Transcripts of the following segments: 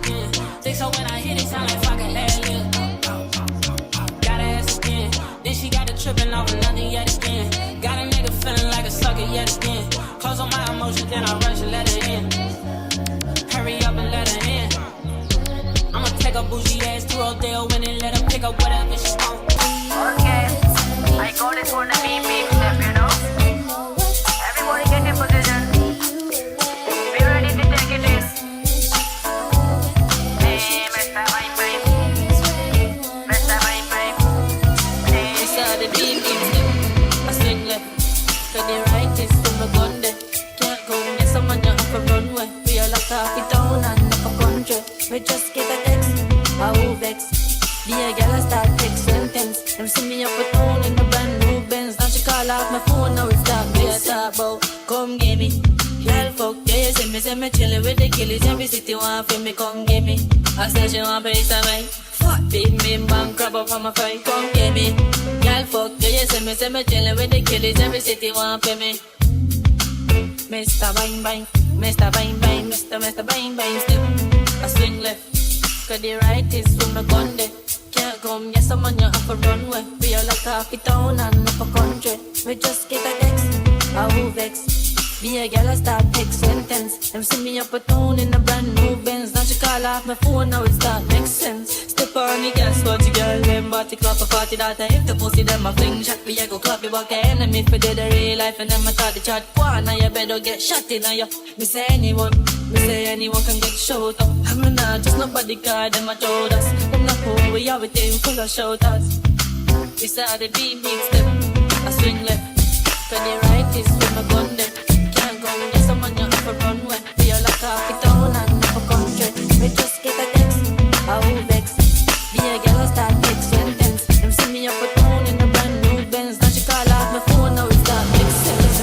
skin. Think so when I hit it, sound like fucking ad-lib. Gotta ask again. Then she got it tripping off nothing yet again. Got a nigga feeling like a sucker yet again. Close on my emotions, then I rush and let her in. Hurry up and let her in. I'ma take a bougie ass to Odell when and let her pick up whatever she want. Okay, I call it for the beep step, you know. Everybody get in position. Be ready to take it in. Hey, Mr. Bang Bang. Mr. Bang Bang. Inside the deep step, I swing left. Cause the right is from the gun there. Can't go get someone you up a runway. We are like half it down and up a country. We just get a text, a vex. Be a girl and start text sentence. Them see me up a tone in the brand new Benz. Now she call out my phone, now it's dark. We a talk about, come get me. Girl fuck, yeah, you say me chillin' with the killers. Every city want for me, come get me. I said she want place of mine. Fuck, big me bang, crab up on my fight, come get me. Girl fuck, yeah, you say me chillin' with the killers. Every city want for me. Mr. Bang Bang, Mr. Bang Bang, Mr. Bang Bang, step. I swing left, cause the right is from the gun there. Can't come, yes, I'm on your upper runway. We are like half it down and up a country. We just get a text, a vex. Be a girl, I start text sentence. Them see me up a tone in a brand new Benz. Now she call off my phone, now it start make sense. Step on the gas, watch the girl, them body clap a party that if the pussy them a fling shot, we a go clap you back the enemy for dead a real life and them a start the chat. One, now you better get shot in now you. Me say anyone can get shot up. I'm not just nobody guard them a told us. Them not cool, we have a team full of shouters. We saw the big step, I swing left. Cause the right is from my gun there. Can't go, yes, I'm on your upper runway. We are like half it down and up a country. We just get a text, a vex. Be a girl, I start text sentence. Them see me up a tone in a brand new Benz. Now she call out my phone, now it start make sense.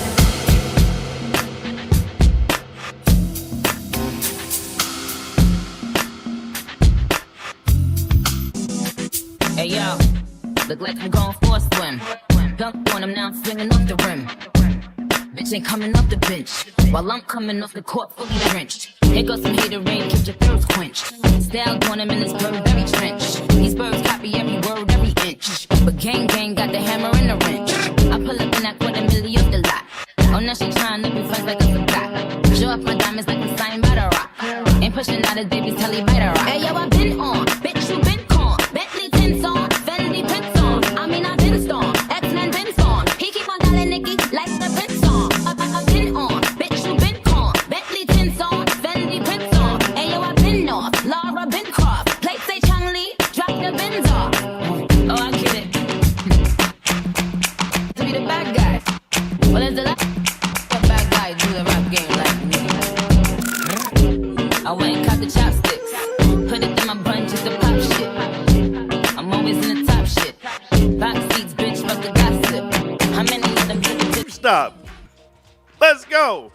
Hey yo, look like I'm going for a swim. Dunk on him, now I'm swinging off the rim. Bitch ain't coming off the bench, while I'm coming off the court fully drenched. Here goes some hater rain, keep your thirst quenched. Style on him in this Burberry trench. These birds copy every word, every inch. But gang got the hammer and the wrench. I pull up in that $250,000 off the lot. Oh, now she tryna be friends like a forgot. Show off my diamonds like I'm signed by the rock. Ain't pushing out his baby's telly by the rock. Hey yo, I been on, bitch you been con. Bentley tints on, Fendi prints on. I mean I been storm, X-Men been storm. He keep on dialing Nicky like the Prince song. I been on, bitch you been con. Bentley tints on, Fendi prints on. Hey yo, I been off, Laura been croft. Plate say Chang Lee, drop the bins off. Oh I get it. To be the bad guy. What is the bad guy do the rap game like me? I went and caught the chopsticks, put it in my bun just to pop shit. I'm always in the top shit. Box seats, bitch, fuck the gossip. How many of them people? Stop. Let's go.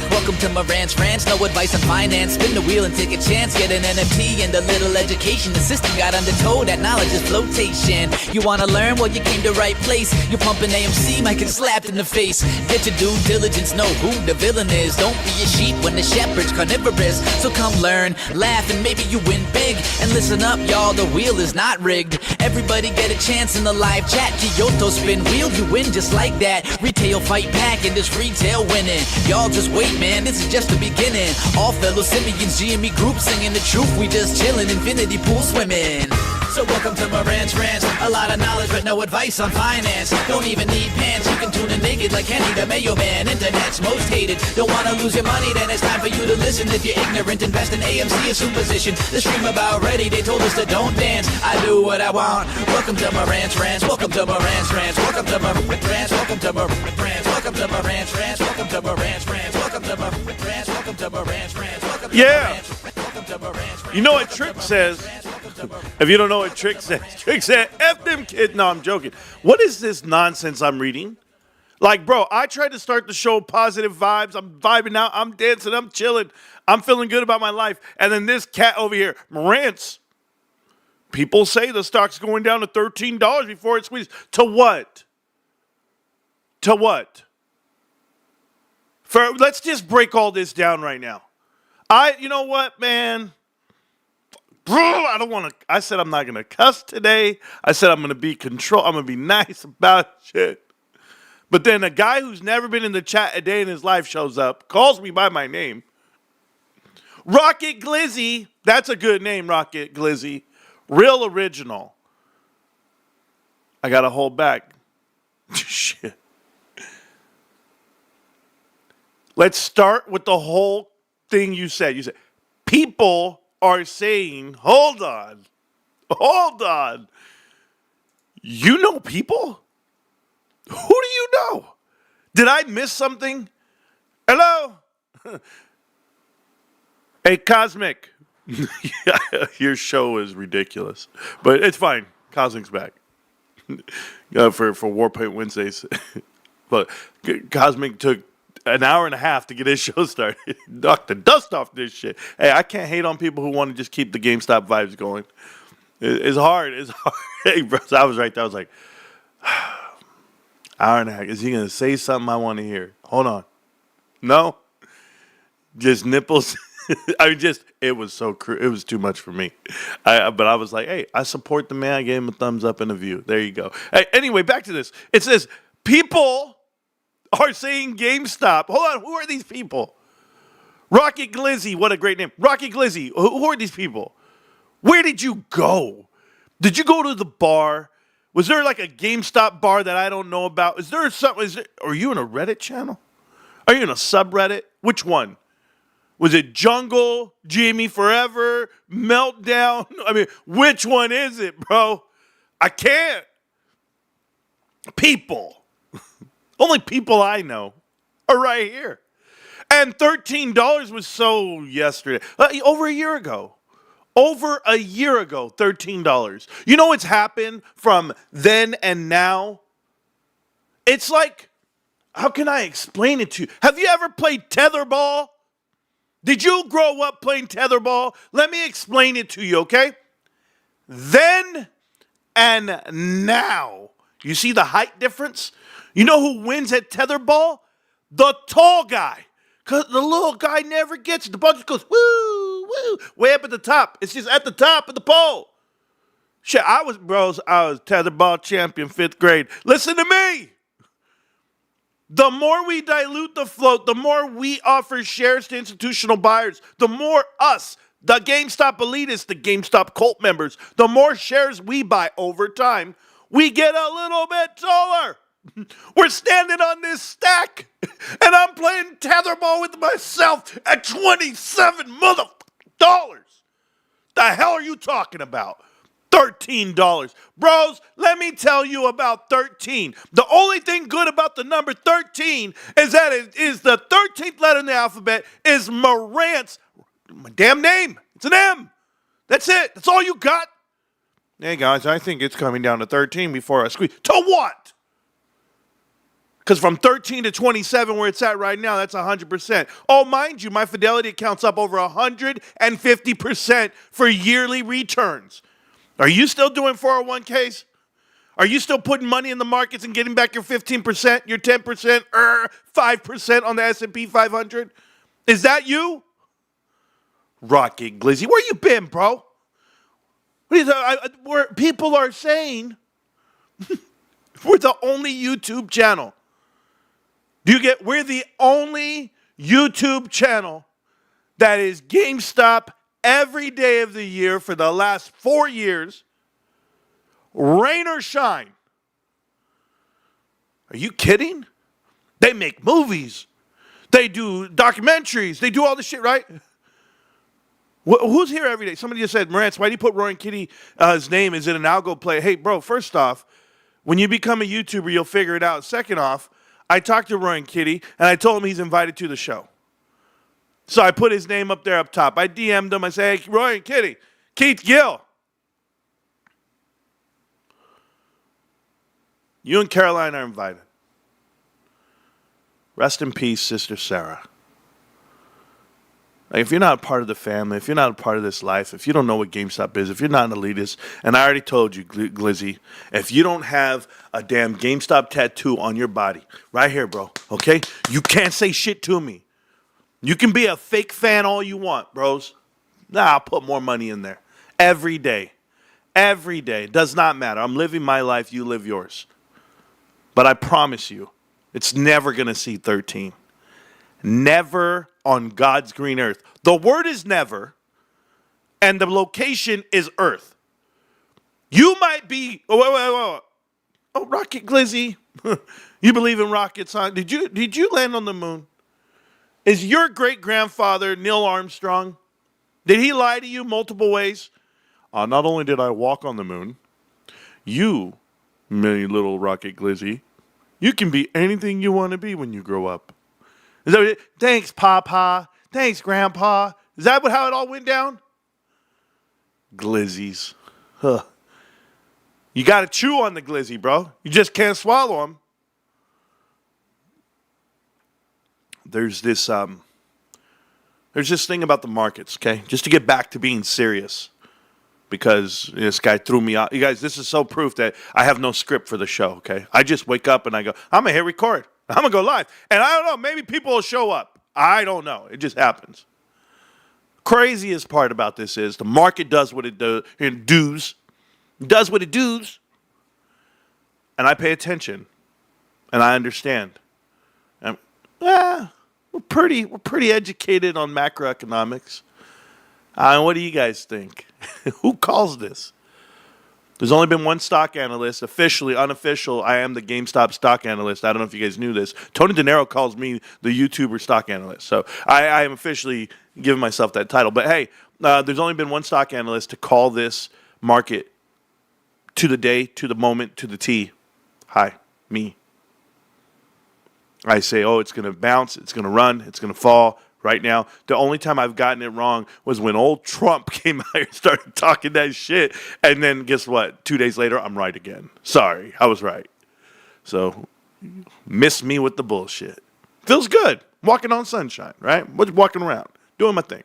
Welcome to Marantz Rantz, no advice on finance. Spin the wheel and take a chance. Get an NFT and a little education. The system got undertow, that knowledge is flotation. You wanna learn? Well, you came to right place. You're pumping AMC, might get slapped in the face. Get your due diligence, know who the villain is. Don't be a sheep when the shepherd's carnivorous. So come learn, laugh, and maybe you win big. And listen up, y'all, the wheel is not rigged. Everybody get a chance in the live chat. Kyoto spin wheel, you win just like that. Retail fight back and this retail winning. Y'all just wait, man, this is just the beginning. All fellow simians, GME group singing the truth. We just chillin', infinity pool swimming. So welcome to Marantz Rantz. A lot of knowledge but no advice on finance. Don't even need pants, you can tune in naked like Kenny the Mayo Man. Internet's most hated. Don't wanna lose your money, then it's time for you to listen. If you're ignorant, invest in AMC, a superposition. The stream about ready, they told us to don't dance. I do what I want. Welcome to Marantz Rantz. Welcome to Marantz Rantz. Welcome to Marantz Rantz. Welcome to Marantz Rantz. Welcome to Marantz Rantz. Welcome to Marantz Rantz. Welcome to Marantz Rantz. Welcome to Marantz Rantz. Yeah. You know what Trick says? If you don't know what Trick said, F them kid. No, I'm joking. What is this nonsense I'm reading? Like, bro, I tried to start the show positive vibes. I'm vibing out. I'm dancing. I'm chilling. I'm feeling good about my life. And then this cat over here, Marantz. People say the stock's going down to $13 before it squeezes. To what? To what? Let's just break all this down right now. You know what, man? I don't want to. I said I'm not going to cuss today. I said I'm going to be control. I'm going to be nice about shit. But then a guy who's never been in the chat a day in his life shows up, calls me by my name. Rocket Glizzy. That's a good name, Rocket Glizzy. Real original. I got to hold back. Shit. Let's start with the whole thing you said. You said, people are saying, hold on. You know people? Who do you know? Did I miss something? Hello? Hey, Cosmic. Your show is ridiculous. But it's fine. Cosmic's back. For Warpaint Wednesdays. But Cosmic took an hour and a half to get his show started. Knock the dust off this shit. Hey, I can't hate on people who want to just keep the GameStop vibes going. It's hard. Hey, bro, so I was right there. I was like, hour and a half. Is he going to say something I want to hear? Hold on. No? Just nipples. It was so it was too much for me. But I was like, hey, I support the man. I gave him a thumbs up and a view. There you go. Hey, anyway, back to this. It says, people are saying GameStop. Hold on, who are these people? Rocket Glizzy, what a great name. Rocket Glizzy, who are these people? Where did you go? Did you go to the bar? Was there like a GameStop bar that I don't know about? Is there something? Are you in a Reddit channel? Are you in a subreddit? Which one? Was it Jungle, Jamie Forever, Meltdown? I mean, which one is it, bro? I can't. People. Only people I know are right here. And $13 was sold yesterday. Over a year ago. $13. You know what's happened from then and now? It's like, how can I explain it to you? Have you ever played tetherball? Did you grow up playing tetherball? Let me explain it to you, okay? Then and now. You see the height difference? You know who wins at tetherball? The tall guy. Because the little guy never gets it. The ball just goes, woo, woo, way up at the top. It's just at the top of the pole. Shit, I was tetherball champion 5th grade. Listen to me. The more we dilute the float, the more we offer shares to institutional buyers, the more us, the GameStop elitists, the GameStop cult members, the more shares we buy over time, we get a little bit taller. We're standing on this stack, and I'm playing tetherball with myself at $27 dollars. The hell are you talking about? $13. Bros, let me tell you about 13. The only thing good about the number 13 is that it is the 13th letter in the alphabet is Marantz. My damn name. It's an M. That's it. That's all you got. Hey, guys, I think it's coming down to 13 before I squeeze. To what? Because from 13 to 27, where it's at right now, that's 100%. Oh, mind you, my Fidelity account's up over 150% for yearly returns. Are you still doing 401ks? Are you still putting money in the markets and getting back your 15%, your 10%, 5% on the S&P 500? Is that you? Rocket Glizzy, where you been, bro? Where people are saying we're the only YouTube channel. We're the only YouTube channel that is GameStop every day of the year for the last 4 years, rain or shine. Are you kidding? They make movies. They do documentaries. They do all this shit, right? Who's here every day? Somebody just said, Marantz, why do you put Roy and Kitty, his name? Is it an algo play? Hey, bro, first off, when you become a YouTuber, you'll figure it out. Second off, I talked to Roy and Kitty, and I told him he's invited to the show. So I put his name up there up top. I DM'd him. I say, hey, Roy and Kitty, Keith Gill. You and Caroline are invited. Rest in peace, Sister Sarah. Like, if you're not a part of the family, if you're not a part of this life, if you don't know what GameStop is, if you're not an elitist, and I already told you, Glizzy, if you don't have a damn GameStop tattoo on your body, right here, bro, okay? You can't say shit to me. You can be a fake fan all you want, bros. Nah, I'll put more money in there. Every day. Every day. Does not matter. I'm living my life, you live yours. But I promise you, it's never going to see 13. Never on God's green earth. The word is never, and the location is earth. You might be... Oh, Rocket Glizzy. You believe in rockets, huh? Did you land on the moon? Is your great-grandfather Neil Armstrong? Did he lie to you multiple ways? Not only did I walk on the moon, you, my little Rocket Glizzy, you can be anything you want to be when you grow up. Is that what it? Thanks, Papa. Thanks, Grandpa. Is that how it all went down? Glizzies. Huh. You got to chew on the glizzy, bro. You just can't swallow them. There's this thing about the markets, okay? Just to get back to being serious. Because this guy threw me out. You guys, this is so proof that I have no script for the show, okay? I just wake up and I go, I'm going to hit record. I'm going to go live. And I don't know, maybe people will show up. I don't know. It just happens. Craziest part about this is the market does what it does. It does what it does. And I pay attention. And I understand. And, we're pretty educated on macroeconomics. What do you guys think? Who calls this? There's only been one stock analyst. Officially, unofficial, I am the GameStop stock analyst. I don't know if you guys knew this. Tony De Niro calls me the YouTuber stock analyst. So I am officially giving myself that title. But hey, there's only been one stock analyst to call this market to the day, to the moment, to the T. Hi, me. I say, it's going to bounce, it's going to run, it's going to fall. Right now, the only time I've gotten it wrong was when old Trump came out here and started talking that shit. And then guess what? 2 days later, I'm right again. Sorry, I was right. So, miss me with the bullshit. Feels good. Walking on sunshine, right? Walking around, doing my thing.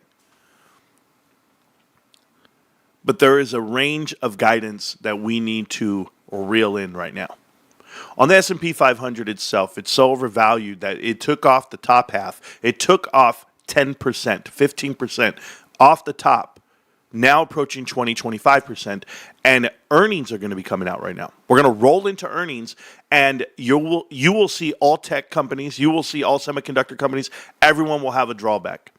But there is a range of guidance that we need to reel in right now. On the S&P 500 itself, it's so overvalued that it took off the top half. It took off 10%, 15% off the top, now approaching 20, 25%, and earnings are going to be coming out right now. We're going to roll into earnings, and you will see all tech companies, you will see all semiconductor companies, everyone will have a drawback.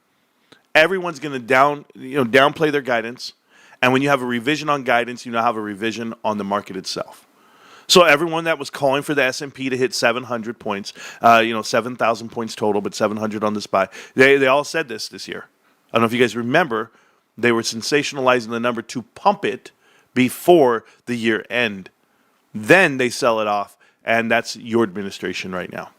Everyone's going to downplay their guidance, and when you have a revision on guidance, you now have a revision on the market itself. So everyone that was calling for the S&P to hit 700 points, 7,000 points total, but 700 on the SPY, they all said this year. I don't know if you guys remember, they were sensationalizing the number to pump it before the year end. Then they sell it off, and that's your administration right now.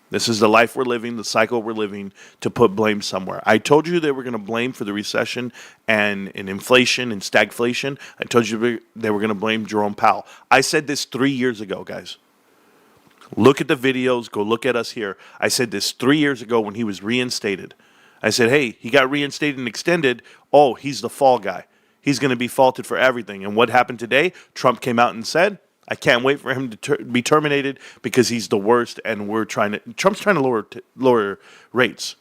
This is the life we're living, the cycle we're living, to put blame somewhere. I told you they were going to blame for the recession and inflation and stagflation. I told you they were going to blame Jerome Powell. I said this 3 years ago, guys. Look at the videos. Go look at us here. I said this 3 years ago when he was reinstated. I said, hey, he got reinstated and extended. Oh, he's the fall guy. He's going to be faulted for everything. And what happened today? Trump came out and said, I can't wait for him to be terminated because he's the worst, and Trump's trying to lower rates.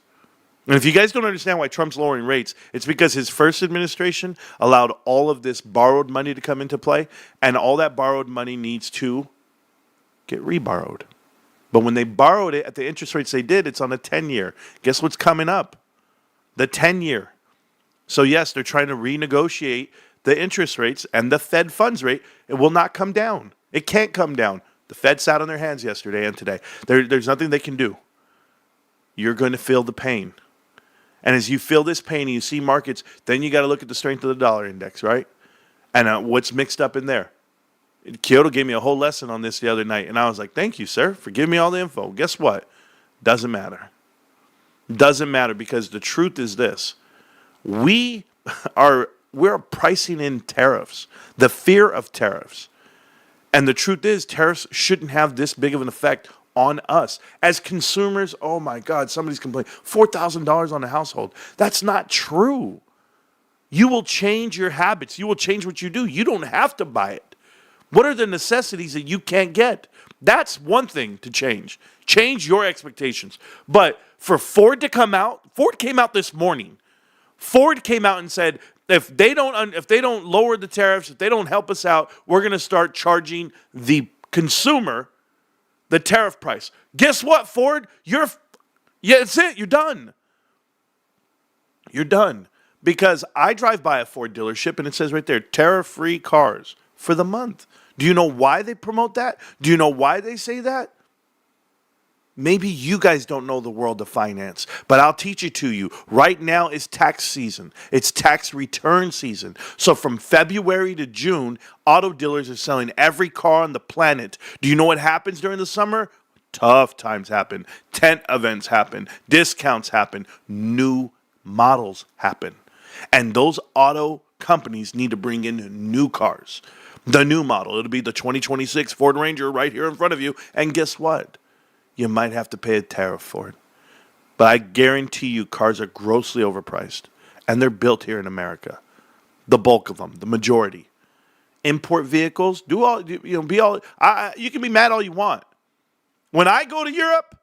And if you guys don't understand why Trump's lowering rates, it's because his first administration allowed all of this borrowed money to come into play, and all that borrowed money needs to get reborrowed. But when they borrowed it at the interest rates they did, it's on a 10-year. Guess what's coming up? The 10-year. So yes, they're trying to renegotiate the interest rates, and the Fed funds rate, it will not come down. It can't come down. The Fed sat on their hands yesterday and today. There's nothing they can do. You're going to feel the pain. And as you feel this pain and you see markets, then you got to look at the strength of the dollar index, right? And what's mixed up in there. Kyoto gave me a whole lesson on this the other night, and I was like, thank you, sir, for giving me all the info. Guess what? Doesn't matter. Doesn't matter, because the truth is this. We're pricing in tariffs, the fear of tariffs. And the truth is, tariffs shouldn't have this big of an effect on us. As consumers, oh my God, somebody's complaining, $4,000 on a household. That's not true. You will change your habits. You will change what you do. You don't have to buy it. What are the necessities that you can't get? That's one thing to change. Change your expectations. But for Ford to come out, Ford came out this morning. Ford came out and said, if they don't lower the tariffs, if they don't help us out, we're going to start charging the consumer the tariff price. Guess what, Ford? It's it. You're done. You're done. Because I drive by a Ford dealership and it says right there, tariff-free cars for the month. Do you know why they promote that? Do you know why they say that? Maybe you guys don't know the world of finance, but I'll teach it to you. Right now is tax season. It's tax return season. So from February to June, auto dealers are selling every car on the planet. Do you know what happens during the summer? Tough times happen. Tent events happen. Discounts happen. New models happen. And those auto companies need to bring in new cars. The new model. It'll be the 2026 Ford Ranger right here in front of you. And guess what? You might have to pay a tariff for it. But I guarantee you cars are grossly overpriced. And they're built here in America. The bulk of them. The majority. Import vehicles. You can be mad all you want. When I go to Europe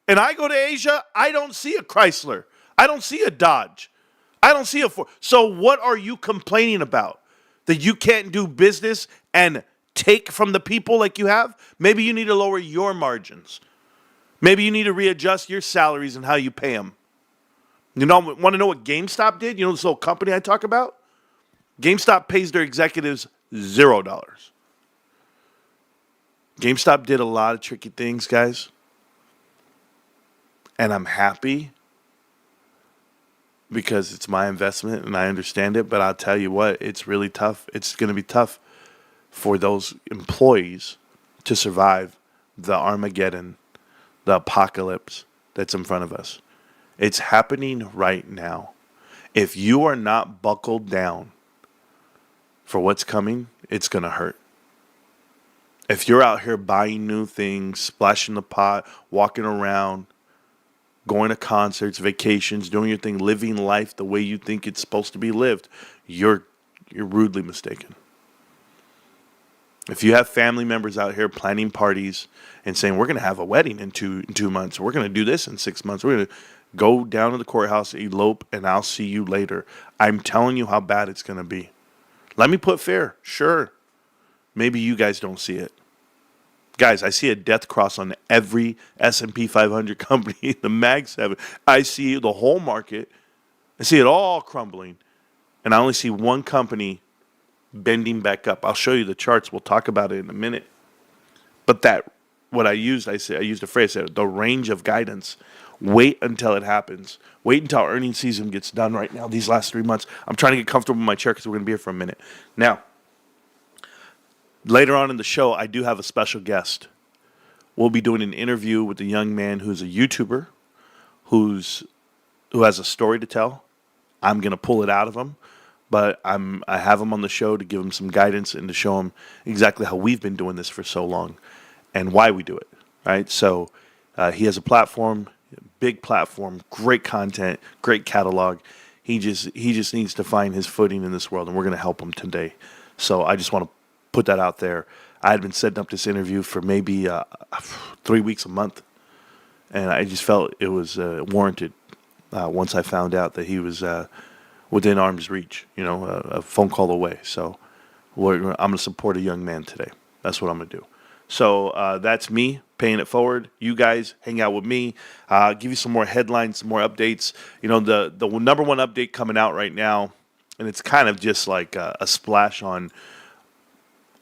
and I go to Asia, I don't see a Chrysler. I don't see a Dodge. I don't see a Ford. So what are you complaining about? That you can't do business and take from the people like you have? Maybe you need to lower your margins. Maybe you need to readjust your salaries and how you pay them. You know, want to know what GameStop did? You know this little company I talk about? GameStop pays their executives $0. GameStop did a lot of tricky things, guys. And I'm happy because it's my investment and I understand it. But I'll tell you what, it's really tough. It's going to be tough for those employees to survive the Armageddon, the apocalypse that's in front of us. It's happening right now. If you are not buckled down for what's coming, it's going to hurt. If you're out here buying new things, splashing the pot, walking around, going to concerts, vacations, doing your thing, living life the way you think it's supposed to be lived, you're rudely mistaken. If you have family members out here planning parties and saying, we're going to have a wedding in two months, we're going to do this in 6 months, we're going to go down to the courthouse, elope, and I'll see you later. I'm telling you how bad it's going to be. Let me put fair. Sure. Maybe you guys don't see it. Guys, I see a death cross on every S&P 500 company, the Mag 7. I see the whole market. I see it all crumbling. And I only see one company bending back up. I'll show you the charts. We'll talk about it in a minute. But I used a phrase, the range of guidance. Wait until it happens. Wait until earnings season gets done right now, these last 3 months. I'm trying to get comfortable in my chair because we're going to be here for a minute. Now, later on in the show, I do have a special guest. We'll be doing an interview with a young man who's a YouTuber who has a story to tell. I'm going to pull it out of him, but I have him on the show to give him some guidance and to show him exactly how we've been doing this for so long and why we do it, right? So he has a platform, big platform, great content, great catalog. He just needs to find his footing in this world, and we're going to help him today. So I just want to put that out there. I had been setting up this interview for maybe 3 weeks, a month, and I just felt it was warranted once I found out that he was within arm's reach, a phone call away. So I'm going to support a young man today. That's what I'm going to do. So that's me paying it forward. You guys hang out with me. Give you some more headlines, some more updates. The number one update coming out right now, and it's kind of just like a splash on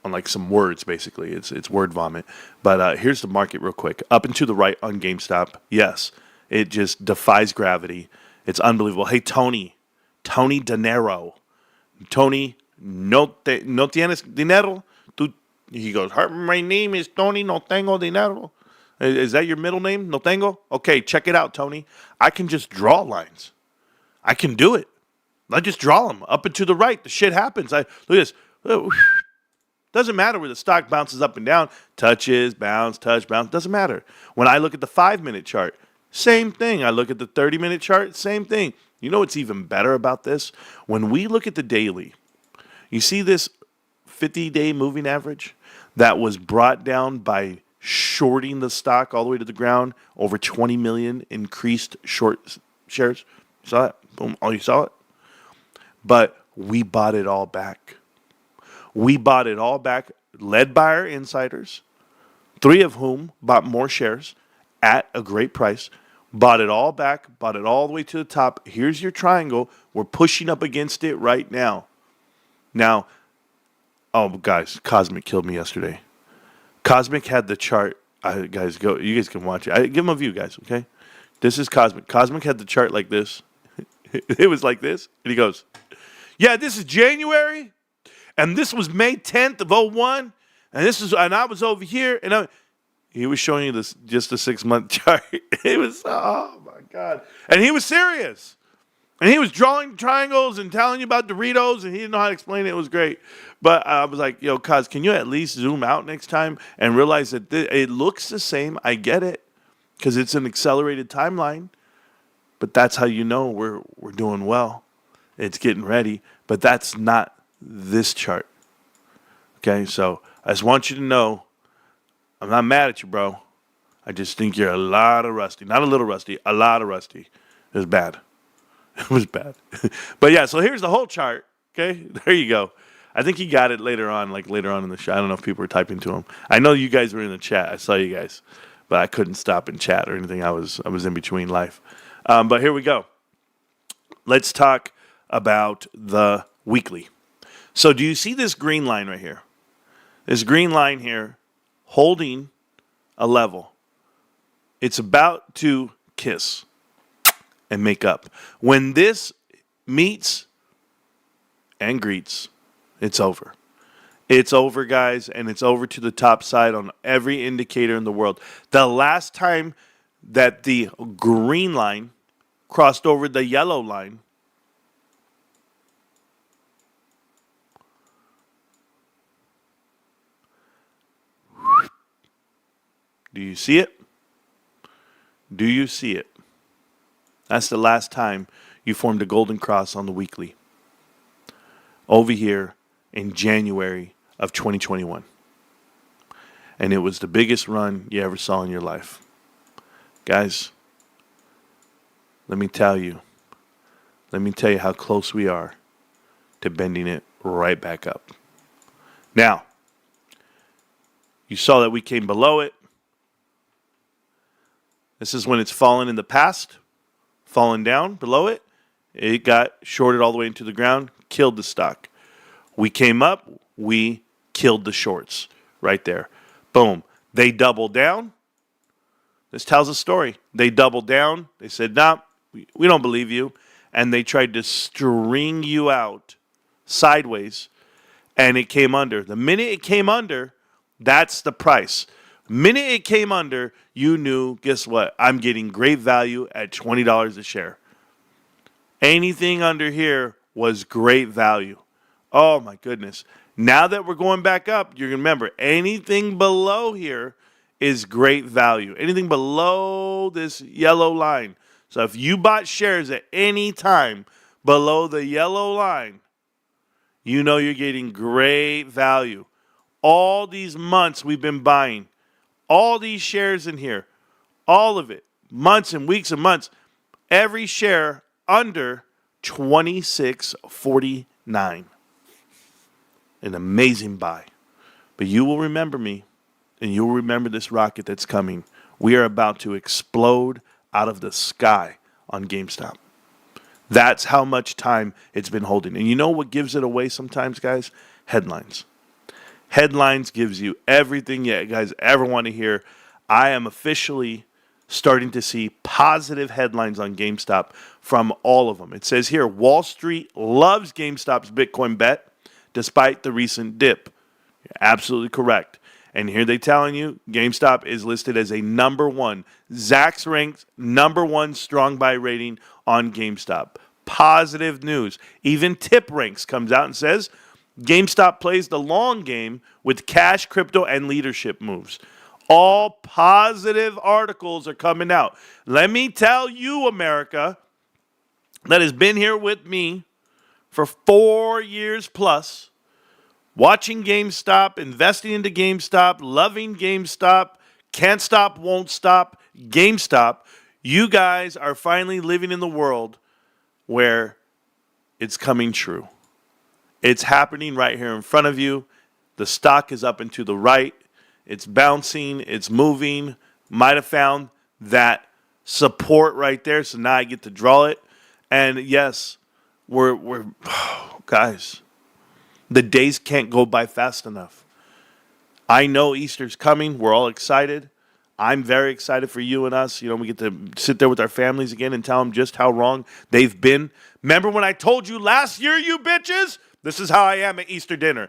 like some words, basically. It's word vomit. But here's the market real quick. Up and to the right on GameStop. Yes, it just defies gravity. It's unbelievable. Hey, Tony Dinero. Tony, no tienes dinero? He goes, my name is Tony, no tengo dinero. Is that your middle name? No tengo? Okay, check it out, Tony. I can just draw lines. I can do it. I just draw them up and to the right. The shit happens. Look at this. Doesn't matter where the stock bounces up and down, touches, bounce, touch, bounce, doesn't matter. When I look at the 5-minute chart, same thing. I look at the 30-minute chart, same thing. You know what's even better about this? When we look at the daily, you see this 50-day moving average that was brought down by shorting the stock all the way to the ground, over 20 million increased short shares. You saw that? Boom. Oh, you saw it? But we bought it all back. We bought it all back, led by our insiders, 3 of whom bought more shares at a great price, bought it all back, bought it all the way to the top. Here's your triangle. We're pushing up against it right now. Now, oh, guys, Cosmic killed me yesterday. Cosmic had the chart. Guys, go. You guys can watch it. Give him a view, guys, okay? This is Cosmic. Cosmic had the chart like this. It was like this. And he goes, yeah, this is January. And this was May 10th of 01. And I was over here. And he was showing you this, just a 6-month chart. It was, oh my God. And he was serious. And he was drawing triangles and telling you about Doritos, and he didn't know how to explain it. It was great. But I was like, yo, Cos, can you at least zoom out next time and realize that it looks the same? I get it, because it's an accelerated timeline. But that's how you know we're doing well. It's getting ready. But that's not this chart. Okay, so I just want you to know, I'm not mad at you, bro. I just think you're a lot of rusty. Not a little rusty, a lot of rusty. It was bad. It was bad. But yeah, so here's the whole chart. Okay, there you go. I think he got it later on in the show. I don't know if people were typing to him. I know you guys were in the chat. I saw you guys. But I couldn't stop and chat or anything. I was in between life. But here we go. Let's talk about the weekly. So do you see this green line right here? This green line here holding a level. It's about to kiss and make up. When this meets and greets, it's over. It's over, guys, and it's over to the top side on every indicator in the world. The last time that the green line crossed over the yellow line, do you see it? Do you see it? That's the last time you formed a golden cross on the weekly. Over here in January of 2021. And it was the biggest run you ever saw in your life. Guys, let me tell you how close we are to bending it right back up. Now, you saw that we came below it. This is when it's fallen in the past, fallen down below it. It got shorted all the way into the ground, killed the stock. We came up, we killed the shorts right there. Boom. They doubled down. This tells a story. They doubled down. They said, nah, we don't believe you. And they tried to string you out sideways, and it came under. The minute it came under, that's the price. The minute it came under, you knew, guess what? I'm getting great value at $20 a share. Anything under here was great value. Oh, my goodness. Now that we're going back up, you remember, anything below here is great value. Anything below this yellow line. So if you bought shares at any time below the yellow line, you know you're getting great value. All these months we've been buying, all these shares in here, all of it, months and weeks and months, every share under $26.49. An amazing buy. But you will remember me, and you will remember this rocket that's coming. We are about to explode out of the sky on GameStop. That's how much time it's been holding. And you know what gives it away sometimes, guys? Headlines. Headlines gives you everything you guys ever want to hear. I am officially starting to see positive headlines on GameStop from all of them. It says here, Wall Street loves GameStop's Bitcoin bet despite the recent dip. You're absolutely correct. And here they're telling you GameStop is listed as a number one. Zacks ranks number one strong buy rating on GameStop. Positive news. Even Tip Ranks comes out and says GameStop plays the long game with cash, crypto, and leadership moves. All positive articles are coming out. Let me tell you, America, that has been here with me for 4 years plus, watching GameStop, investing into GameStop, loving GameStop, can't stop, won't stop, GameStop. You guys are finally living in the world where it's coming true. It's happening right here in front of you. The stock is up and to the right. It's bouncing. It's moving. Might have found that support right there. So now I get to draw it. And yes, we're guys, the days can't go by fast enough. I know Easter's coming. We're all excited. I'm very excited for you and us. You know, we get to sit there with our families again and tell them just how wrong they've been. Remember when I told you last year, you bitches? This is how I am at Easter dinner.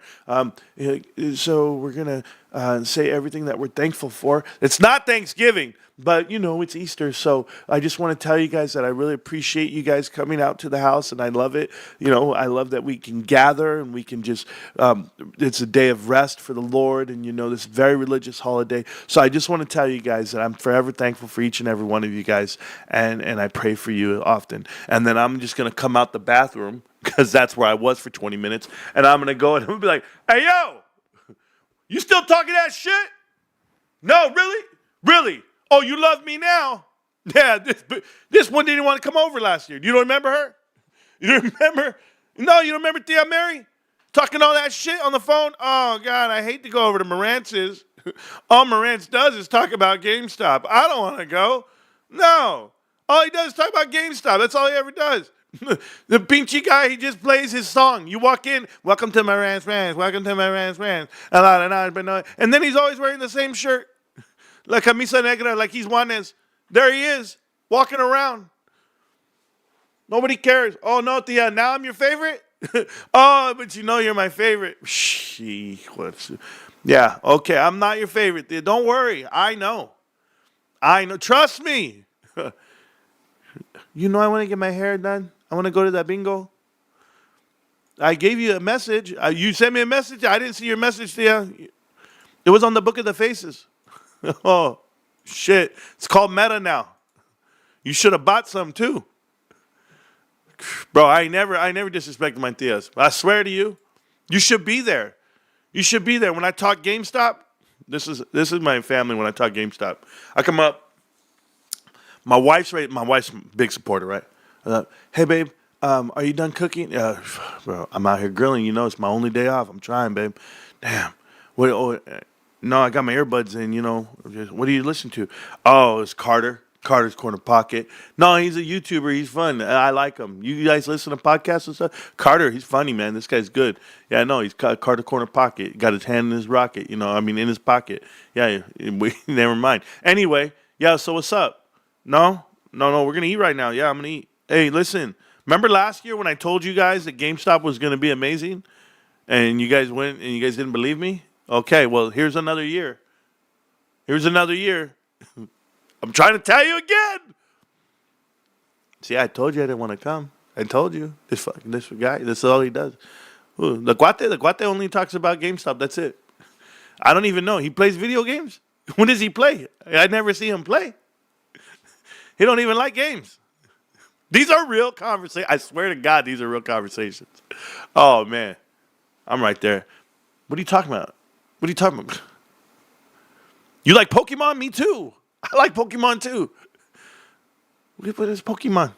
So we're going to say everything that we're thankful for. It's not Thanksgiving, but, you know, it's Easter. So I just want to tell you guys that I really appreciate you guys coming out to the house, and I love it. You know, I love that we can gather and we can just, it's a day of rest for the Lord, and, you know, this very religious holiday. So I just want to tell you guys that I'm forever thankful for each and every one of you guys, and I pray for you often. And then I'm just going to come out the bathroom, because that's where I was for 20 minutes. And I'm going to go and I'm going to be like, hey, yo, you still talking that shit? No, really? Really? Oh, you love me now? Yeah, this one didn't want to come over last year. You don't remember her? You don't remember? No, you don't remember Tia Mary? Talking all that shit on the phone? Oh, God, I hate to go over to Marantz's. All Marantz does is talk about GameStop. I don't want to go. No. All he does is talk about GameStop. That's all he ever does. The pinchy guy, he just plays his song. You walk in, welcome to Marantz Rantz, welcome to Marantz Rantz. And then he's always wearing the same shirt. La camisa negra, like he's Juanes. There he is, walking around. Nobody cares. Oh, no, Tia, now I'm your favorite? Oh, but you know you're my favorite. Yeah, okay, I'm not your favorite, Tia. Don't worry, I know. Trust me. You know I want to get my hair done. I want to go to that bingo. I gave you a message. You sent me a message. I didn't see your message, Tia. It was on the Book of the Faces. Oh, shit. It's called Meta now. You should have bought some, too. Bro, I never disrespected my tias. I swear to you, you should be there. You should be there. When I talk GameStop, this is my family when I talk GameStop. I come up. My wife's a big supporter, right? Hey, babe, are you done cooking? Bro, I'm out here grilling. You know, it's my only day off. I'm trying, babe. Damn. No, I got my earbuds in, you know. What do you listen to? Oh, it's Carter. Carter's Corner Pocket. No, he's a YouTuber. He's fun. I like him. You guys listen to podcasts and stuff? Carter, he's funny, man. This guy's good. Yeah, I know. He's Carter Corner Pocket. Got his hand in his rocket, you know. I mean, in his pocket. Yeah, never mind. Anyway, yeah, so what's up? No, we're going to eat right now. Yeah, I'm going to eat. Hey, listen, remember last year when I told you guys that GameStop was going to be amazing? And you guys went and you guys didn't believe me? Okay, well, here's another year. I'm trying to tell you again. See, I told you I didn't want to come. I told you. This guy, this is all he does. Ooh, the Guate only talks about GameStop. That's it. I don't even know. He plays video games? When does he play? I never see him play. He don't even like games. These are real conversations. I swear to God, these are real conversations. Oh, man. I'm right there. What are you talking about? You like Pokemon? Me too. I like Pokemon too. What is Pokemon?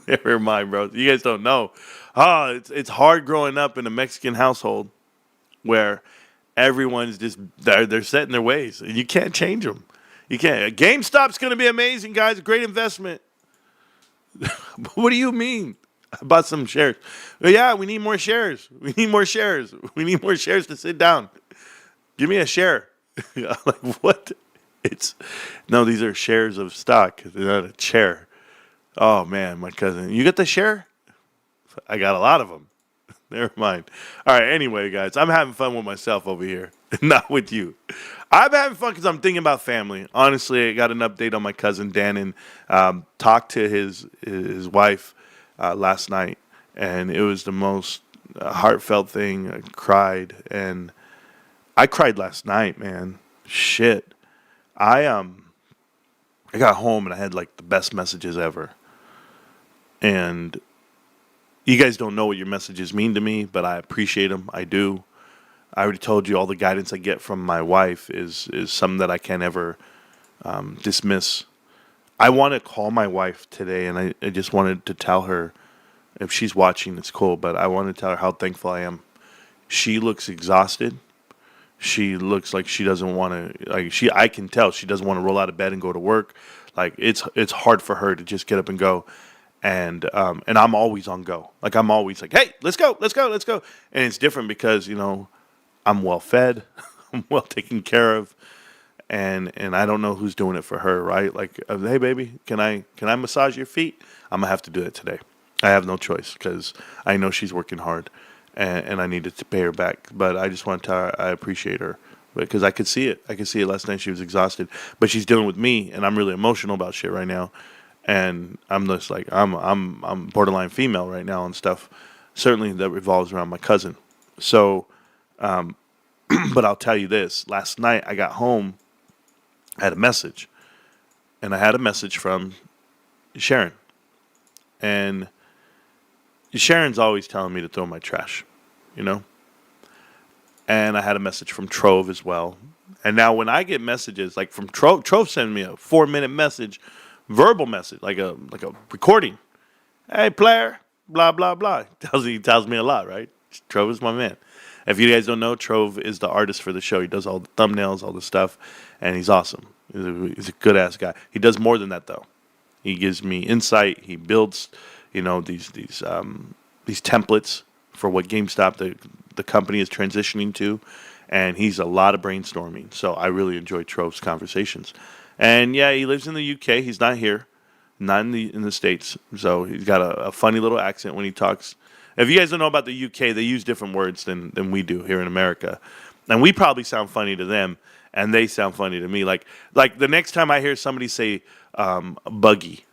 Never mind, bro. You guys don't know. Oh, it's hard growing up in a Mexican household where everyone's just, they're set in their ways. And you can't change them. You can't. GameStop's going to be amazing, guys. A great investment. What do you mean? I bought some shares. Well, yeah, we need more shares. We need more shares to sit down. Give me a share. I'm like, what? No, these are shares of stock. They're not a chair. Oh, man, my cousin. You get the share? I got a lot of them. Never mind. All right, anyway, guys, I'm having fun with myself over here, not with you. I'm having fun because I'm thinking about family. Honestly, I got an update on my cousin Dan and talked to his wife last night, and it was the most a heartfelt thing. I cried, and I cried last night, man. Shit. I got home and I had like the best messages ever. And you guys don't know what your messages mean to me, but I appreciate them. I do. I already told you all the guidance I get from my wife is something that I can't ever dismiss. I want to call my wife today, and I just wanted to tell her, if she's watching, it's cool, but I want to tell her how thankful I am. She looks exhausted. She looks like she doesn't want to, I can tell she doesn't want to roll out of bed and go to work. Like, it's hard for her to just get up and go. And I'm always on go. Like, I'm always like, hey, let's go. And it's different because, I'm well fed, I'm well taken care of, and I don't know who's doing it for her, right? Like, hey, baby, can I massage your feet? I'm gonna have to do it today. I have no choice because I know she's working hard, and I needed to pay her back. But I just want to tell her I appreciate her because I could see it. I could see it last night. She was exhausted, but she's dealing with me, and I'm really emotional about shit right now. And I'm just like, I'm borderline female right now and stuff. Certainly that revolves around my cousin. So, but I'll tell you this. Last night I got home, I had a message. And I had a message from Sharon. And Sharon's always telling me to throw my trash, And I had a message from Trove as well. And now when I get messages like from Trove sent me a 4-minute message, verbal message, like a recording. Hey, player, blah, blah, blah. He tells me a lot, right? Trove is my man. If you guys don't know, Trove is the artist for the show. He does all the thumbnails, all the stuff, and he's awesome. He's a good-ass guy. He does more than that, though. He gives me insight. He builds, these templates for what GameStop, the company, is transitioning to, and he's a lot of brainstorming. So I really enjoy Trove's conversations. And yeah, he lives in the UK. He's not here, not in the States. So he's got a funny little accent when he talks. If you guys don't know about the UK, they use different words than we do here in America. And we probably sound funny to them, and they sound funny to me. Like the next time I hear somebody say a buggy,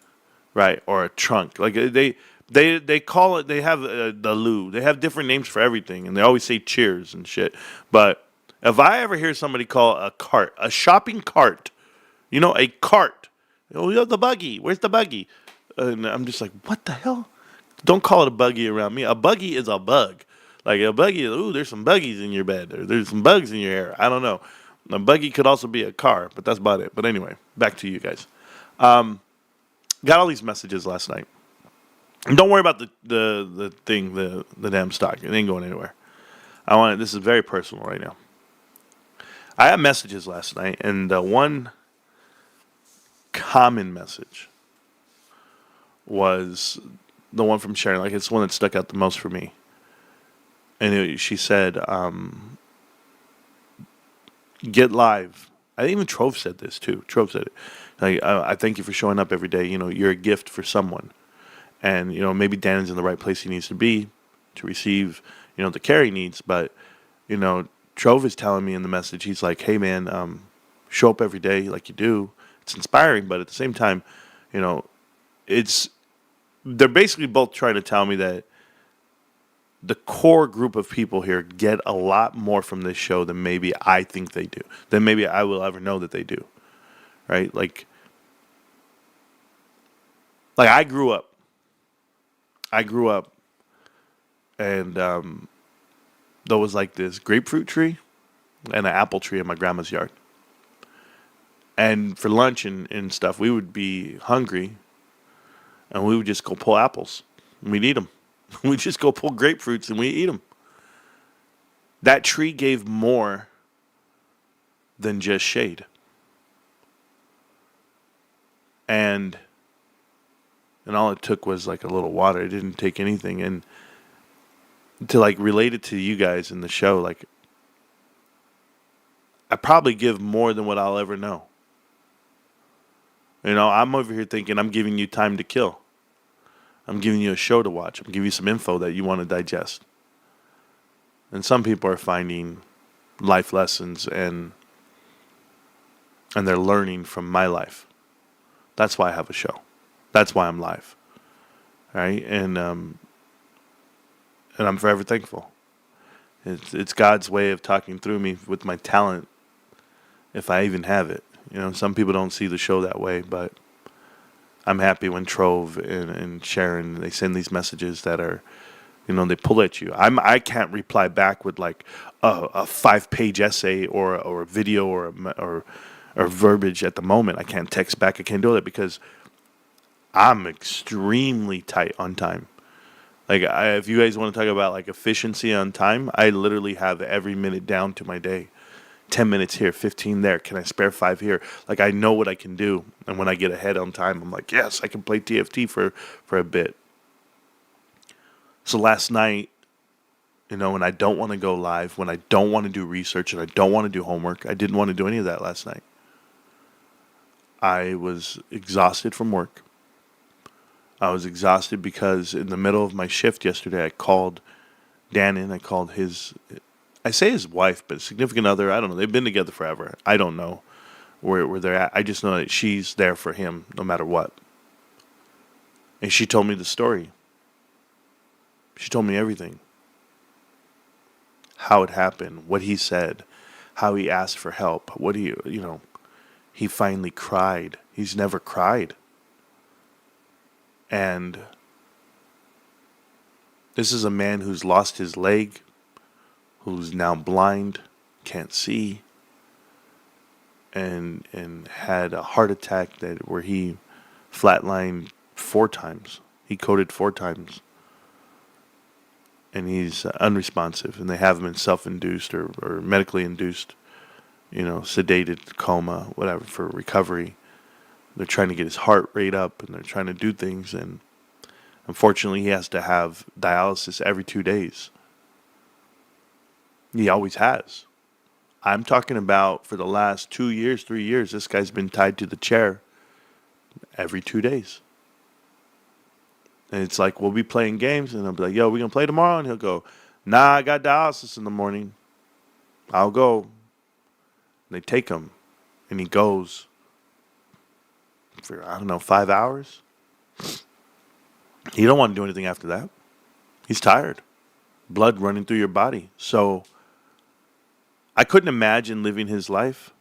right, or a trunk, like they call it, they have the loo. They have different names for everything, and they always say cheers and shit. But if I ever hear somebody call a cart, a shopping cart, a cart. Oh, you have the buggy. Where's the buggy? And I'm just like, what the hell? Don't call it a buggy around me. A buggy is a bug. Like a buggy, there's some buggies in your bed. Or there's some bugs in your hair. I don't know. A buggy could also be a car, but that's about it. But anyway, back to you guys. Got all these messages last night. And don't worry about the thing, the damn stock. It ain't going anywhere. This is very personal right now. I had messages last night, and one common message was the one from Sharon. Like, it's the one that stuck out the most for me. And she said, get live. I think even Trove said this too. Trove said it. Like, I thank you for showing up every day. You're a gift for someone. And, maybe Dan's in the right place he needs to be to receive, the care he needs. But, Trove is telling me in the message, he's like, hey, man, show up every day like you do. It's inspiring, but at the same time, they're basically both trying to tell me that the core group of people here get a lot more from this show than maybe I think they do, than maybe I will ever know that they do, right? Like I grew up, and there was like this grapefruit tree and an apple tree in my grandma's yard. And for lunch and stuff, we would be hungry, and we would just go pull apples, and we'd eat them. We'd just go pull grapefruits, and we'd eat them. That tree gave more than just shade. And all it took was like a little water. It didn't take anything. And to like relate it to you guys in the show, like, I probably give more than what I'll ever know. I'm over here thinking I'm giving you time to kill. I'm giving you a show to watch. I'm giving you some info that you want to digest. And some people are finding life lessons and they're learning from my life. That's why I have a show. That's why I'm live. Right? And And I'm forever thankful. It's God's way of talking through me with my talent, if I even have it. Some people don't see the show that way, but I'm happy when Trove and Sharon, they send these messages that are, they pull at you. I can't reply back with like a 5-page essay or a video or verbiage at the moment. I can't text back. I can't do that because I'm extremely tight on time. Like, if you guys want to talk about like efficiency on time, I literally have every minute down to my day. 10 minutes here, 15 there. Can I spare 5 here? Like, I know what I can do. And when I get ahead on time, I'm like, yes, I can play TFT for a bit. So last night, when I don't want to go live, when I don't want to do research and I don't want to do homework, I didn't want to do any of that last night. I was exhausted from work. I was exhausted because in the middle of my shift yesterday, I called Dan in. I called I say his wife, but significant other. I don't know. They've been together forever. I don't know where they're at. I just know that she's there for him no matter what. And she told me the story. She told me everything. How it happened, what he said, how he asked for help, he finally cried. He's never cried. And this is a man who's lost his leg, who's now blind, can't see, and had a heart attack where he flatlined 4 times. He coded 4 times. And he's unresponsive, and they have him in self-induced or medically induced, sedated coma, whatever, for recovery. They're trying to get his heart rate up, and they're trying to do things, and unfortunately he has to have dialysis every 2 days. He always has. I'm talking about for the last 2 years, 3 years, this guy's been tied to the chair every 2 days. And it's like, we'll be playing games, and I'll be like, yo, we gonna play tomorrow? And he'll go, nah, I got dialysis in the morning. I'll go. And they take him, and he goes for, 5 hours. You don't want to do anything after that. He's tired. Blood running through your body. So I couldn't imagine living his life.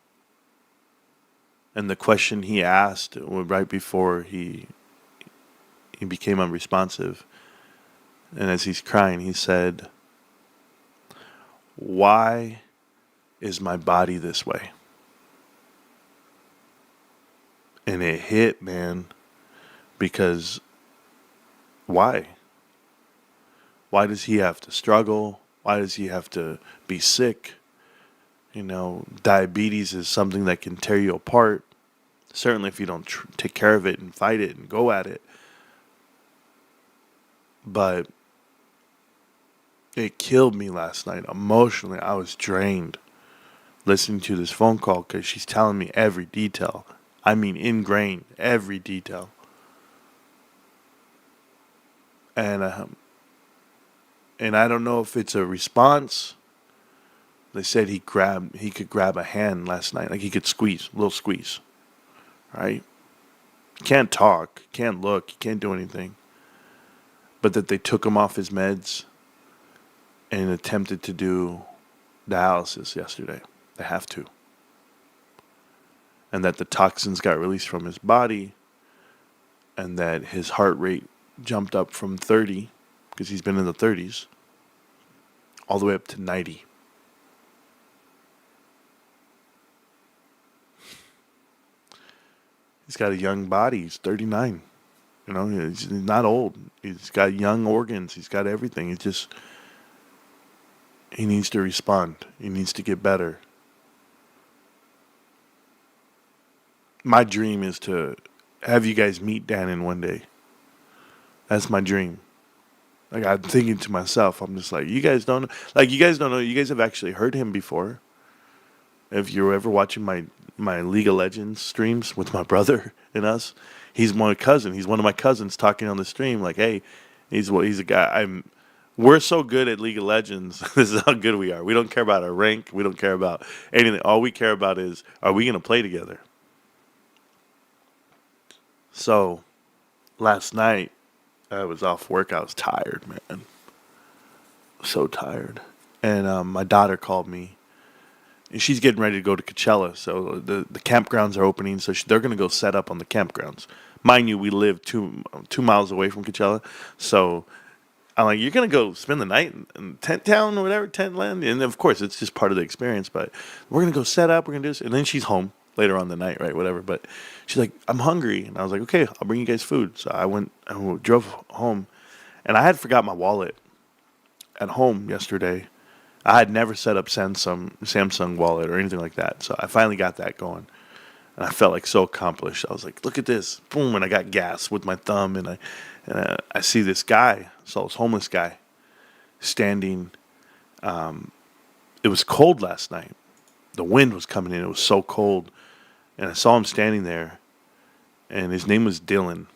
And the question he asked right before he became unresponsive, and as he's crying, he said, why is my body this way? And it hit, man, because why? Why does he have to struggle? Why does he have to be sick? Diabetes is something that can tear you apart. Certainly if you don't take care of it and fight it and go at it. But it killed me last night. Emotionally, I was drained listening to this phone call because she's telling me every detail. I mean, ingrained, every detail. And I don't know if it's a response. They said he could grab a hand last night, like he could squeeze, a little squeeze, right? Can't talk, can't look, he can't do anything. But that they took him off his meds and attempted to do dialysis yesterday. They have to. And that the toxins got released from his body, and that his heart rate jumped up from 30, because he's been in the 30s, all the way up to 90. He's got a young body. He's 39. He's not old. He's got young organs. He's got everything. He needs to respond. He needs to get better. My dream is to have you guys meet Dannon one day. That's my dream. Like, I'm thinking to myself, I'm just like, you guys don't know. You guys have actually heard him before. If you're ever watching my League of Legends streams with my brother and us, he's my cousin. He's one of my cousins talking on the stream. Like, hey, he's a guy. We're so good at League of Legends. This is how good we are. We don't care about our rank. We don't care about anything. All we care about is, are we going to play together? So, last night, I was off work. I was tired, man. So tired. And my daughter called me. And she's getting ready to go to Coachella. So the campgrounds are opening. So they're going to go set up on the campgrounds. Mind you, we live 2 miles away from Coachella. So I'm like, you're going to go spend the night in Tent Town or whatever, Tent Land? And of course, it's just part of the experience. But we're going to go set up. We're going to do this. And then she's home later on the night, right? Whatever. But she's like, I'm hungry. And I was like, okay, I'll bring you guys food. So I drove home. And I had forgot my wallet at home yesterday. I had never set up Samsung wallet or anything like that. So I finally got that going. And I felt like so accomplished. I was like, look at this. Boom. And I got gas with my thumb. And I see this guy, saw this homeless guy standing. It was cold last night. The wind was coming in. It was so cold. And I saw him standing there. And his name was Dylan.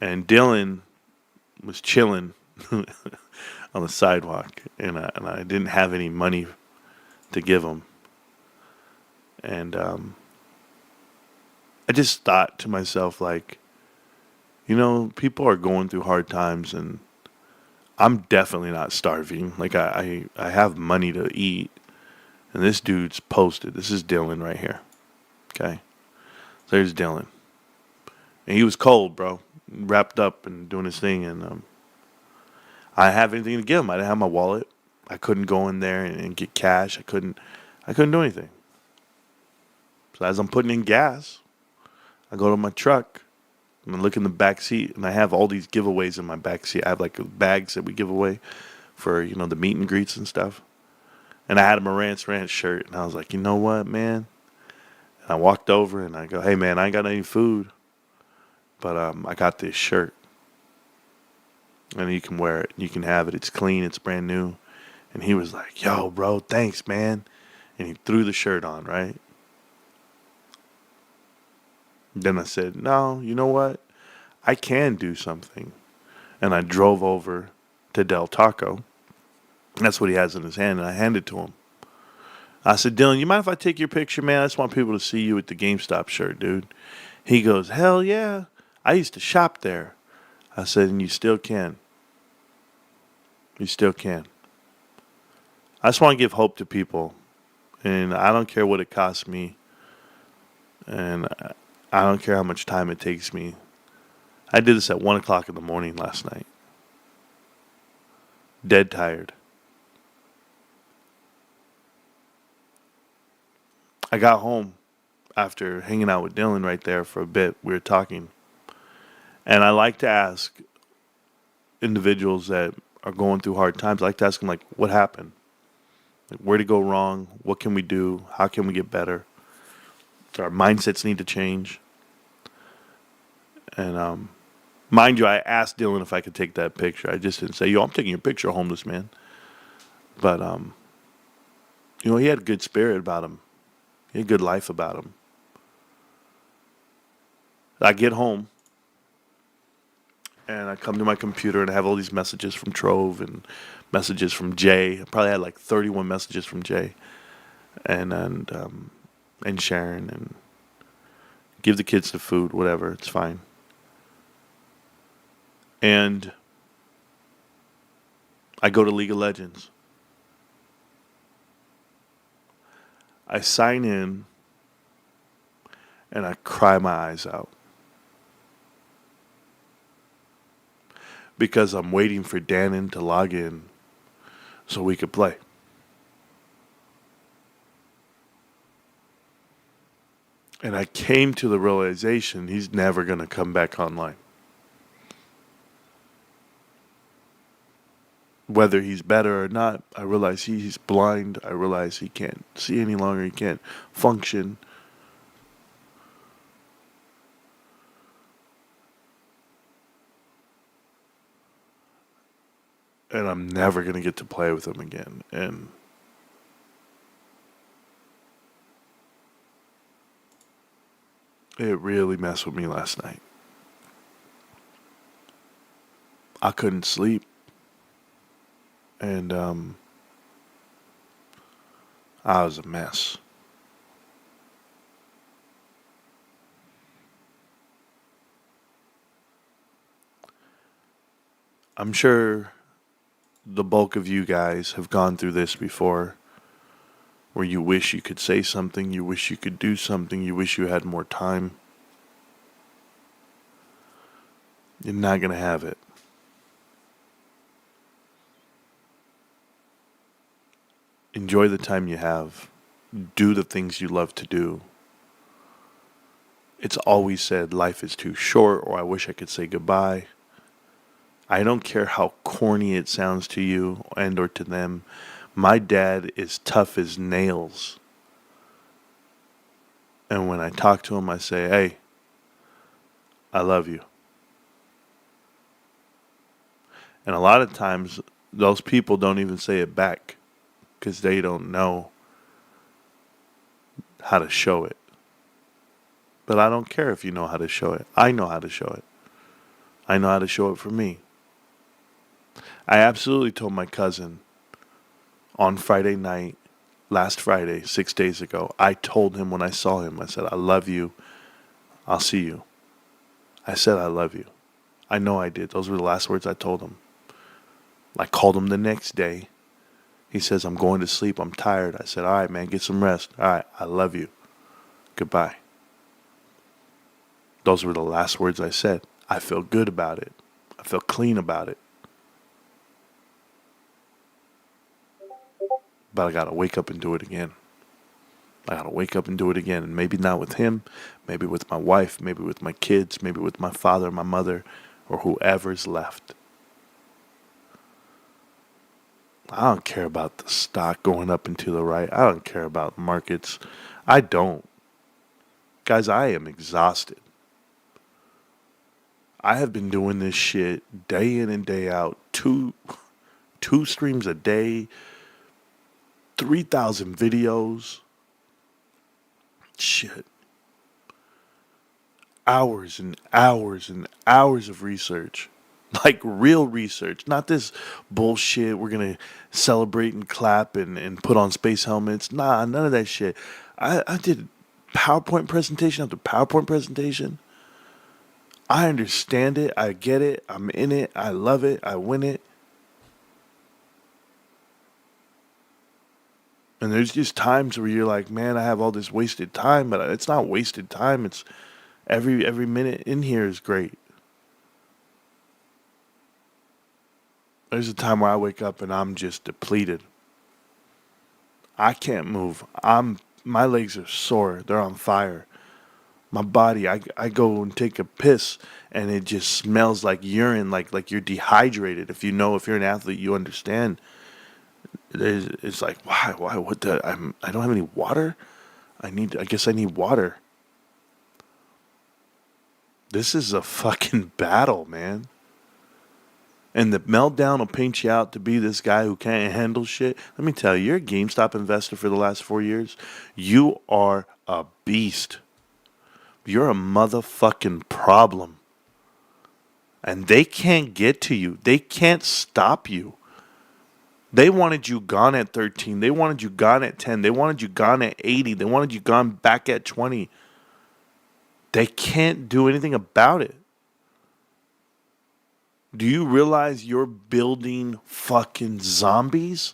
And Dylan was chilling on the sidewalk, and I didn't have any money to give him. And I just thought to myself, like, people are going through hard times, and I'm definitely not starving. Like, I have money to eat, and this dude's posted. This is Dylan right here. Okay? There's Dylan. And he was cold, bro. Wrapped up and doing his thing, and I didn't have anything to give him. I didn't have my wallet. I couldn't go in there and get cash. I couldn't do anything. So as I'm putting in gas, I go to my truck and I look in the back seat, and I have all these giveaways in my back seat. I have like bags that we give away for the meet and greets and stuff. And I had a Marantz Rantz shirt, and I was like, you know what, man? And I walked over and I go, hey man, I ain't got any food, but I got this shirt. And you can wear it. You can have it. It's clean. It's brand new. And he was like, yo, bro, thanks, man. And he threw the shirt on, right? Then I said, no, you know what? I can do something. And I drove over to Del Taco. That's what he has in his hand. And I handed it to him. I said, Dylan, you mind if I take your picture, man? I just want people to see you with the GameStop shirt, dude. He goes, hell yeah. I used to shop there. I said, and you still can. You still can. I just want to give hope to people. And I don't care what it costs me. And I don't care how much time it takes me. I did this at 1 o'clock in the morning last night. Dead tired. I got home after hanging out with Dylan right there for a bit. We were talking. And I like to ask individuals that are going through hard times, I like to ask them, like, what happened? Like, where did it go wrong? What can we do? How can we get better? So our mindsets need to change. And mind you, I asked Dylan if I could take that picture. I just didn't say, yo, I'm taking your picture, homeless man. But, he had a good spirit about him. He had a good life about him. I get home. And I come to my computer and I have all these messages from Trove and messages from Jay. I probably had like 31 messages from Jay and Sharon, and give the kids the food, whatever, it's fine. And I go to League of Legends. I sign in and I cry my eyes out. Because I'm waiting for Dannon to log in so we could play. And I came to the realization he's never going to come back online. Whether he's better or not, I realize he's blind. I realize he can't see any longer. He can't function. And I'm never going to get to play with him again. And it really messed with me last night. I couldn't sleep. And I was a mess. I'm sure the bulk of you guys have gone through this before, where you wish you could say something, you wish you could do something, you wish you had more time. You're not going to have it. Enjoy the time you have. Do the things you love to do. It's always said life is too short, or I wish I could say goodbye. I don't care how corny it sounds to you and or to them. My dad is tough as nails. And when I talk to him, I say, hey, I love you. And a lot of times, those people don't even say it back because they don't know how to show it. But I don't care if you know how to show it. I know how to show it. I know how to show it for me. I absolutely told my cousin on Friday night, last Friday, 6 days ago, I told him when I saw him, I said, I love you. I'll see you. I said, I love you. I know I did. Those were the last words I told him. I called him the next day. He says, I'm going to sleep. I'm tired. I said, all right, man, get some rest. All right, I love you. Goodbye. Those were the last words I said. I feel good about it. I feel clean about it. But I got to wake up and do it again. I got to wake up and do it again. And maybe not with him, maybe with my wife, maybe with my kids, maybe with my father, my mother, or whoever's left. I don't care about the stock going up and to the right. I don't care about markets. I don't. Guys, I am exhausted. I have been doing this shit day in and day out. Two streams a day. 3,000 videos. Shit. Hours and hours and hours of research. Like real research. Not this bullshit. We're going to celebrate and clap and put on space helmets. Nah, none of that shit. I did PowerPoint presentation after PowerPoint presentation. I understand it. I get it. I'm in it. I love it. I win it. And there's just times where you're like, man, I have all this wasted time, but it's not wasted time. It's every minute in here is great. There's a time where I wake up and I'm just depleted. I can't move. My legs are sore. They're on fire. My body, I go and take a piss and it just smells like urine, like you're dehydrated. If you're an athlete, you understand. It's like, why, what the, I don't have any water. I guess I need water. This is a fucking battle, man. And the meltdown will paint you out to be this guy who can't handle shit. Let me tell you, you're a GameStop investor for the last 4 years. You are a beast. You're a motherfucking problem. And they can't get to you. They can't stop you. They wanted you gone at 13. They wanted you gone at 10. They wanted you gone at 80. They wanted you gone back at 20. They can't do anything about it. Do you realize you're building fucking zombies?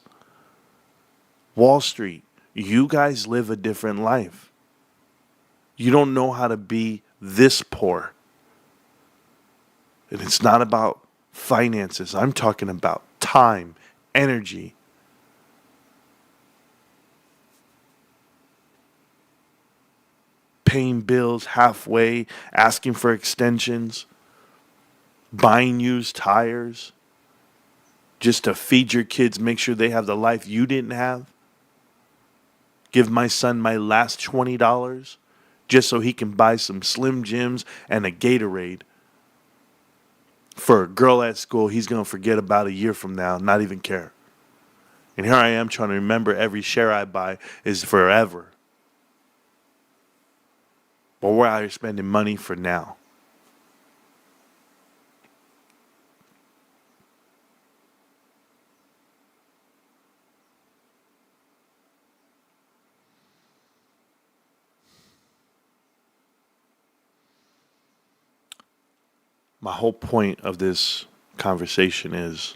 Wall Street, you guys live a different life. You don't know how to be this poor. And it's not about finances. I'm talking about time, energy. Paying bills halfway, asking for extensions, buying used tires just to feed your kids, make sure they have the life you didn't have. Give my son my last $20 just so he can buy some Slim Jims and a Gatorade for a girl at school he's going to forget about a year from now, not even care. And here I am trying to remember every share I buy is forever. But we're out here spending money for now. My whole point of this conversation is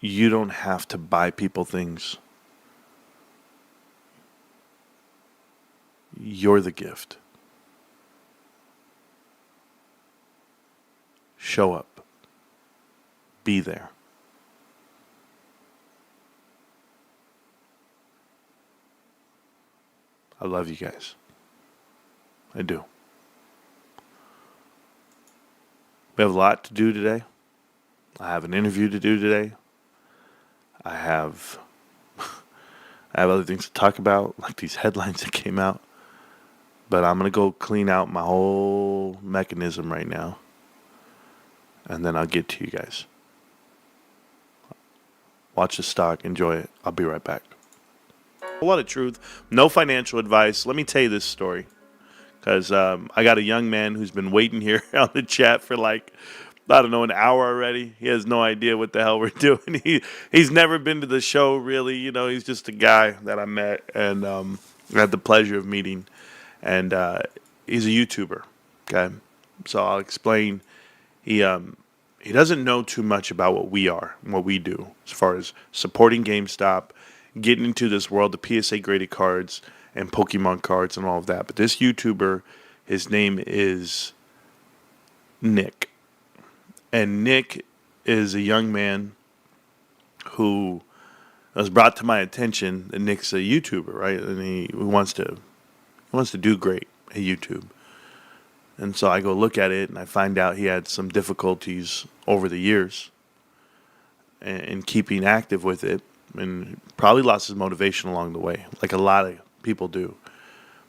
you don't have to buy people things. You're the gift. Show up. Be there. I love you guys. I do. We have a lot to do today. I have an interview to do today. I have other things to talk about, like these headlines that came out. But I'm going to go clean out my whole mechanism right now. And then I'll get to you guys. Watch the stock. Enjoy it. I'll be right back. A lot of truth. No financial advice. Let me tell you this story. Because I got a young man who's been waiting here on the chat for like, I don't know, an hour already. He has no idea what the hell we're doing. He's never been to the show, really. You know, he's just a guy that I met and had the pleasure of meeting. And he's a YouTuber, okay? So I'll explain. He doesn't know too much about what we are and what we do as far as supporting GameStop, getting into this world, the PSA graded cards and Pokemon cards and all of that. But this YouTuber, his name is Nick. And Nick is a young man who was brought to my attention that Nick's a YouTuber, right? And he wants to do great at YouTube. And so I go look at it and I find out he had some difficulties over the years in keeping active with it, and probably lost his motivation along the way, like a lot of people do.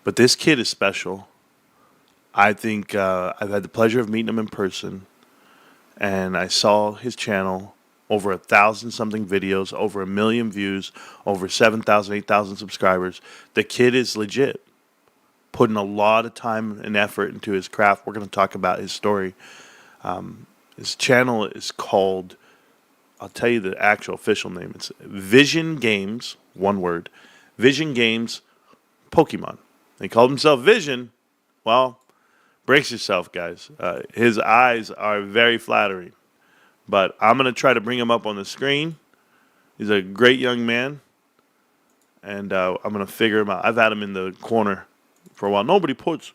But this kid is special. I think I've had the pleasure of meeting him in person, and I saw his channel, over 1,000 something videos, over 1 million views, over 7,000, 8,000 subscribers. The kid is legit, putting a lot of time and effort into his craft. We're going to talk about his story. His channel is called, I'll tell you the actual official name. It's Vision Games, one word, Vision Games Pokemon. He called himself Vision. Well, brace yourself, guys. His eyes are very flattering. But I'm going to try to bring him up on the screen. He's a great young man. And I'm going to figure him out. I've had him in the corner for a while. Nobody puts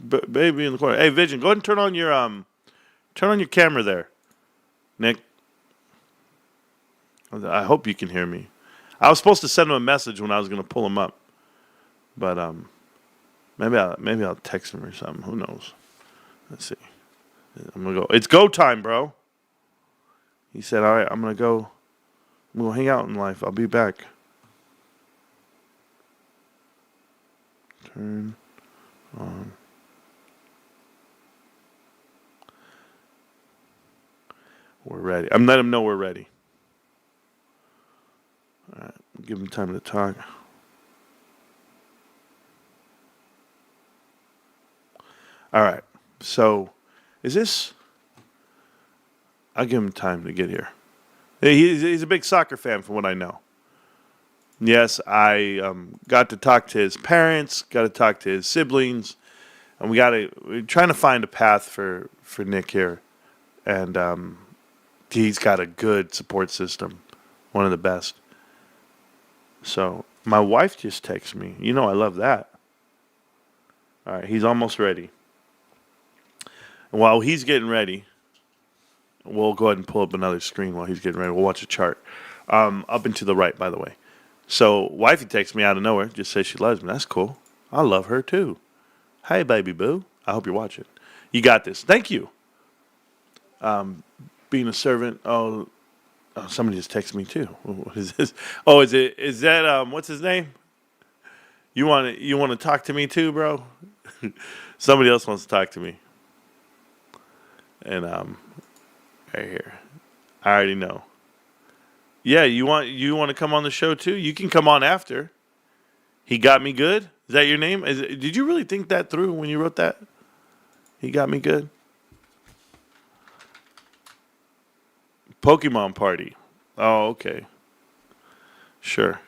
baby in the corner. Hey, Vision, go ahead and turn on your camera there. Nick. I hope you can hear me. I was supposed to send him a message when I was going to pull him up. But maybe I'll text him or something. Who knows? Let's see. I'm going to go. It's go time, bro. He said, all right, I'm going to go. I'm going to hang out in life. I'll be back. Turn on. We're ready. I'm letting him know we're ready. All right, give him time to talk. All right, so is this? I'll give him time to get here. He's a big soccer fan, from what I know. Yes, I got to talk to his parents, got to talk to his siblings, and we're trying to find a path for Nick here, and he's got a good support system, one of the best. So my wife just texted me. You know I love that. All right, he's almost ready. And while he's getting ready, we'll go ahead and pull up another screen while he's getting ready. We'll watch a chart. Up and to the right, by the way. So wifey texts me out of nowhere, just says she loves me. That's cool. I love her too. Hey, baby boo. I hope you're watching. You got this. Thank you. Being a servant. Oh, somebody just texted me too. What is this? Oh, is that what's his name? You want to talk to me too, bro? Somebody else wants to talk to me. And right here. I already know. Yeah, you want to come on the show too? You can come on after. He got me good? Is that your name? Did you really think that through when you wrote that? He got me good? Pokemon party. Oh, okay. Sure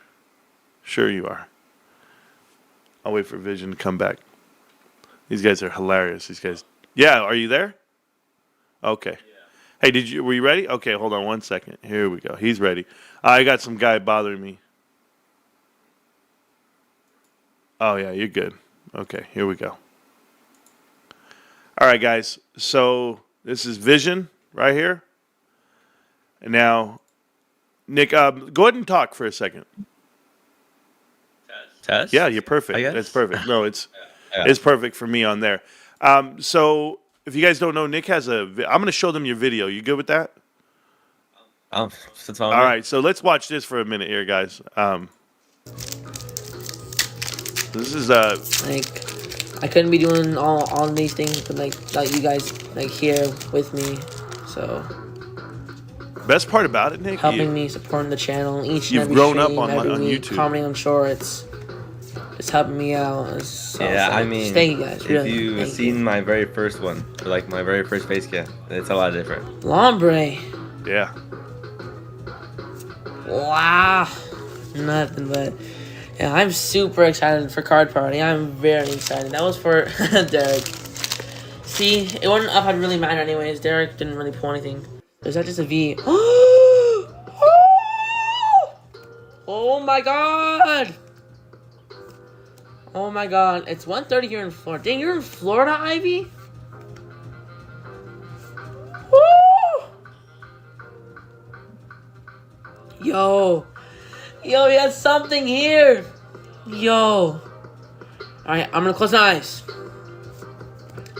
you are. I'll wait for Vision to come back. These guys are hilarious. These guys. Yeah, are you there? Okay. Hey, were you ready? Okay, hold on 1 second. Here we go. He's ready. I got some guy bothering me. Oh yeah, you're good. Okay, here we go. All right, guys. So this is Vision right here. And now, Nick, go ahead and talk for a second. Test? Yeah, you're perfect. I guess? That's perfect. No, it's Yeah. it's perfect for me on there. So if you guys don't know, Nick has I'm going to show them your video. You good with that? That's All right. So let's watch this for a minute here, guys. This is Like, I couldn't be doing all these things, but like you guys like here with me, so best part about it, Nick. helping me, supporting the channel each and You've every grown up stream, on every week, YouTube. commenting on shorts. It's helping me out. So, Yeah, so, I mean, thank you guys. if Really, you've thank seen you. my very first one, or like my very first face cam, it's a lot different. Lombre, Yeah. wow, nothing but. Yeah, I'm super excited for Card Party. I'm very excited. That was for Derek. See, it wouldn't have really mattered anyways. Derek didn't really pull anything. Is that just a V? Oh my god! Oh my god, it's 1:30 here in Florida. Dang, you're in Florida, Ivy? Woo! Yo, he has something here. Yo. Alright, I'm gonna close my eyes.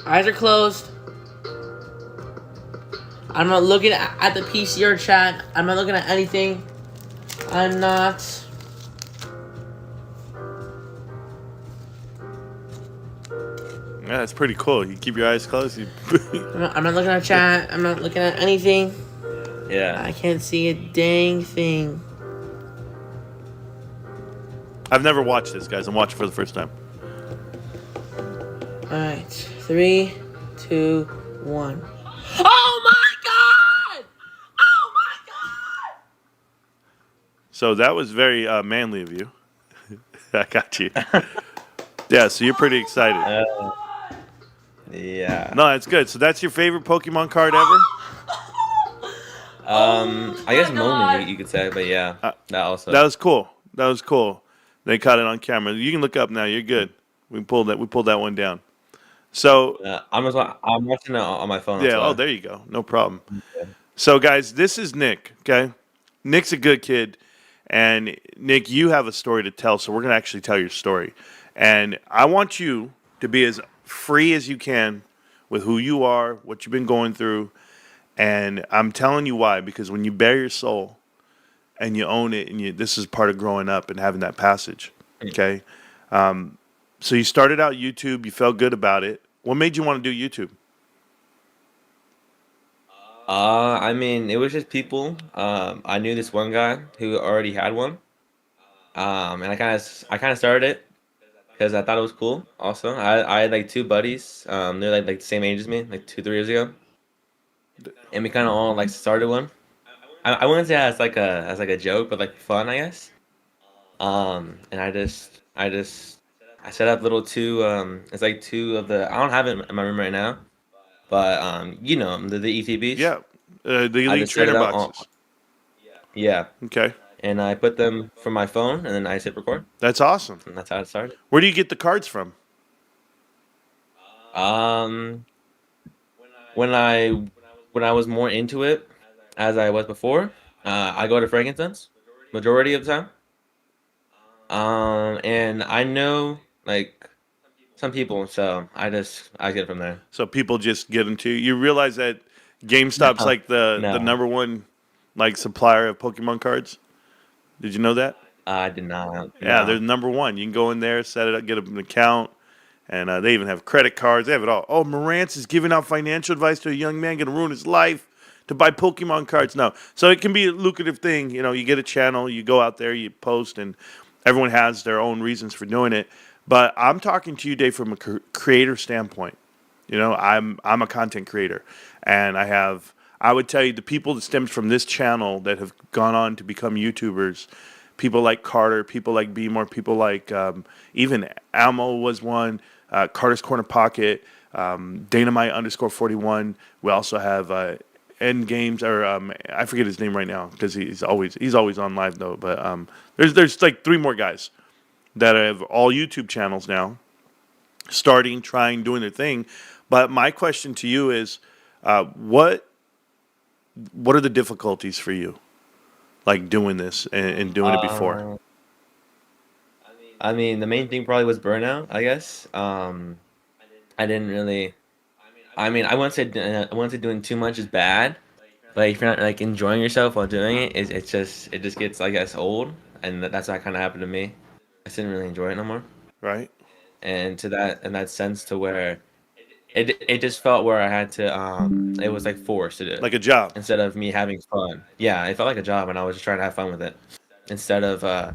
Eyes are closed. I'm not looking at the PC or chat. I'm not looking at anything. I'm not. Yeah, that's pretty cool. You keep your eyes closed. I'm not looking at chat. I'm not looking at anything. Yeah. I can't see a dang thing. I've never watched this, guys. I'm watching for the first time. Alright. 3, 2, 1. Oh my god! Oh my god! So that was very manly of you. I got you. Yeah, so you're pretty excited. Yeah. No, that's good. So that's your favorite Pokemon card ever? I guess my moment God. you could say, but yeah, that also. That was cool. That was cool. They caught it on camera. You can look up now. You're good. We pulled that one down. So I'm watching it on my phone. yeah. that's why. Oh, there you go. No problem. So guys, this is Nick. Okay, Nick's a good kid, and Nick, you have a story to tell. So we're gonna actually tell your story, and I want you to be as free as you can with who you are, what you've been going through, and I'm telling you why. Because when you bare your soul and you own it, and this is part of growing up and having that passage. Okay, so you started out YouTube. You felt good about it. What made you want to do YouTube? I mean, it was just people. I knew this one guy who already had one. And I kind of started it because I thought it was cool. Also, I had like two buddies. They're like the same age as me, like 2 3 years ago, and we kind of all like started one. I wouldn't say as like a joke, but like fun, I guess. And I set up little two. It's like two of the. I don't have it in my room right now, but you know the ETBs. Yeah, the I Elite just set it Trainer up boxes. Yeah, Okay, and I put them from my phone, and then I hit record, that's awesome. and that's how it started. Where do you get the cards from? Um, when I was more into it, as I was before, I go to Frankincense majority of the time. And I know like some people, so I get it from there. So people just get them to you. You realize that GameStop's No, like the no. number one like supplier of Pokemon cards. Did you know that? I did not. Yeah, No. they're number one. You can go in there, set it up, get an account, and they even have credit cards. They have it all. Oh, Marantz is giving out financial advice to a young man going to ruin his life to buy Pokemon cards. No, so it can be a lucrative thing. You know, you get a channel, you go out there, you post, and everyone has their own reasons for doing it. But I'm talking to you, Dave, from a creator standpoint. You know, I'm a content creator, and I would tell you the people that stems from this channel that have gone on to become YouTubers, people like Carter, people like Beemore, people like even Almo was one, Carter's Corner Pocket, Dynamite _41. We also have End Games, or I forget his name right now because he's always on live though. But there's like 3 more guys that have all YouTube channels now, doing their thing. But my question to you is, what are the difficulties for you, like doing this and doing it before? I mean, the main thing probably was burnout, I guess. I didn't really. I mean, I wouldn't say doing too much is bad, but if you're not like enjoying yourself while doing it, it just gets, I guess, old, and that's what kind of happened to me. I just didn't really enjoy it no more, Right? and in that sense, to where it just felt where I had to it was like forced to do it Like a job. instead of me having fun. Yeah, it felt like a job, and I was just trying to have fun with it instead of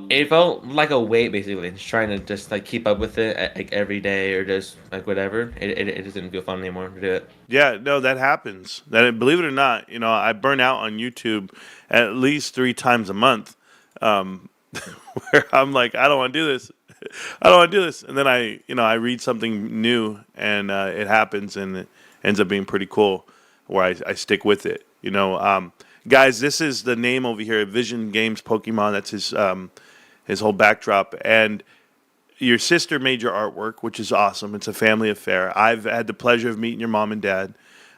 it felt like a weight, basically. Just trying to just like keep up with it like every day or just like whatever. It just didn't feel fun anymore to do it. Yeah, no, that happens. That, believe it or not, I burn out on YouTube at least 3 times a month, where I'm like, I don't want to do this. I don't want to do this, and then I read something new, and it happens, and it ends up being pretty cool, where I stick with it. Guys, this is the name over here, Vision Games Pokemon. That's his whole backdrop, and your sister made your artwork, which is awesome. It's a family affair. I've had the pleasure of meeting your mom and dad.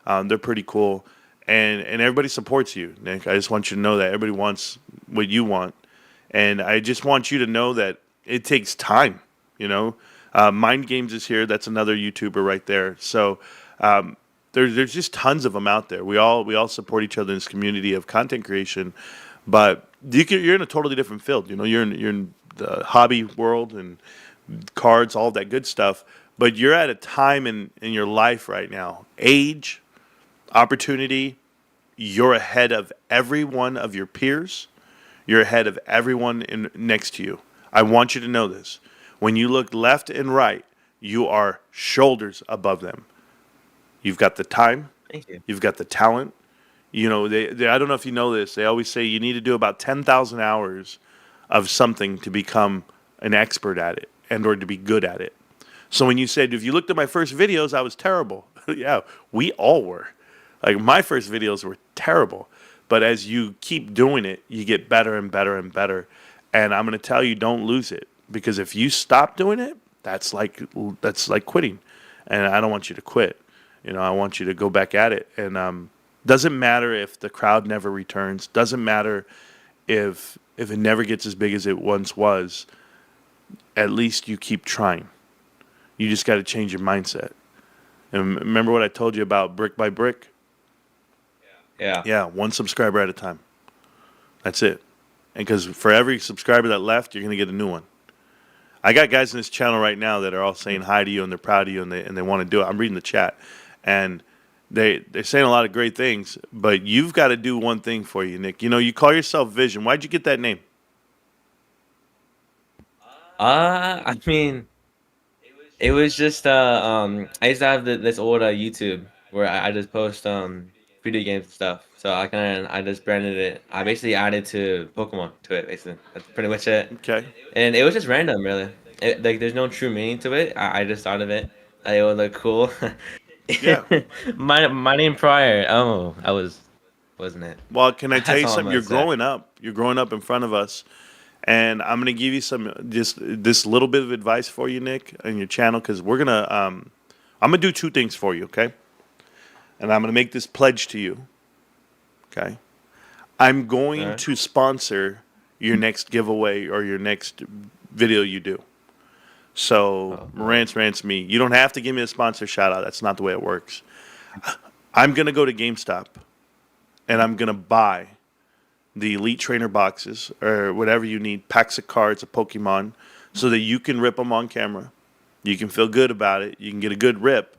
They're pretty cool, and everybody supports you, Nick. I just want you to know that everybody wants what you want, and I just want you to know that it takes time. Mind Games is here. That's another YouTuber right there. So there's just tons of them out there. We all support each other in this community of content creation, but you're in a totally different field. You're in the hobby world and cards, all that good stuff. But you're at a time in your life right now, age, opportunity. You're ahead of every one of your peers. You're ahead of everyone next to you. I want you to know this. When you look left and right, you are shoulders above them. You've got the time. Thank you. You've got the talent. They I don't know if you know this. They always say you need to do about 10,000 hours of something to become an expert at it and or to be good at it. So when you said, if you looked at my first videos, I was terrible. Yeah, we all were. Like, my first videos were terrible. But as you keep doing it, you get better and better and better. And I'm going to tell you, don't lose it. Because if you stop doing it, that's like quitting. And I don't want you to quit. I want you to go back at it. And doesn't matter if the crowd never returns. Doesn't matter if it never gets as big as it once was. At least you keep trying. You just got to change your mindset. And remember what I told you about brick by brick? Yeah. Yeah, 1 subscriber at a time. That's it. And because for every subscriber that left, you're going to get a new one. I got guys in this channel right now that are all saying hi to you, and they're proud of you, and they want to do it. I'm reading the chat. And they're saying a lot of great things, but you've got to do one thing for you, Nick. You call yourself Vision. Why'd you get that name? I mean, it was just I used to have this old YouTube where I just post video games and stuff. So I just branded it. I basically added to Pokemon to it. Basically, that's pretty much it. Okay. And it was just random, really. Like, there's no true meaning to it. I just thought of it. It would look cool. Yeah. my name prior. Oh, wasn't it? Well, can I tell you That's all I'm something? You're gonna say. growing up. You're growing up in front of us. And I'm going to give you just this little bit of advice for you, Nick, on your channel, because we're going to, I'm going to do 2 things for you, okay? And I'm going to make this pledge to you, okay? I'm going to sponsor your next giveaway or your next video you do. So, Marantz Rantz me. You don't have to give me a sponsor shout out. That's not the way it works. I'm going to go to GameStop, and I'm going to buy the Elite Trainer boxes or whatever you need, packs of cards of Pokemon, so that you can rip them on camera. You can feel good about it. You can get a good rip.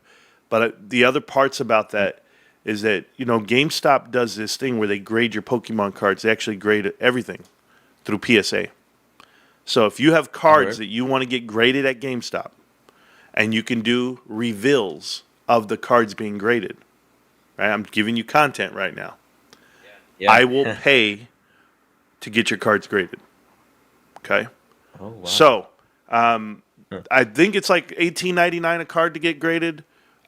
But the other parts about that is that, GameStop does this thing where they grade your Pokemon cards. They actually grade everything through PSA. So if you have cards that you want to get graded at GameStop, and you can do reveals of the cards being graded, right? I'm giving you content right now. Yeah. I will pay to get your cards graded. Okay? Oh, wow. So, I think it's like $18.99 a card to get graded.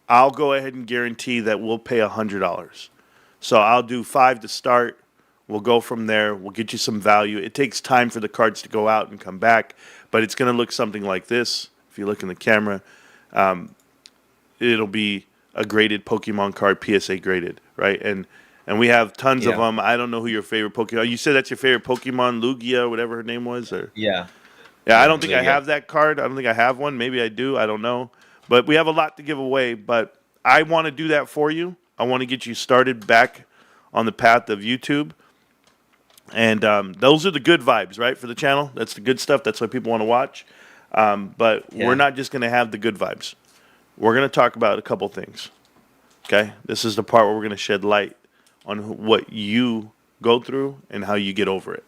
I'll go ahead and guarantee that we'll pay $100. So I'll do 5 to start. We'll go from there. We'll get you some value. It takes time for the cards to go out and come back, but it's going to look something like this. If you look in the camera, it'll be a graded Pokemon card, PSA graded, right? And we have tons of them. I don't know who your favorite Pokemon. You said that's your favorite Pokemon, Lugia, whatever her name was, or Yeah. yeah. I don't think I Lugia. have that card. I don't think I have one. Maybe I do. I don't know. But we have a lot to give away. But I want to do that for you. I want to get you started back on the path of YouTube. And those are the good vibes, right, for the channel. That's the good stuff. That's what people want to watch. But we're not just going to have the good vibes. We're going to talk about a couple things. Okay? This is the part where we're going to shed light on what you go through and how you get over it.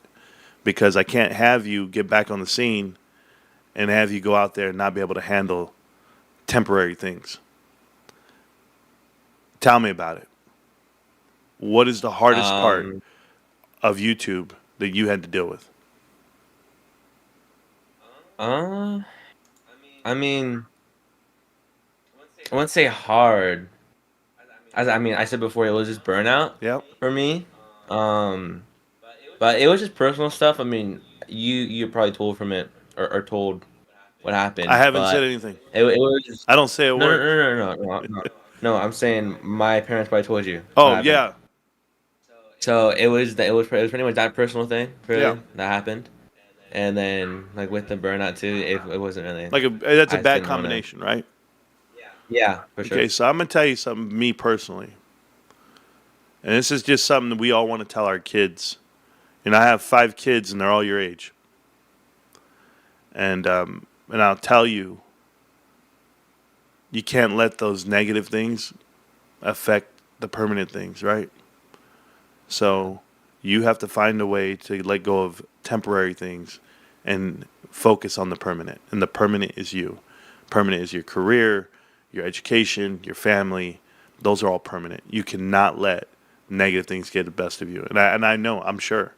Because I can't have you get back on the scene and have you go out there and not be able to handle temporary things. Tell me about it. What is the hardest part of YouTube that you had to deal with? I mean, I wouldn't say hard. I said before, it was just burnout Yep. for me. But it was just personal stuff. I mean, you're probably told from it or told what happened. I haven't but said anything. It was just I don't say a no, word. no. No, I'm saying my parents probably told you. what Oh, happened. yeah. So it was pretty much that personal thing really Yeah. that happened, and then like with the burnout too, it wasn't really That's a I bad just didn't wanna- combination, right? Yeah, for sure. Okay, so I'm going to tell you something, me personally. And this is just something that we all want to tell our kids. And I have 5 kids, and they're all your age. And I'll tell you, you can't let those negative things affect the permanent things, right? So you have to find a way to let go of temporary things and focus on the permanent. And the permanent is you. Permanent is your career, your education, your family. Those are all permanent. You cannot let negative things get the best of you. And I know, I'm sure.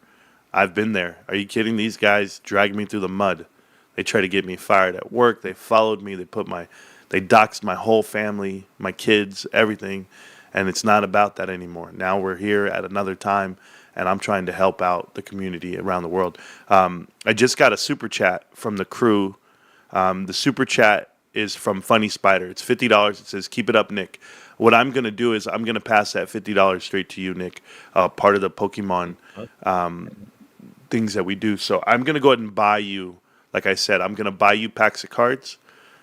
I've been there. Are you kidding? These guys dragged me through the mud. They tried to get me fired at work. They followed me. They doxed my whole family, my kids, everything. And it's not about that anymore. Now we're here at another time, and I'm trying to help out the community around the world. I just got a super chat from the crew. The super chat is from Funny Spider. It's $50. It says, "Keep it up, Nick." What I'm going to do is I'm going to pass that $50 straight to you, Nick, part of the Pokemon things that we do. So I'm going to go ahead and buy you, like I said, I'm going to buy you packs of cards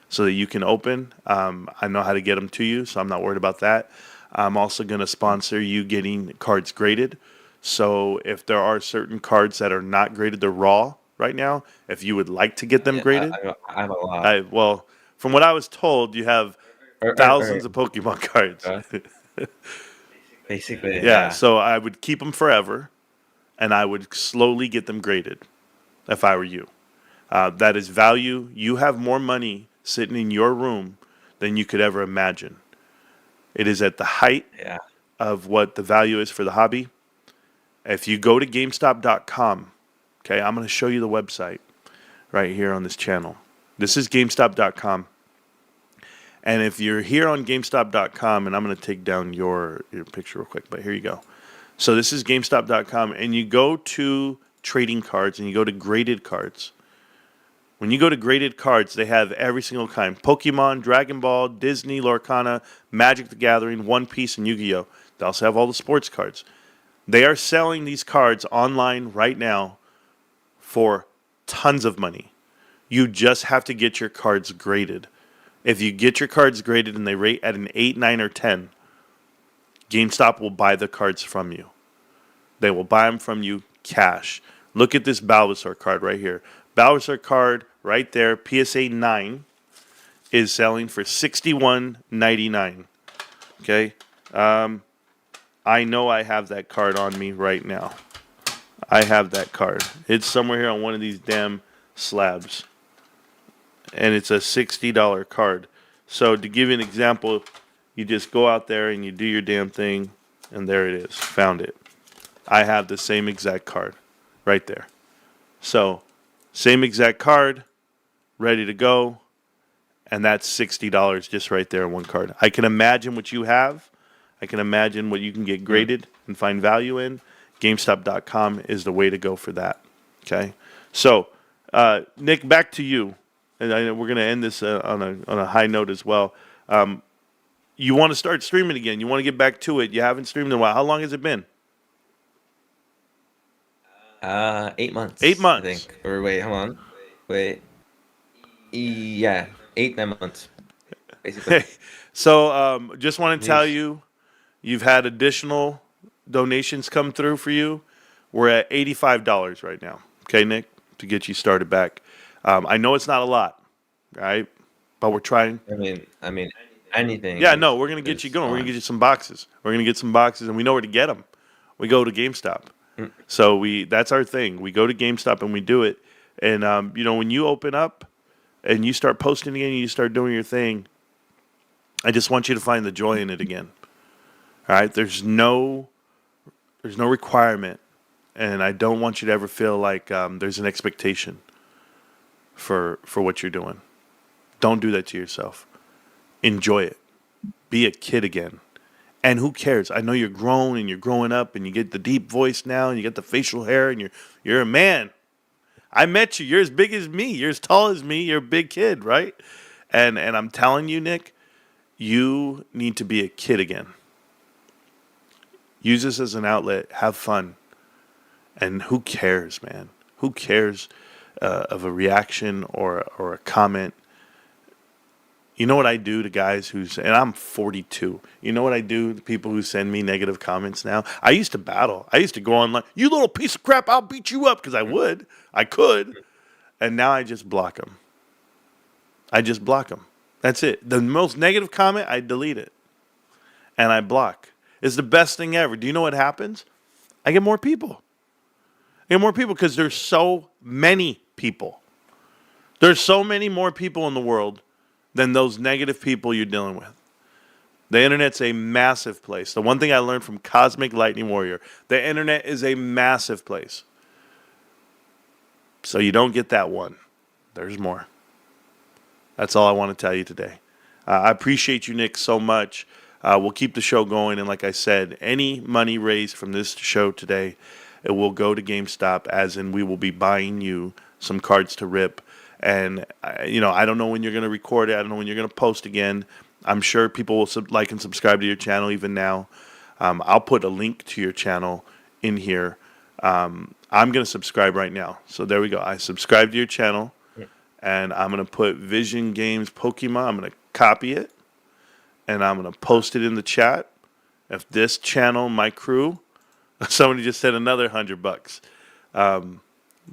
so that you can open. I know how to get them to you, so I'm not worried about that. I'm also going to sponsor you getting cards graded. So if there are certain cards that are not graded, they're raw right now, if you would like to get them graded. I have a lot. Well, from what I was told, you have thousands of Pokemon cards. Basically, Yeah, so I would keep them forever, and I would slowly get them graded if I were you. That is value. You have more money sitting in your room than you could ever imagine. It is at the height of what the value is for the hobby. If you go to GameStop.com, okay, I'm going to show you the website right here on this channel. This is GameStop.com. And if you're here on GameStop.com, and I'm going to take down your picture real quick, but here you go. So this is GameStop.com, and you go to trading cards, and you go to graded cards. When you go to graded cards, they have every single kind. Pokemon, Dragon Ball, Disney, Lorcana, Magic the Gathering, One Piece, and Yu-Gi-Oh! They also have all the sports cards. They are selling these cards online right now for tons of money. You just have to get your cards graded. If you get your cards graded and they rate at an 8, 9, or 10, GameStop will buy the cards from you. They will buy them from you cash. Look at this Bulbasaur card right here. Bulbasaur card right there, PSA 9, is selling for $61.99. Okay? I know I have that card on me right now. I have that card. It's somewhere here on one of these damn slabs. And it's a $60 card. So to give you an example, you just go out there and you do your damn thing, and there it is. Found it. I have the same exact card right there. So, same exact card, ready to go. And that's $60 just right there on one card. I can imagine what you have. I can imagine what you can get graded and find value in. GameStop.com is the way to go for that. Okay? So, Nick, back to you. And we're going to end this on a high note as well. You want to start streaming again. You want to get back to it. You haven't streamed in a while. How long has it been? 8 months. 8 months. I think. Or wait, hold on. Wait. Yeah, 9 months. Basically. So just want to tell you, you've had additional donations come through for you. We're at $85 right now. Okay, Nick, to get you started back. I know it's not a lot, right? But we're trying. I mean, anything. Yeah, no, we're going to get you going. We're going to get you some boxes. We're going to get some boxes, and we know where to get them. We go to GameStop. So that's our thing. We go to GameStop and we do it. And, when you open up and you start posting again and you start doing your thing, I just want you to find the joy in it again. All right? There's no requirement, and I don't want you to ever feel like there's an expectation for what you're doing. Don't do that to yourself. Enjoy it. Be a kid again. And who cares? I know you're grown and you're growing up and you get the deep voice now and you get the facial hair and you're a man. I met you. You're as big as me. You're as tall as me. You're a big kid, right? And I'm telling you, Nick, you need to be a kid again. Use this as an outlet. Have fun. And who cares, man? Who cares of a reaction or a comment? You know what I do to guys and I'm 42. You know what I do to people who send me negative comments now? I used to battle. I used to go online, you little piece of crap, I'll beat you up, because I could. And now I just block them. That's it. The most negative comment, I delete it. And I block. It's the best thing ever. Do you know what happens? I get more people. Because there's so many people. There's so many more people in the world than those negative people you're dealing with. The internet's a massive place. The one thing I learned from Cosmic Lightning Warrior, the internet is a massive place. So you don't get that one. There's more. That's all I want to tell you today. I appreciate you, Nick, so much. We'll keep the show going. And like I said, any money raised from this show today, it will go to GameStop, as in we will be buying you some cards to rip. And, I don't know when you're going to record it. I don't know when you're going to post again. I'm sure people will like and subscribe to your channel even now. I'll put a link to your channel in here. I'm going to subscribe right now. So there we go. I subscribe to your channel. And I'm going to put Vision Games Pokemon. I'm going to copy it. And I'm going to post it in the chat. If this channel, my crew, somebody just said another $100.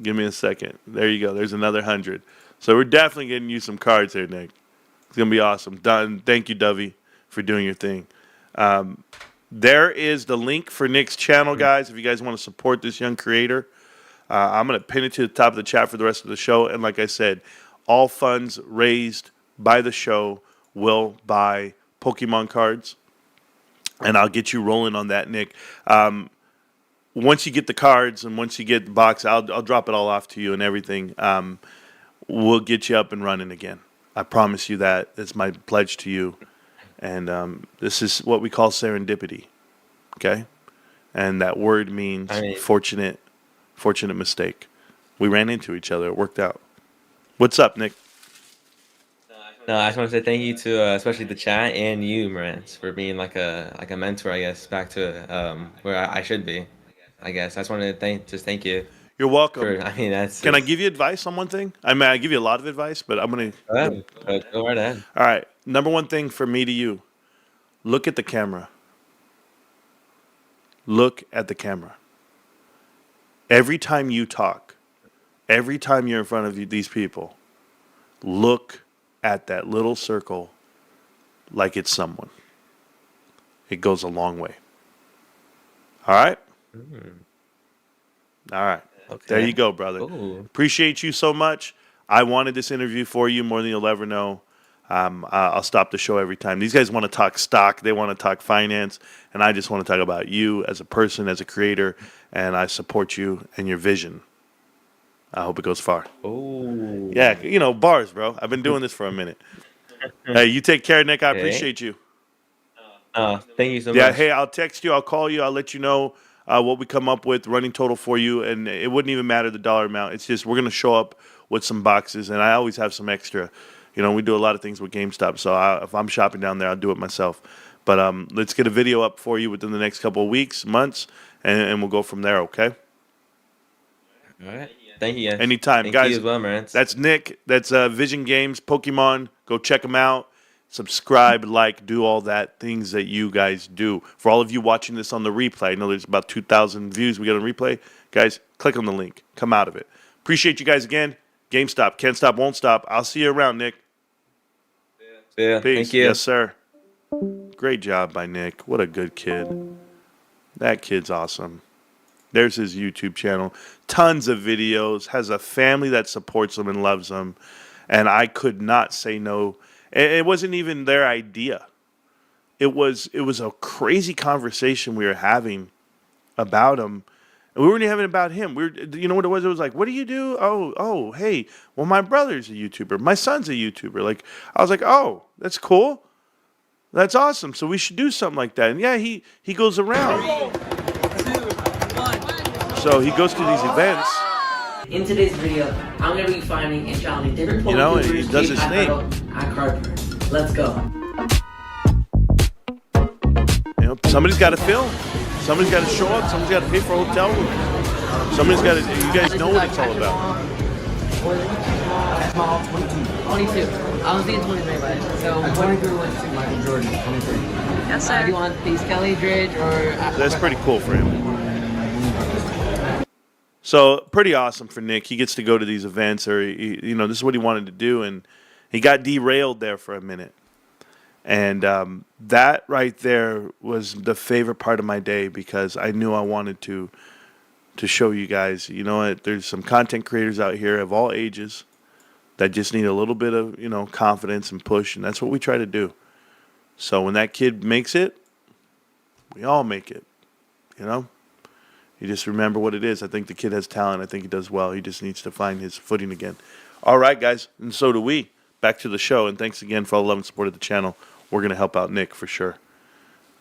Give me a second. There you go. There's another 100. So we're definitely getting you some cards here, Nick. It's going to be awesome. Done. Thank you, Dovey, for doing your thing. There is the link for Nick's channel, guys, if you guys want to support this young creator. I'm going to pin it to the top of the chat for the rest of the show. And like I said, all funds raised by the show will buy Pokemon cards. And I'll get you rolling on that, Nick. Once you get the cards and once you get the box, I'll drop it all off to you and everything. We'll get you up and running again. I promise you that. It's my pledge to you. And this is what we call serendipity. Okay? And that word means fortunate mistake. We ran into each other. It worked out. What's up, Nick? No, I just want to say thank you to especially the chat and you, Marantz, for being like a mentor, I guess, back to where I should be. I guess I just wanted to thank you. You're welcome. Can I give you advice on one thing? I give you a lot of advice, but I'm going to... Go right ahead. All right. Number one thing for me to you, look at the camera. Look at the camera. Every time you talk, every time you're in front of these people, look at that little circle like it's someone. It goes a long way. All right? All right. Okay. There you go, brother. Ooh. Appreciate you so much. I wanted this interview for you more than you'll ever know. I'll stop the show every time. These guys want to talk stock. They want to talk finance. And I just want to talk about you as a person, as a creator. And I support you and your vision. I hope it goes far. Oh. Yeah, bars, bro. I've been doing this for a minute. Hey, you take care, Nick. I Okay. appreciate you. Thank you so Yeah, much. hey, I'll text you. I'll call you. I'll let you know what we come up with, running total for you. And it wouldn't even matter the dollar amount. It's just we're going to show up with some boxes. And I always have some extra. You know, we do a lot of things with GameStop. So if I'm shopping down there, I'll do it myself. But let's get a video up for you within the next couple of weeks, months, and we'll go from there, okay? All right. Thank you, guys. Anytime. Thank Guys, you as well, Marantz. that's Nick. That's Vision Games, Pokemon. Go check them out. Subscribe, like, do all that things that you guys do. For all of you watching this on the replay, I know there's about 2,000 views we got on replay. Guys, click on the link. Come out of it. Appreciate you guys again. GameStop. Can't stop, won't stop. I'll see you around, Nick. Yeah. Peace. Thank you. Yes, sir. Great job by Nick. What a good kid. That kid's awesome. There's his YouTube channel. Tons of videos. Has a family that supports him and loves him. And I could not say no. It wasn't even their idea. It was a crazy conversation we were having about him. And we weren't even having it about him. You know what it was? It was like, what do you do? Oh, hey, well, my brother's a YouTuber. My son's a YouTuber. Like, I was like, oh, that's cool. That's awesome. So we should do something like that. And yeah, he goes around. 3, 2, 1. So he goes to these events. In today's video, I'm going to be finding and challenging different You know, YouTubers he does to his act thing. out at Card Party. Let's go. You know, somebody's got to film. Somebody's got to show up. Somebody's got to pay for a hotel room. Somebody's got to. You guys know what it's all about. 22. I was thinking 23, but so 23 went to Michael Jordan. 23. Yes, Do you sir. want these Kelly Dridge or? That's pretty cool for him. So pretty awesome for Nick. He gets to go to these events, or this is what he wanted to do, and he got derailed there for a minute. And that right there was the favorite part of my day because I knew I wanted to show you guys. You know what? There's some content creators out here of all ages that just need a little bit of confidence and push, and that's what we try to do. So when that kid makes it, we all make it. You know. You just remember what it is. I think the kid has talent. I think he does well. He just needs to find his footing again. All right, guys, and so do we. Back to the show, and thanks again for all the love and support of the channel. We're going to help out Nick for sure.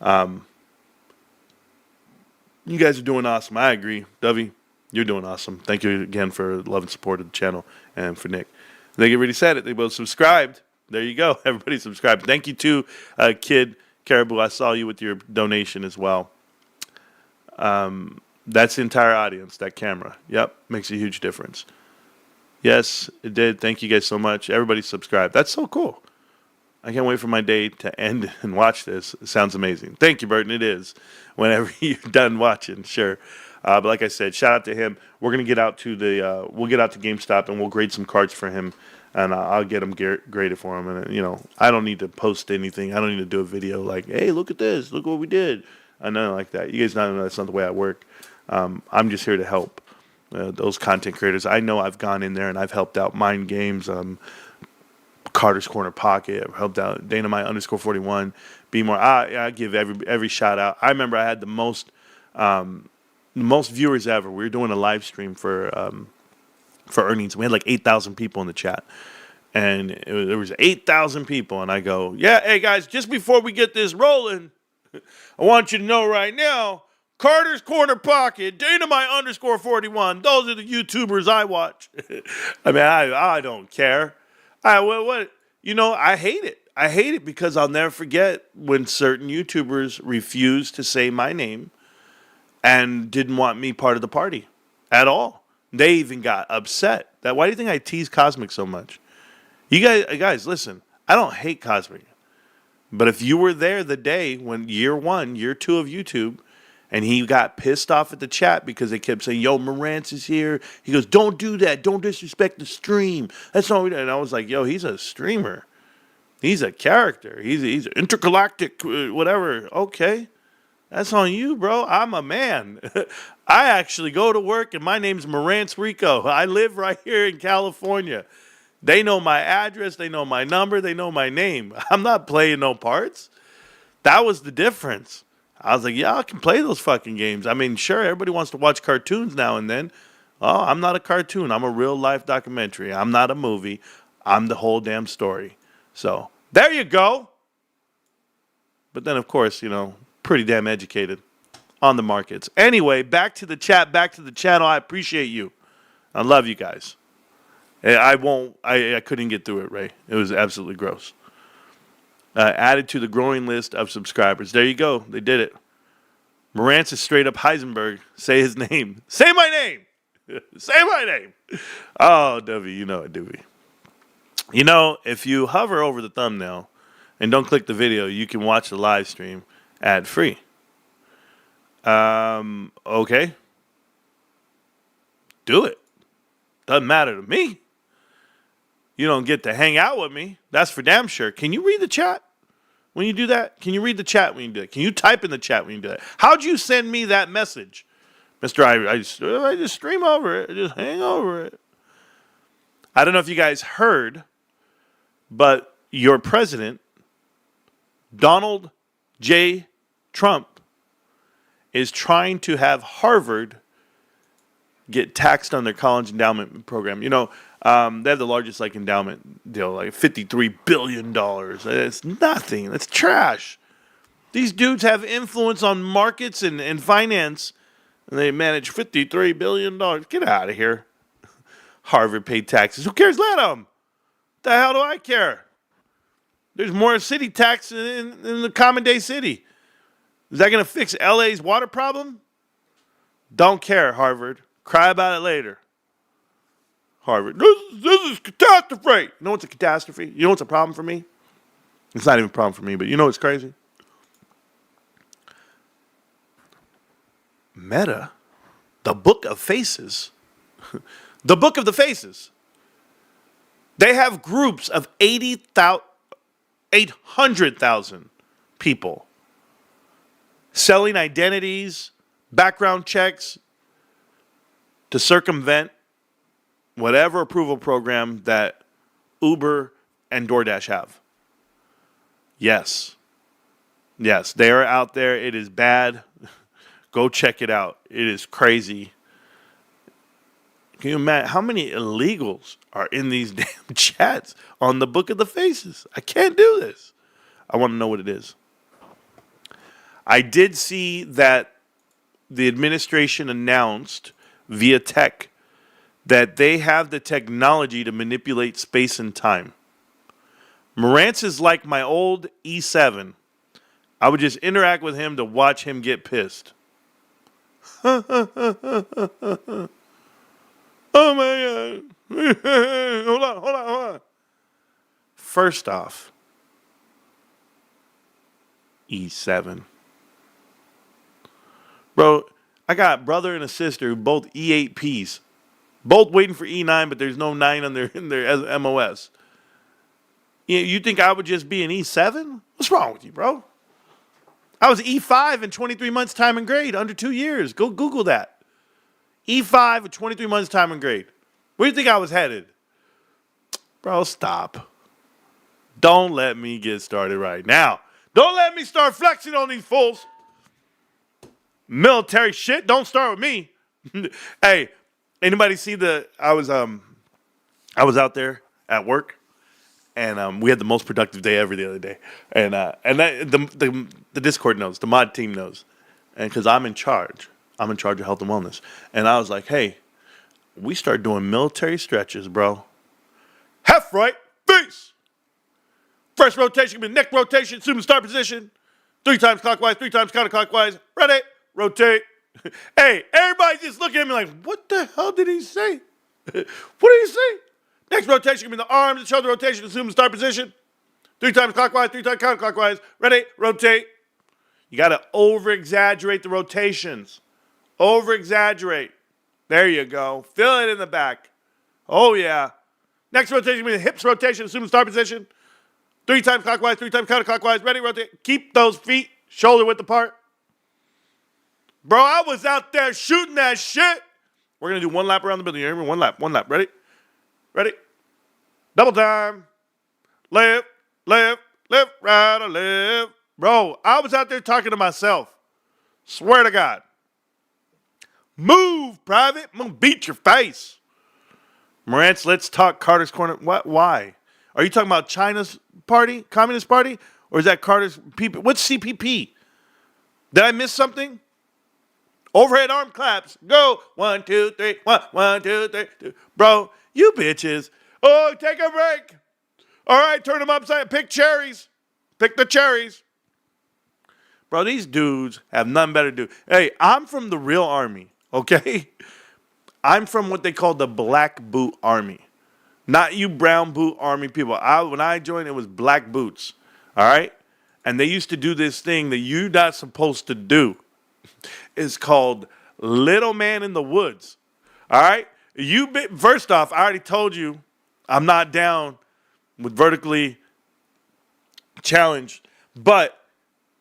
You guys are doing awesome. I agree. Dovey, you're doing awesome. Thank you again for love and support of the channel and for Nick. They already said it. They both subscribed. There you go. Everybody subscribed. Thank you to Kid Caribou. I saw you with your donation as well. That's the entire audience, that camera. Yep, makes a huge difference. Yes, it did. Thank you guys so much. Everybody subscribed. That's so cool. I can't wait for my day to end and watch this. It sounds amazing. Thank you, Burton. It is. Whenever you're done watching, sure. But like I said, shout out to him. We're gonna get out to we'll get out to GameStop and we'll grade some cards for him, and I'll get them graded for him. And I don't need to post anything. I don't need to do a video like, hey, look at this. Look what we did. Nothing like that. You guys know that's not the way I work. I'm just here to help those content creators. I know I've gone in there and I've helped out Mind Games, Carter's Corner Pocket. I've helped out Dynamite _41. Be more. I give every shout out. I remember I had the most viewers ever. We were doing a live stream for earnings. We had like 8,000 people in the chat, and there was 8,000 people. And I go, yeah, hey guys, just before we get this rolling, I want you to know right now, Carter's Corner Pocket, Dynamite _41. Those are the YouTubers I watch. I mean, I don't care. I hate it. I hate it because I'll never forget when certain YouTubers refused to say my name and didn't want me part of the party at all. They even got upset. Why do you think I tease Cosmic so much? You guys, listen. I don't hate Cosmic. But if you were there the day when year 1, year 2 of YouTube, and he got pissed off at the chat because they kept saying, yo, Marantz is here. He goes, don't do that. Don't disrespect the stream. That's not what we do. And I was like, yo, he's a streamer. He's a character. He's intergalactic, whatever. Okay. That's on you, bro. I'm a man. I actually go to work, and my name's Marantz Rico. I live right here in California. They know my address. They know my number. They know my name. I'm not playing no parts. That was the difference. I was like, yeah, I can play those fucking games. I mean, sure, everybody wants to watch cartoons now and then. Oh, I'm not a cartoon. I'm a real life documentary. I'm not a movie. I'm the whole damn story. So There you go. But then, of course, pretty damn educated on the markets. Anyway, back to the chat, back to the channel. I appreciate you. I love you guys. I couldn't get through it, Ray. It was absolutely gross. Added to the growing list of subscribers. There you go. They did it. Marantz is straight up Heisenberg. Say his name. Say my name. Say my name. Oh, W, you know it, Dewey. If you hover over the thumbnail and don't click the video, you can watch the live stream ad-free. Okay. Do it. Doesn't matter to me. You don't get to hang out with me. That's for damn sure. Can you read the chat when you do that? Can you read the chat when you do it? Can you type in the chat when you do that? How'd you send me that message? Mr. I just stream over it. Just hang over it. I don't know if you guys heard, but your president, Donald J. Trump, is trying to have Harvard get taxed on their college endowment program. They have the largest endowment deal, $53 billion. It's nothing. It's trash. These dudes have influence on markets and finance, and they manage $53 billion. Get out of here. Harvard paid taxes. Who cares? Let them. The hell do I care? There's more city tax in the common day city. Is that going to fix LA's water problem? Don't care, Harvard. Cry about it later. Harvard. This is catastrophe. You know what's a catastrophe? You know what's a problem for me? It's not even a problem for me, but you know what's crazy? Meta, the Book of Faces, the Book of the Faces, they have groups of 800,000 people selling identities, background checks to circumvent whatever approval program that Uber and DoorDash have. Yes, they are out there. It is bad. Go check it out. It is crazy. Can you imagine how many illegals are in these damn chats on the Book of the Faces? I can't do this. I want to know what it is. I did see that the administration announced via tech that they have the technology to manipulate space and time. Marantz is like my old E7. I would just interact with him to watch him get pissed. Oh my God. Hold on. First off, E7. Bro, I got brother and a sister, both E8Ps. Both waiting for E9, but there's no 9 in their MOS. You think I would just be an E7? What's wrong with you, bro? I was E5 in 23 months time and grade, under 2 years. Go Google that. E5 in 23 months time and grade. Where do you think I was headed? Bro, stop. Don't let me get started right now. Don't let me start flexing on these fools. Military shit, don't start with me. Hey, anybody see I was out there at work, and we had the most productive day ever the other day. And the Discord knows, the mod team knows. And because I'm in charge of health and wellness. And I was like, hey, we start doing military stretches, bro. Half right, face. First rotation, be neck rotation, assume start position. 3 times clockwise, 3 times counterclockwise. Ready, rotate. Hey, everybody's just looking at me like, what the hell did he say? What did he say? Next rotation, be the arms and shoulder rotation, assume start position. 3 times clockwise, 3 times counterclockwise. Ready, rotate. You got to over-exaggerate the rotations. Over-exaggerate. There you go. Feel it in the back. Oh, yeah. Next rotation, be the hips rotation, assume start position. 3 times clockwise, 3 times counterclockwise. Ready, rotate. Keep those feet shoulder width apart. Bro, I was out there shooting that shit. We're going to do 1 lap around the building. Here. 1 lap. Ready? Double time. Left, right, or left. Bro, I was out there talking to myself. Swear to God. Move, Private. I'm going to beat your face. Marantz, let's talk Carter's Corner. What? Why? Are you talking about China's party, Communist Party? Or is that Carter's people? What's CPP? Did I miss something? Overhead arm claps. Go. 1, 2, 3. 1, 2, 3. Bro, you bitches. Oh, take a break. All right, turn them upside. Pick cherries. Pick the cherries. Bro, these dudes have nothing better to do. Hey, I'm from the real army, okay? I'm from what they call the black boot army. Not you brown boot army people. When I joined, it was black boots, all right? And they used to do this thing that you're not supposed to do. It's called Little Man in the Woods, all right? First off, I already told you I'm not down with vertically challenged, but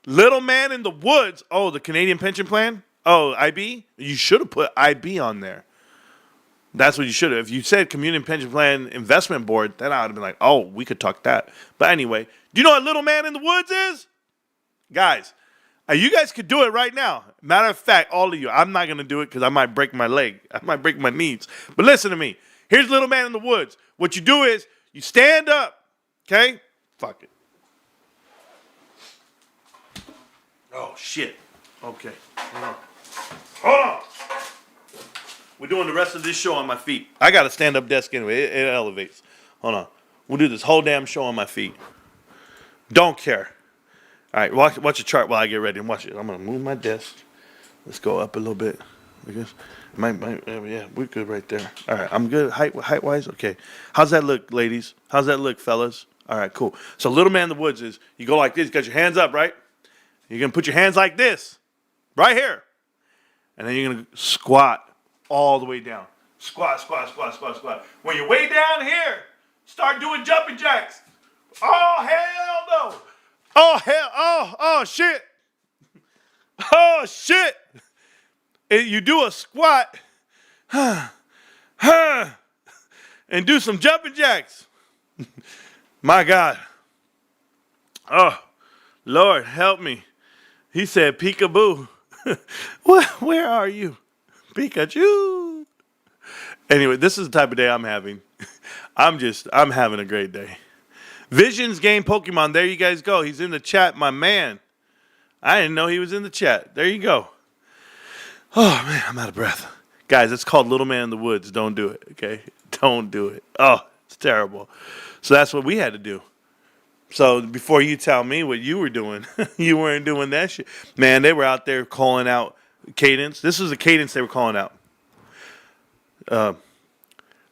Little Man in the Woods, oh, the Canadian Pension Plan? Oh, IB? You should have put IB on there. That's what you should have. If you said Community Pension Plan Investment Board, then I would have been like, oh, we could talk that. But anyway, do you know what Little Man in the Woods is? Guys, you guys could do it right now. Matter of fact, all of you, I'm not going to do it because I might break my leg. I might break my knees. But listen to me. Here's Little Man in the Woods. What you do is you stand up, okay? Fuck it. Oh, shit. Okay. Hold on. We're doing the rest of this show on my feet. I got a stand-up desk anyway. It elevates. Hold on. We'll do this whole damn show on my feet. Don't care. All right, watch the chart while I get ready and watch it. I'm going to move my desk. Let's go up a little bit. I guess. Yeah, we're good right there. All right, I'm good height-wise? Okay. How's that look, ladies? How's that look, fellas? All right, cool. So Little Man in the Woods is you go like this. You got your hands up, right? You're going to put your hands like this, right here. And then you're going to squat all the way down. Squat, squat, squat, squat, squat. When you're way down here, start doing jumping jacks. Oh, hell no. Oh, hell. Oh, shit. Oh, shit. You do a squat. And do some jumping jacks. My God. Oh, Lord, help me. He said, peekaboo. Where are you? Pikachu. Anyway, this is the type of day I'm having. I'm having a great day. Visions Game Pokemon. There you guys go. He's in the chat, my man. I didn't know he was in the chat. There you go. Oh, man, I'm out of breath. Guys, it's called Little Man in the Woods. Don't do it, okay? Don't do it. Oh, it's terrible. So that's what we had to do. So before you tell me what you were doing, you weren't doing that shit. Man, they were out there calling out cadence. This was a cadence they were calling out.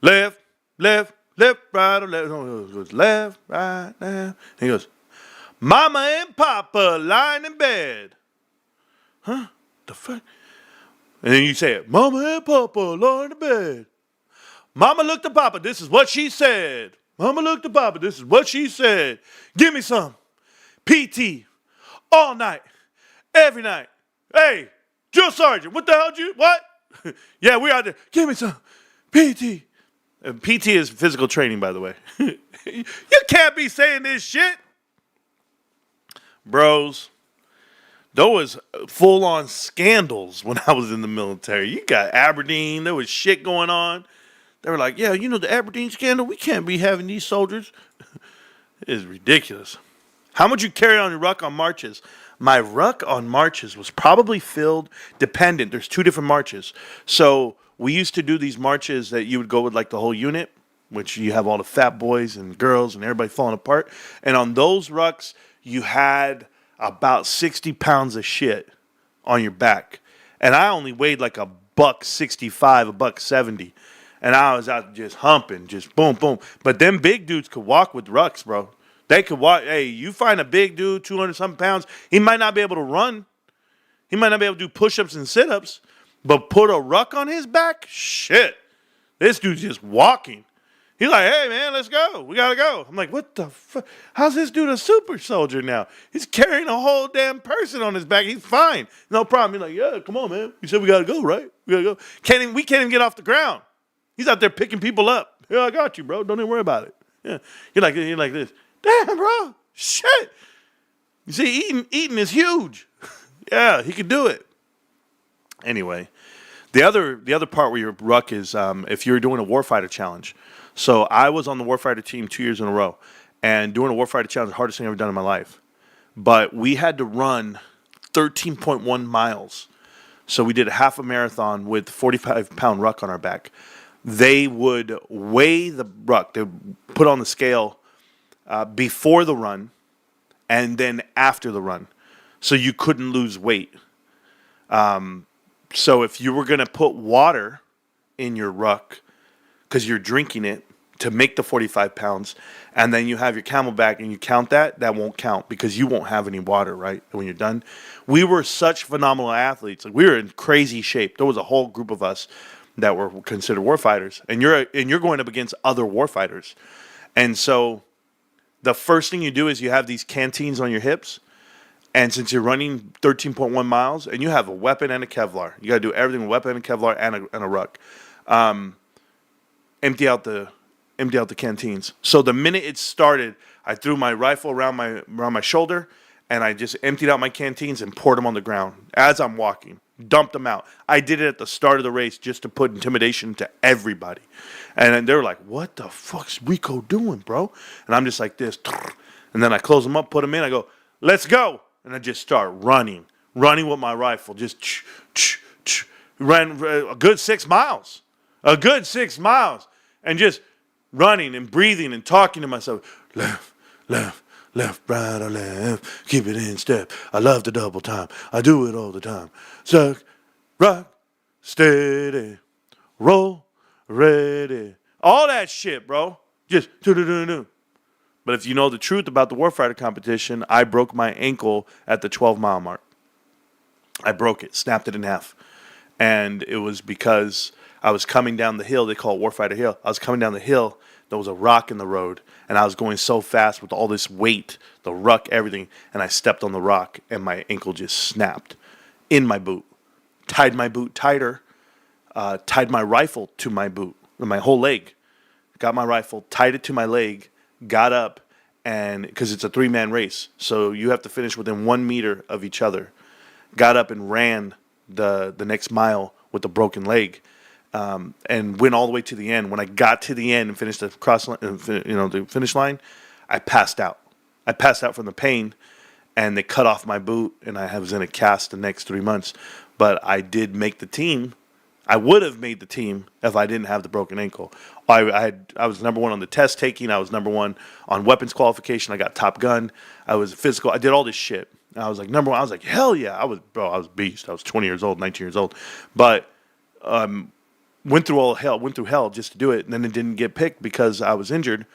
Left, right, or left. No, it goes left, right, left. And he goes, Mama and Papa lying in bed. Huh? The fuck? And then you say it. Mama and Papa lying in bed. Mama looked at Papa. This is what she said. Mama looked at Papa. This is what she said. Give me some. PT. All night. Every night. Hey, drill sergeant. What the hell did you? What? Yeah, we out there. Give me some. PT. PT is physical training, by the way. You can't be saying this shit. Bros, there was full-on scandals when I was in the military. You got Aberdeen. There was shit going on. They were like, yeah, you know the Aberdeen scandal? We can't be having these soldiers. It is ridiculous. How much you carry on your ruck on marches? My ruck on marches was probably filled dependent. There's two different marches. So we used to do these marches that you would go with like the whole unit, which you have all the fat boys and girls and everybody falling apart. And on those rucks, you had about 60 pounds of shit on your back. And I only weighed like $165, $170. And I was out just humping, just boom, boom. But them big dudes could walk with rucks, bro. They could walk. Hey, you find a big dude, 200-something pounds, he might not be able to run. He might not be able to do push-ups and sit-ups. But put a ruck on his back? Shit. This dude's just walking. He's like, hey, man, let's go. We got to go. I'm like, what the fuck? How's this dude a super soldier now? He's carrying a whole damn person on his back. He's fine. No problem. He's like, yeah, come on, man. You said we got to go, right? We got to go. We can't even get off the ground. He's out there picking people up. Yeah, I got you, bro. Don't even worry about it. Yeah. You're like this. Damn, bro. Shit. You see, eating is huge. Yeah, he could do it. Anyway, the other part where your ruck is if you're doing a warfighter challenge. So I was on the Warfighter team 2 years in a row. And doing a Warfighter challenge is the hardest thing I've ever done in my life. But we had to run 13.1 miles. So we did a half a marathon with 45-pound ruck on our back. They would weigh the ruck. They would put on the scale before the run and then after the run. So you couldn't lose weight. So if you were going to put water in your ruck because you're drinking it to make the 45 pounds, and then you have your Camelback and you count that won't count because you won't have any water, right, when you're done. We were such phenomenal athletes. Like, we were in crazy shape. There was a whole group of us that were considered warfighters, and you're going up against other warfighters. And so the first thing you do is you have these canteens on your hips, and since you're running 13.1 miles, and you have a weapon and a Kevlar, you got to do everything with a weapon and Kevlar and a ruck. Empty out the canteens. So the minute it started, I threw my rifle around my shoulder, and I just emptied out my canteens and poured them on the ground as I'm walking. Dumped them out. I did it at the start of the race just to put intimidation to everybody. And then they were like, "What the fuck's Rico doing, bro?" And I'm just like this. And then I close them up, put them in. I go, "Let's go." And I just start running with my rifle. Just ran a good 6 miles. And just running and breathing and talking to myself. Left, left, left, right or left. Keep it in step. I love the double time. I do it all the time. Suck, rock, steady, roll, ready. All that shit, bro. Just do. But if you know the truth about the Warfighter competition, I broke my ankle at the 12-mile mark. I broke it, snapped it in half. And it was because I was coming down the hill. They call it Warfighter Hill. I was coming down the hill. There was a rock in the road. And I was going so fast with all this weight, the ruck, everything. And I stepped on the rock, and my ankle just snapped in my boot. Tied my boot tighter. Tied my rifle to my boot, my whole leg. Got my rifle, tied it to my leg, got up, and because it's a 3-man race, so you have to finish within 1 meter of each other. Got up and ran the next mile with a broken leg, and went all the way to the end. When I got to the end and finished the finish line, I passed out. I passed out from the pain, and they cut off my boot, and I was in a cast the next 3 months. But I did make the team. I would have made the team if I didn't have the broken ankle. I was number one on the test taking. I was number one on weapons qualification. I got Top Gun. I was physical. I did all this shit. I was like number one. I was like, hell yeah. I was a beast. I was 20 years old, 19 years old. But went through hell just to do it. And then it didn't get picked because I was injured.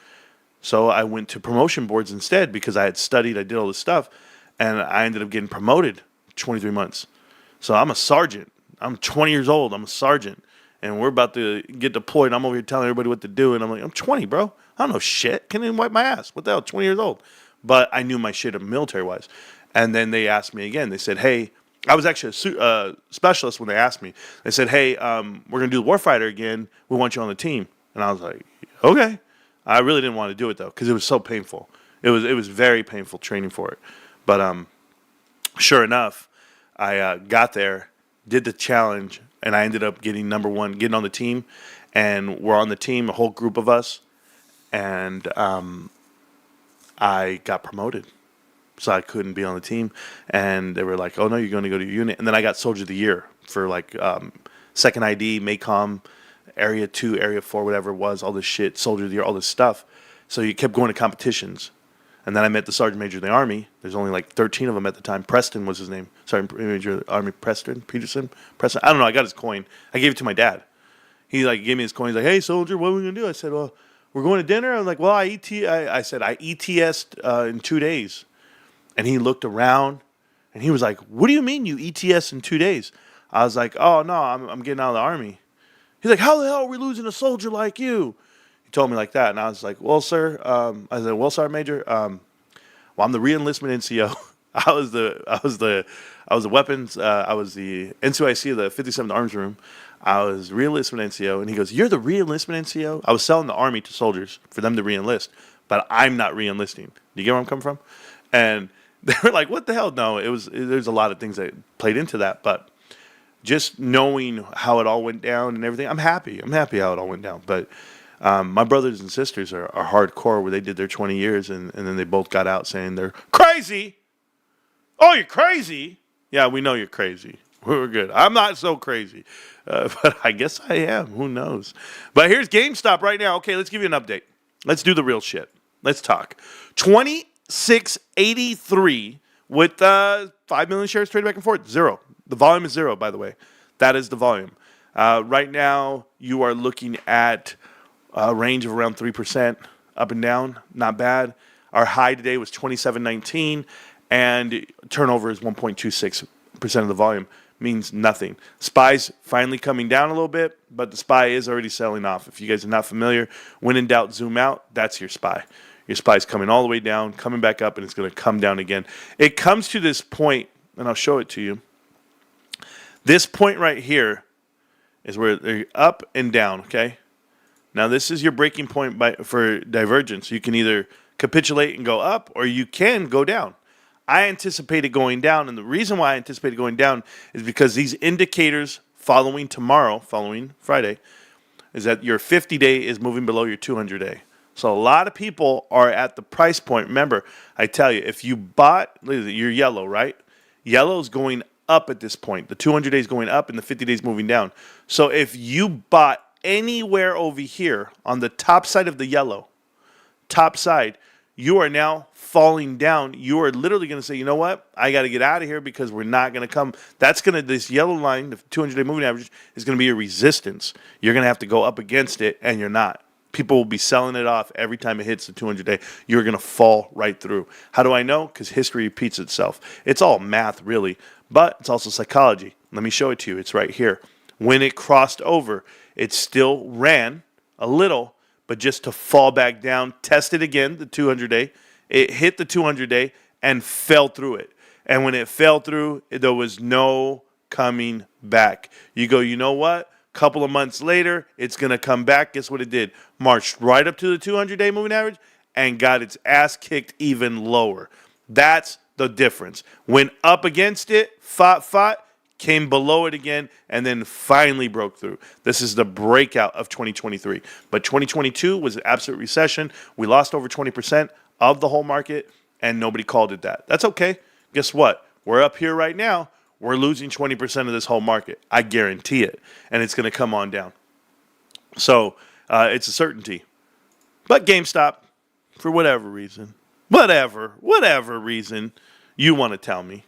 So I went to promotion boards instead because I had studied. I did all this stuff. And I ended up getting promoted 23 months. So I'm a sergeant. I'm 20 years old. I'm a sergeant. And we're about to get deployed. I'm over here telling everybody what to do. And I'm like, I'm 20, bro. I don't know shit. Can't even wipe my ass. What the hell? 20 years old. But I knew my shit military-wise. And then they asked me again. They said, hey, I was actually a specialist when they asked me. They said, hey, we're going to do the Warfighter again. We want you on the team. And I was like, okay. I really didn't want to do it, though, because it was so painful. It was very painful training for it. But sure enough, I got there, did the challenge, and I ended up getting number one, getting on the team. And we're on the team, a whole group of us. And I got promoted. So I couldn't be on the team. And they were like, oh, no, you're going to go to your unit. And then I got Soldier of the Year for, like, Second ID, MACOM, Area 2, Area 4, whatever it was, all this shit, Soldier of the Year, all this stuff. So you kept going to competitions. And then I met the Sergeant Major of the Army. There's only like 13 of them at the time. Preston was his name. Sergeant Major of the Army Preston. I don't know. I got his coin. I gave it to my dad. He like gave me his coin. He's like, hey, soldier, what are we going to do? I said, well, we're going to dinner. I was like, well, I said, I ETS'd in 2 days. And he looked around, and he was like, what do you mean you ETS in 2 days? I was like, oh, no, I'm getting out of the Army. He's like, how the hell are we losing a soldier like you? He told me like that, and I was like, well, sir, I said, well, Sergeant Major, well, I'm the re-enlistment NCO. I was the weapons, I was the NCOIC of the 57th Arms Room. I was re-enlistment NCO, and he goes, you're the re-enlistment NCO? I was selling the Army to soldiers for them to re-enlist, but I'm not re-enlisting. Do you get where I'm coming from? And they were like, what the hell? No, there's a lot of things that played into that, but just knowing how it all went down and everything, I'm happy. I'm happy how it all went down, but My brothers and sisters are hardcore where they did their 20 years and then they both got out saying they're crazy. Oh, you're crazy? Yeah, we know you're crazy. We're good. I'm not so crazy. But I guess I am. Who knows? But here's GameStop right now. Okay, let's give you an update. Let's do the real shit. Let's talk. 2683 with 5 million shares traded back and forth. Zero. The volume is zero, by the way. That is the volume. Right now, you are looking at a range of around 3% up and down. Not bad. Our high today was 27.19, and turnover is 1.26% of the volume. Means nothing. SPY's finally coming down a little bit, but the SPY is already selling off. If you guys are not familiar, when in doubt, zoom out. That's your SPY. Your SPY's coming all the way down, coming back up, and it's going to come down again. It comes to this point, and I'll show it to you. This point right here is where they're up and down, okay? Now, this is your breaking point for divergence. You can either capitulate and go up, or you can go down. I anticipated going down, and the reason why I anticipated going down is because these indicators following Friday, is that your 50-day is moving below your 200-day. So a lot of people are at the price point. Remember, I tell you, if you bought, you're yellow, right? Yellow is going up at this point. The 200 days going up and the 50 days moving down. So if you bought anywhere over here on the top side of the yellow, top side, you are now falling down. You are literally going to say, you know what? I got to get out of here because we're not going to come. This yellow line, the 200-day moving average, is going to be a resistance. You're going to have to go up against it, and you're not. People will be selling it off every time it hits the 200-day. You're going to fall right through. How do I know? Because history repeats itself. It's all math, really, but it's also psychology. Let me show it to you. It's right here. When it crossed over, it still ran a little, but just to fall back down, test it again, the 200-day. It hit the 200-day and fell through it. And when it fell through, there was no coming back. You go, you know what? Couple of months later, it's going to come back. Guess what it did? Marched right up to the 200-day moving average and got its ass kicked even lower. That's the difference. Went up against it, fought, came below it again, and then finally broke through. This is the breakout of 2023. But 2022 was an absolute recession. We lost over 20% of the whole market, and nobody called it that. That's okay. Guess what? We're up here right now. We're losing 20% of this whole market. I guarantee it. And it's going to come on down. So it's a certainty. But GameStop, for whatever reason you want to tell me,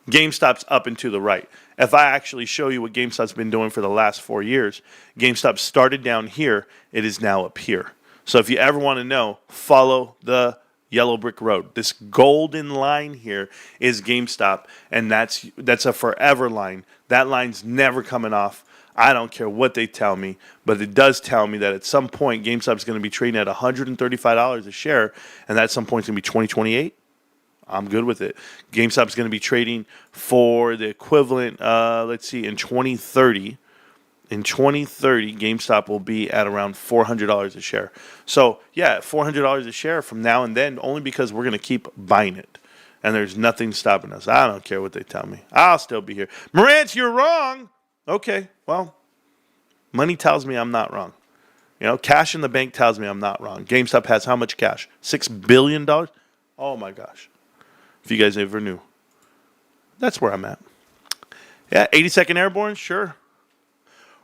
GameStop's up and to the right. If I actually show you what GameStop's been doing for the last 4 years, GameStop started down here. It is now up here. So if you ever want to know, follow the yellow brick road. This golden line here is GameStop, and that's a forever line. That line's never coming off. I don't care what they tell me, but it does tell me that at some point GameStop's going to be trading at $135 a share, and that at some point it's going to be 2028. I'm good with it. GameStop's going to be trading for the equivalent, in 2030. In 2030, GameStop will be at around $400 a share. So, yeah, $400 a share from now and then, only because we're going to keep buying it. And there's nothing stopping us. I don't care what they tell me. I'll still be here. Marantz, you're wrong. Okay, well, money tells me I'm not wrong. Cash in the bank tells me I'm not wrong. GameStop has how much cash? $6 billion? Oh, my gosh. If you guys ever knew. That's where I'm at. Yeah, 82nd Airborne, sure.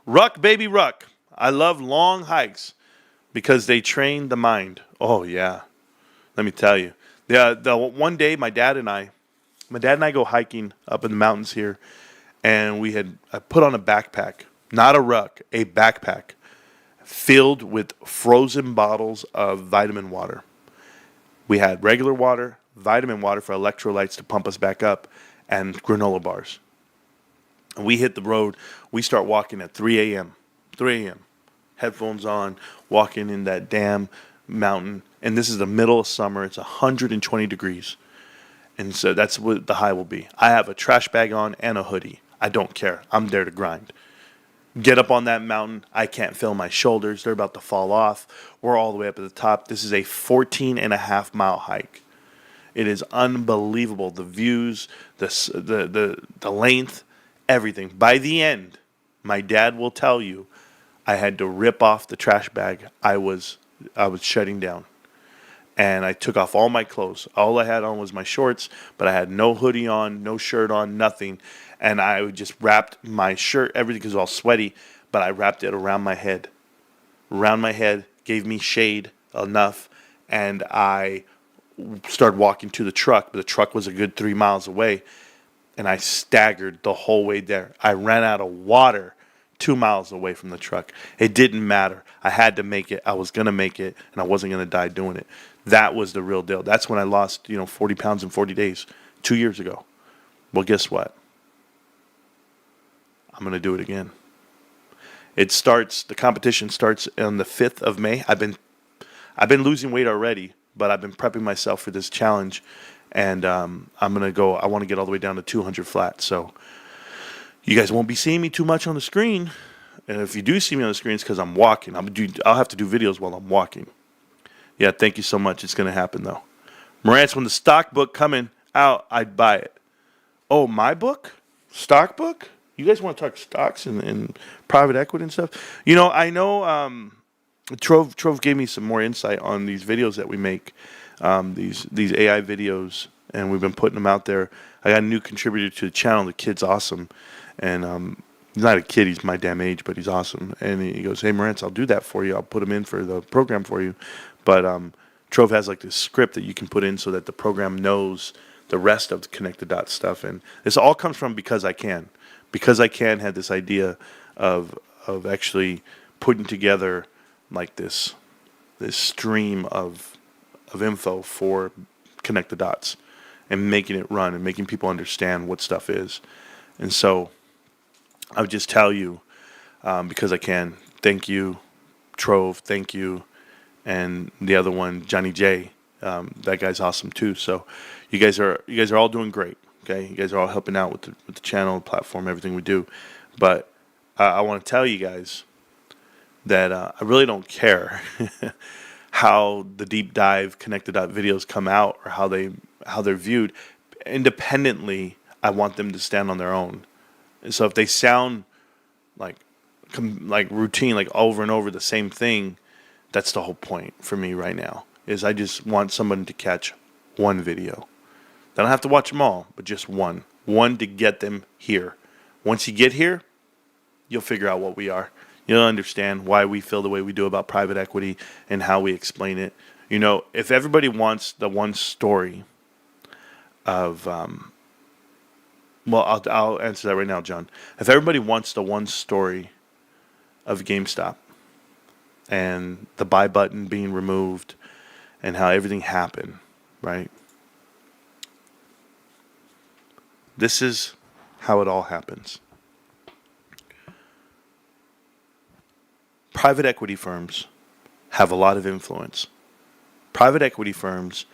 Ruck, baby, ruck. I love long hikes because they train the mind. Oh, yeah. Let me tell you. The one day, my dad and I go hiking up in the mountains here, and I put on a backpack, not a ruck, a backpack filled with frozen bottles of vitamin water. We had regular water, vitamin water for electrolytes to pump us back up, and granola bars. And we hit the road. We start walking at 3 a.m. 3 a.m. Headphones on, walking in that damn mountain. And this is the middle of summer. It's 120 degrees. And so that's what the high will be. I have a trash bag on and a hoodie. I don't care. I'm there to grind. Get up on that mountain. I can't feel my shoulders. They're about to fall off. We're all the way up at the top. This is a 14.5-mile hike. It is unbelievable. The views, the length, everything. By the end, my dad will tell you, I had to rip off the trash bag. I was shutting down. And I took off all my clothes. All I had on was my shorts, but I had no hoodie on, no shirt on, nothing. And I just wrapped my shirt, everything was all sweaty, but I wrapped it around my head. Around my head, gave me shade enough, and I started walking to the truck, but the truck was a good 3 miles away, and I staggered the whole way there. I ran out of water 2 miles away from the truck. It didn't matter. I had to make it. I was going to make it, and I wasn't going to die doing it. That was the real deal. That's when I lost, 40 pounds in 40 days, 2 years ago. Well, guess what? I'm going to do it again. The competition starts on the 5th of May. I've been losing weight already, but I've been prepping myself for this challenge, and I'm going to go. I want to get all the way down to 200 flat. So you guys won't be seeing me too much on the screen. And if you do see me on the screen, it's because I'm walking. I'll have to do videos while I'm walking. Yeah, thank you so much. It's going to happen, though. Marantz, when the stock book coming out, I'd buy it. Oh, my book? Stock book? You guys want to talk stocks and private equity and stuff? I know Trove gave me some more insight on these videos that we make, these AI videos, and we've been putting them out there. I got a new contributor to the channel. The kid's awesome. And he's not a kid. He's my damn age, but he's awesome. And he goes, hey, Marantz, I'll do that for you. I'll put him in for the program for you. But Trove has like this script that you can put in so that the program knows the rest of the connect the dots stuff. And this all comes from Because I Can. Because I Can had this idea of actually putting together like this stream of info for connect the dots and making it run and making people understand what stuff is. And so I would just tell you, Because I Can, thank you, Trove, thank you. And the other one, Johnny J, that guy's awesome too. So you guys are all doing great. Okay, you guys are all helping out with the channel, platform, everything we do. But I want to tell you guys that I really don't care how the deep dive connected videos come out or how they're viewed. Independently, I want them to stand on their own. And so if they sound like routine, like over and over the same thing, that's the whole point for me right now, is I just want someone to catch one video. They don't have to watch them all, but just one. One to get them here. Once you get here, you'll figure out what we are. You'll understand why we feel the way we do about private equity and how we explain it. If everybody wants the one story of, I'll answer that right now, John. If everybody wants the one story of GameStop, and the buy button being removed, and how everything happened, right? This is how it all happens. Private equity firms have a lot of influence. Private equity firms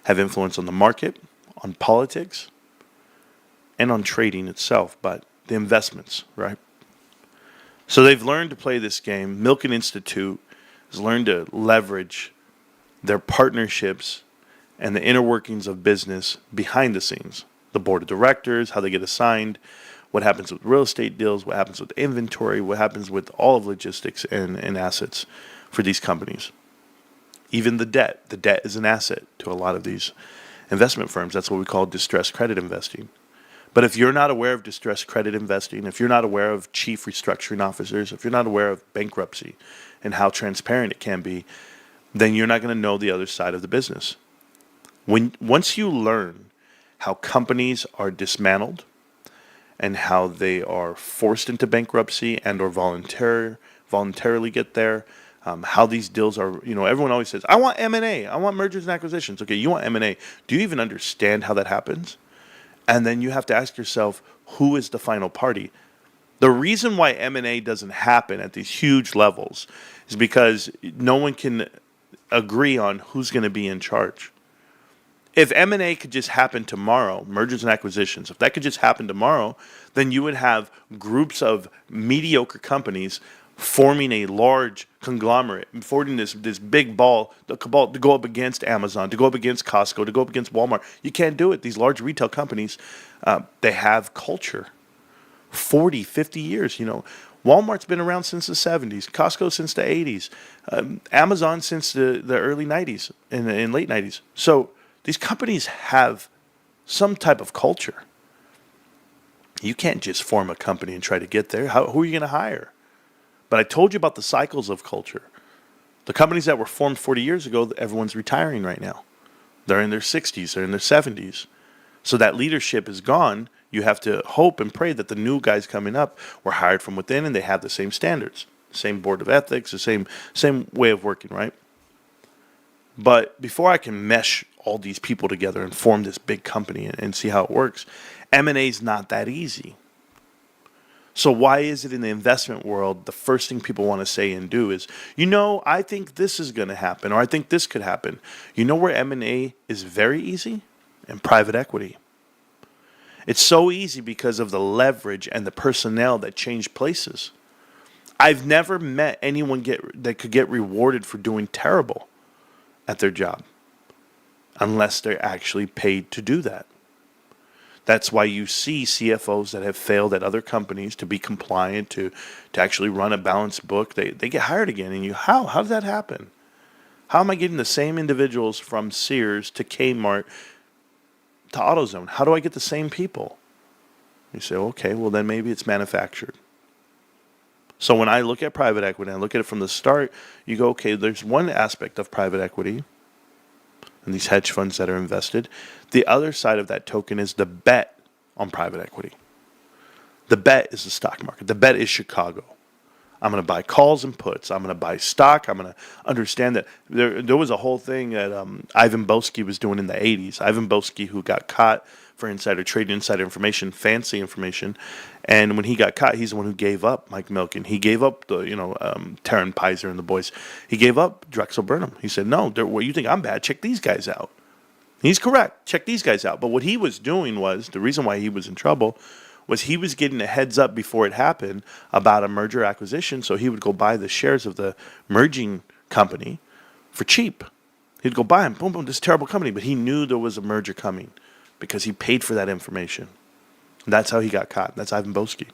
have influence on the market, on politics, and on trading itself, but the investments, right? So they've learned to play this game. Milken Institute has learned to leverage their partnerships and the inner workings of business behind the scenes. The board of directors, how they get assigned, what happens with real estate deals, what happens with inventory, what happens with all of logistics and assets for these companies. Even the debt. The debt is an asset to a lot of these investment firms. That's what we call distressed credit investing. But if you're not aware of distressed credit investing, if you're not aware of chief restructuring officers, if you're not aware of bankruptcy and how transparent it can be, then you're not going to know the other side of the business. Once you learn how companies are dismantled and how they are forced into bankruptcy and or voluntarily get there, how these deals are, everyone always says, I want M&A, I want mergers and acquisitions. Okay, you want M&A. Do you even understand how that happens? And then you have to ask yourself, who is the final party? The reason why M&A doesn't happen at these huge levels is because no one can agree on who's going to be in charge. If M&A could just happen tomorrow, mergers and acquisitions, if that could just happen tomorrow, then you would have groups of mediocre companies forming a large conglomerate, forming this big ball, the cabal, to go up against Amazon, to go up against Costco, to go up against Walmart. You can't do it. These large retail companies, they have culture. 40, 50 years, Walmart's been around since the 70s, Costco since the 80s, Amazon since the early 90s and late 90s. So these companies have some type of culture. You can't just form a company and try to get there. Who are you going to hire? But I told you about the cycles of culture. The companies that were formed 40 years ago, everyone's retiring right now. They're in their 60s, they're in their 70s. So that leadership is gone. You have to hope and pray that the new guys coming up were hired from within and they have the same standards, same board of ethics, the same way of working, right? But before I can mesh all these people together and form this big company and see how it works, M&A is not that easy. So why is it in the investment world, the first thing people want to say and do is, I think this is going to happen, or I think this could happen. You know where M&A is very easy? In private equity. It's so easy because of the leverage and the personnel that change places. I've never met anyone that could get rewarded for doing terrible at their job unless they're actually paid to do that. That's why you see CFOs that have failed at other companies to be compliant, to actually run a balanced book. They get hired again. And how does that happen? How am I getting the same individuals from Sears to Kmart to AutoZone? How do I get the same people? You say, okay, well then maybe it's manufactured. So when I look at private equity, I look at it from the start, you go, okay, there's one aspect of private equity and these hedge funds that are invested. The other side of that token is the bet on private equity. The bet is the stock market. The bet is Chicago. I'm going to buy calls and puts. I'm going to buy stock. I'm going to understand that there was a whole thing that Ivan Boesky was doing in the 80s. Ivan Boesky, who got caught for insider trading, insider information, fancy information. And when he got caught, he's the one who gave up Mike Milken. He gave up Taryn Pizer and the boys. He gave up Drexel Burnham. He said, no, what you think I'm bad? Check these guys out. He's correct. Check these guys out. But what he was doing was, the reason why he was in trouble was he was getting a heads up before it happened about a merger acquisition, so he would go buy the shares of the merging company for cheap. He'd go buy them, boom, boom, this terrible company, but he knew there was a merger coming because he paid for that information. And that's how he got caught. That's Ivan Boesky.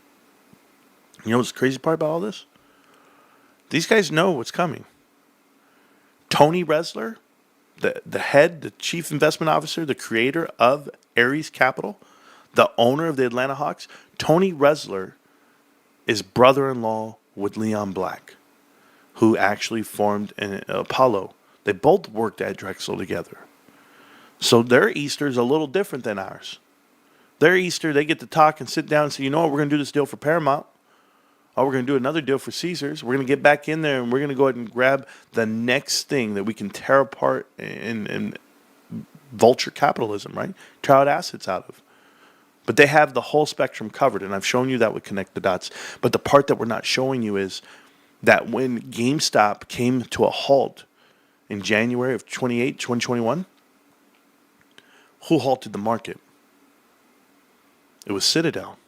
You know what's the crazy part about all this? These guys know what's coming. Tony Resler, the head, the chief investment officer, the creator of Ares Capital, the owner of the Atlanta Hawks, Tony Resler is brother-in-law with Leon Black, who actually formed Apollo. They both worked at Drexel together. So their Easter is a little different than ours. Their Easter, they get to talk and sit down and say, you know what, we're going to do this deal for Paramount. Oh, we're going to do another deal for Caesars. We're going to get back in there and we're going to go ahead and grab the next thing that we can tear apart and vulture capitalism, right? Tear out assets out of. But they have the whole spectrum covered, and I've shown you that would connect the dots. But the part that we're not showing you is that when GameStop came to a halt in January of 2021, who halted the market? It was Citadel.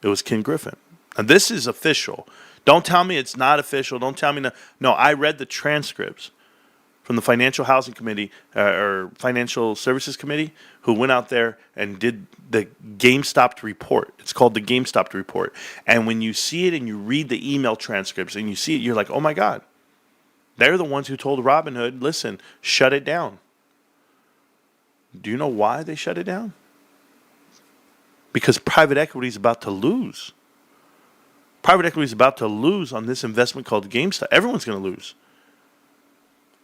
It was Ken Griffin. And this is official. Don't tell me it's not official. Don't tell me no. No, I read the transcripts from the Financial Housing Committee or Financial Services Committee who went out there and did the GameStop report. It's called the GameStop report. And when you see it and you read the email transcripts and you see it, you're like, oh my God. They're the ones who told Robinhood, listen, shut it down. Do you know why they shut it down? Because private equity is about to lose. Private equity is about to lose on this investment called GameStop. Everyone's going to lose.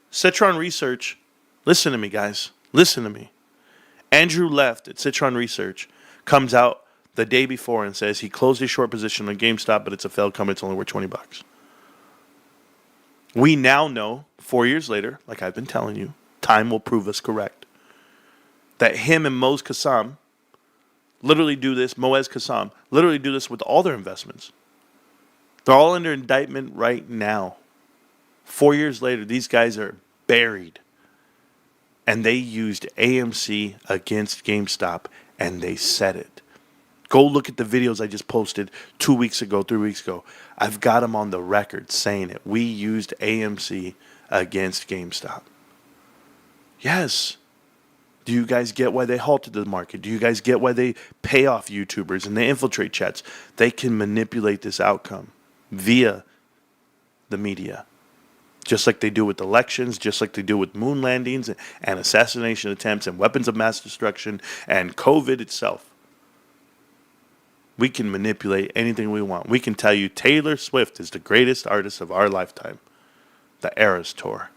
Citron Research, listen to me, guys. Listen to me. Andrew Left at Citron Research comes out the day before and says he closed his short position on GameStop, but it's a failed company. It's only worth $20. We now know, 4 years later, like I've been telling you, time will prove us correct, that him and Moez Kassam literally do this, Moez Kassam, literally do this with all their investments. They're all under indictment right now. 4 years later, these guys are buried. And they used AMC against GameStop, and they said it. Go look at the videos I just posted 2 weeks ago, 3 weeks ago. I've got them on the record saying it. We used AMC against GameStop. Yes. Do you guys get why they halted the market? Do you guys get why they pay off YouTubers and they infiltrate chats? They can manipulate this outcome. via the media. Just like they do with elections, just like they do with moon landings and assassination attempts and weapons of mass destruction and COVID itself. We can manipulate anything we want. We can tell you Taylor Swift is the greatest artist of our lifetime. The Eras Tour.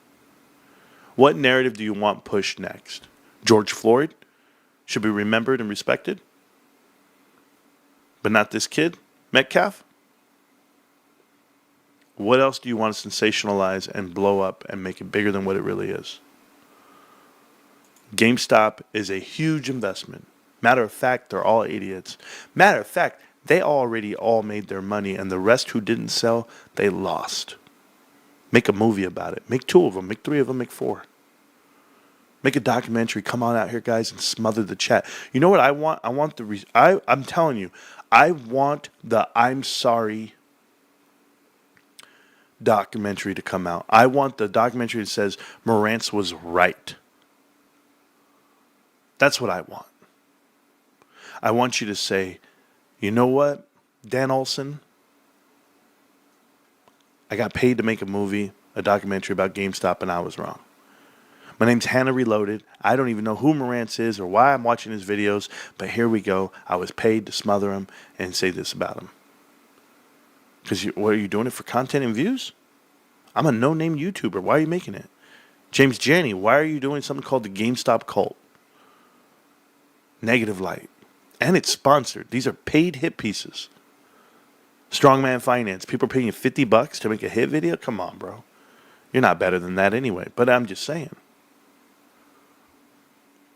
What narrative do you want pushed next? George Floyd should be remembered and respected? But not this kid, Metcalf? What else do you want to sensationalize and blow up and make it bigger than what it really is? GameStop is a huge investment. Matter of fact, they're all idiots. Matter of fact, they already all made their money, and the rest who didn't sell, they lost. Make a movie about it. Make 2 of them. Make 3 of them. Make 4. Make a documentary. Come on out here, guys, and smother the chat. You know what I want? I'm telling you, I want the I'm sorry documentary to come out. I want the documentary that says Marantz was right. That's what I want. I want you to say, you know what, Dan Olson? I got paid to make a movie, a documentary about GameStop, and I was wrong. My name's Hannah Reloaded. I don't even know who Marantz is or why I'm watching his videos, but here we go. I was paid to smother him and say this about him. Because what are you doing it for content and views? I'm a no-name YouTuber. Why are you making it? James Janney, why are you doing something called the GameStop cult? Negative Light. And it's sponsored. These are paid hit pieces. Strongman Finance. People are paying you $50 to make a hit video? Come on, bro. You're not better than that anyway. But I'm just saying.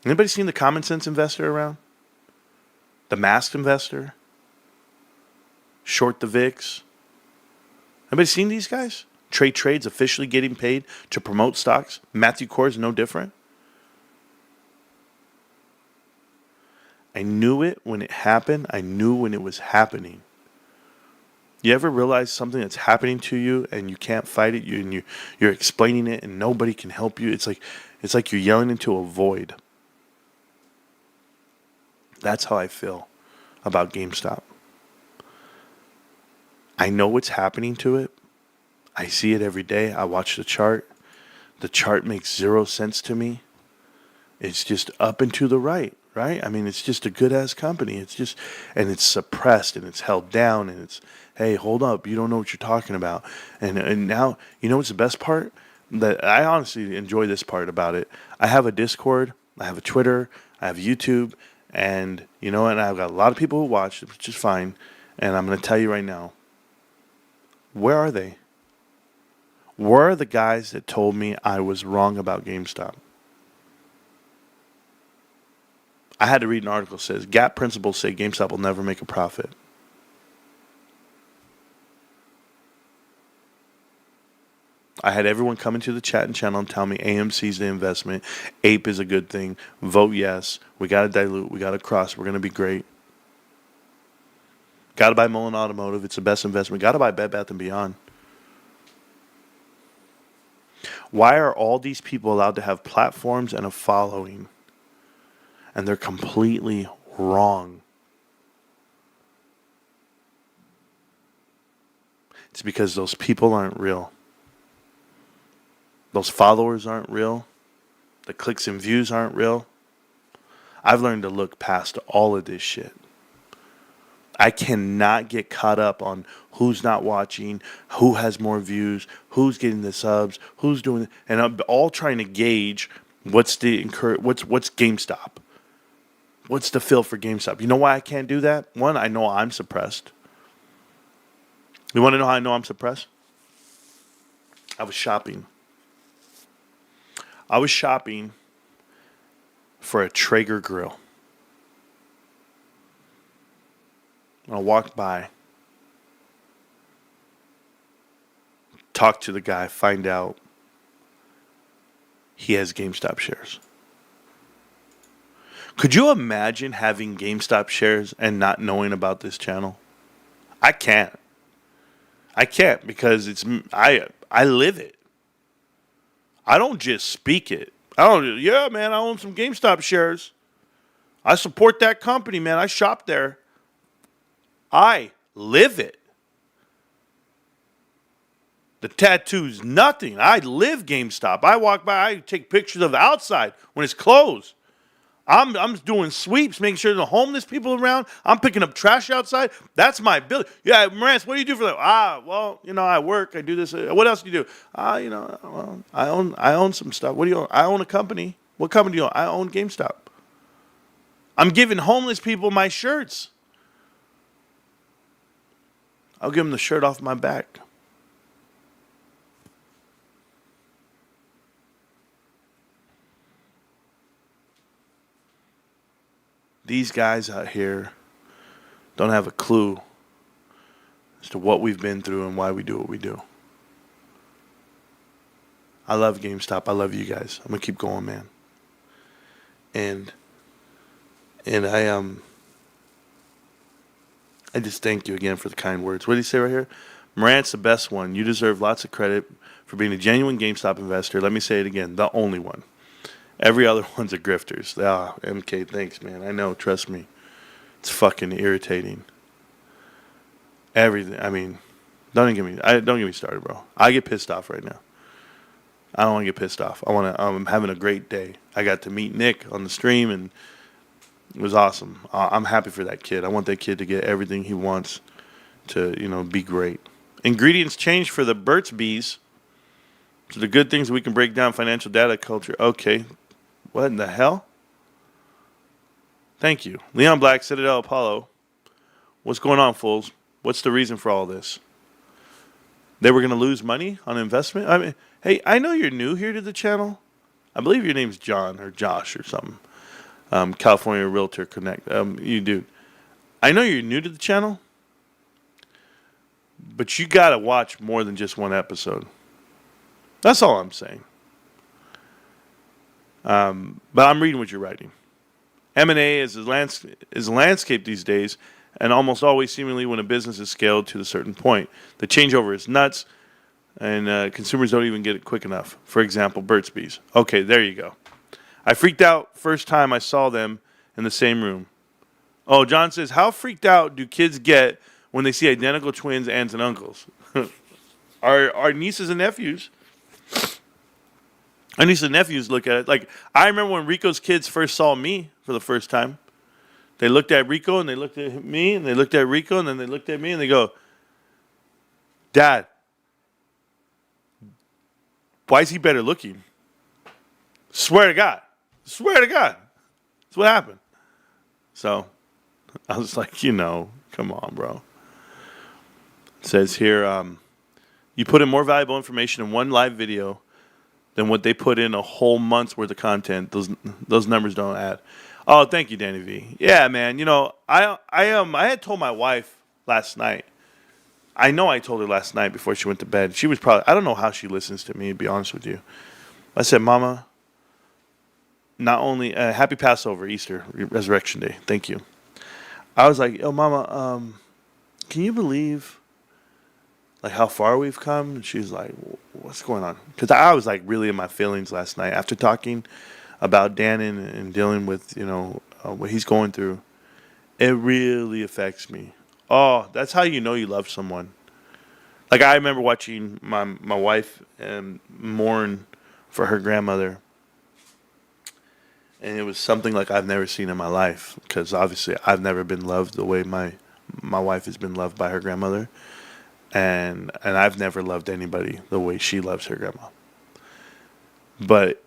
Anybody seen the Common Sense Investor around? The Masked Investor? Short the VIX? Anybody seen these guys? Trade's officially getting paid to promote stocks. Matthew Corr's no different. I knew it when it happened. I knew when it was happening. You ever realize something that's happening to you and you can't fight it? You're explaining it and nobody can help you. It's like you're yelling into a void. That's how I feel about GameStop. I know what's happening to it. I see it every day. I watch the chart. The chart makes 0 sense to me. It's just up and to the right. Right? I mean, it's just a good-ass company. It's suppressed, and it's held down, and it's, hey, hold up, you don't know what you're talking about. And now, you know what's the best part? That I honestly enjoy this part about it. I have a Discord, I have a Twitter, I have YouTube, and, you know, and I've got a lot of people who watch, which is fine, and I'm going to tell you right now, where are they? Where are the guys that told me I was wrong about GameStop? I had to read an article that says Gap principals say GameStop will never make a profit. I had everyone come into the chat and channel and tell me AMC's the investment. Ape is a good thing. Vote yes. We got to dilute. We got to cross. We're going to be great. Got to buy Mullen Automotive. It's the best investment. Got to buy Bed Bath & Beyond. Why are all these people allowed to have platforms and a following? And they're completely wrong. It's because those people aren't real. Those followers aren't real. The clicks and views aren't real. I've learned to look past all of this shit. I cannot get caught up on who's not watching, who has more views, who's getting the subs, who's doing it. And I'm all trying to gauge what's GameStop. What's the feel for GameStop? You know why I can't do that? One, I know I'm suppressed. You want to know how I know I'm suppressed? I was shopping. I was shopping for a Traeger grill. I walked by, talked to the guy, find out he has GameStop shares. Could you imagine having GameStop shares and not knowing about this channel? I can't. I can't because I live it. I don't just speak it. Yeah, man, I own some GameStop shares. I support that company, man. I shop there. I live it. The tattoos, nothing. I live GameStop. I walk by, I take pictures of the outside when it's closed. I'm doing sweeps, making sure there's homeless people around. I'm picking up trash outside. That's my building. Yeah, Marantz, what do you do for that? Well, I work. I do this. What else do you do? Well, I own some stuff. What do you own? I own a company. What company do you own? I own GameStop. I'm giving homeless people my shirts. I'll give them the shirt off my back. These guys out here don't have a clue as to what we've been through and why we do what we do. I love GameStop. I love you guys. I'm gonna keep going, man. And I just thank you again for the kind words. What did he say right here? Marantz, the best one. You deserve lots of credit for being a genuine GameStop investor. Let me say it again, the only one. Every other one's a grifters. MK, thanks, man. I know, trust me. It's fucking irritating. Everything. I mean, don't get me started, bro. I get pissed off right now. I don't want to get pissed off. I'm having a great day. I got to meet Nick on the stream, and it was awesome. I'm happy for that kid. I want that kid to get everything he wants to, be great. Ingredients change for the Burt's Bees. So the good things we can break down financial data culture. Okay. What in the hell? Thank you. Leon Black, Citadel Apollo. What's going on, fools? What's the reason for all this? They were going to lose money on investment? I mean, hey, I know you're new here to the channel. I believe your name's John or Josh or something. California Realtor Connect. You dude. I know you're new to the channel, but you got to watch more than just one episode. That's all I'm saying. But I'm reading what you're writing. M&A is a landscape these days, and almost always seemingly when a business is scaled to a certain point. The changeover is nuts, and consumers don't even get it quick enough. For example, Burt's Bees. Okay, there you go. I freaked out first time I saw them in the same room. Oh, John says, how freaked out do kids get when they see identical twins, aunts, and uncles? Our nieces and nephews. Our nieces and nephews look at it. Like, I remember when Rico's kids first saw me for the first time. They looked at Rico, and they looked at me, and they looked at Rico, and then they looked at me, and they go, Dad, why is he better looking? Swear to God. Swear to God. That's what happened. So, I was like, come on, bro. It says here, you put in more valuable information in one live video than what they put in a whole month's worth of content. Those numbers don't add. Oh, thank you, Danny V. Yeah, man. I had told my wife last night. I know I told her last night before she went to bed. She was probably, I don't know how she listens to me, to be honest with you. I said, Mama, not only happy Passover, Easter, Resurrection Day. Thank you. I was like, yo, Mama, can you believe how far we've come? And she's like, what's going on? Because I was really in my feelings last night after talking about Dannon and dealing with, what he's going through. It really affects me. Oh, that's how you know you love someone. I remember watching my wife mourn for her grandmother. And it was something I've never seen in my life. Because obviously I've never been loved the way my wife has been loved by her grandmother. And I've never loved anybody the way she loves her grandma. But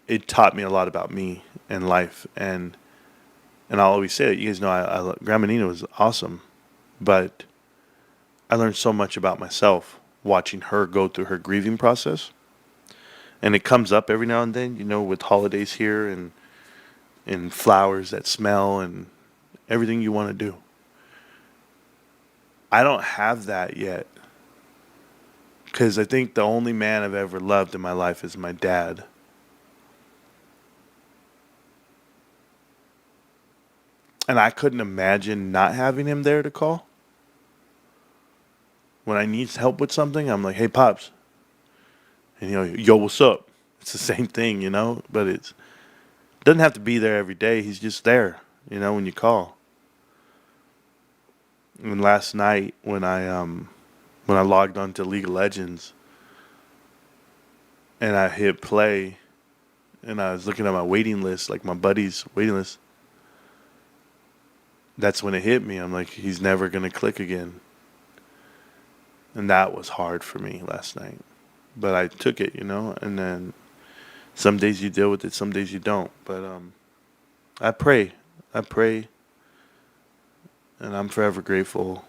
it taught me a lot about me and life. And I'll always say it. You guys know Grandma Nina was awesome. But I learned so much about myself watching her go through her grieving process. And it comes up every now and then, with holidays here and flowers that smell and everything you want to do. I don't have that yet. Because I think the only man I've ever loved in my life is my dad. And I couldn't imagine not having him there to call. When I need help with something, I'm like, hey, Pops. And, yo, what's up? It's the same thing, But it doesn't have to be there every day. He's just there, when you call. And last night when when I logged on to League of Legends and I hit play and I was looking at my waiting list, like my buddy's waiting list, that's when it hit me. I'm like, he's never going to click again. And that was hard for me last night. But I took it, and then some days you deal with it, some days you don't. But I pray, and I'm forever grateful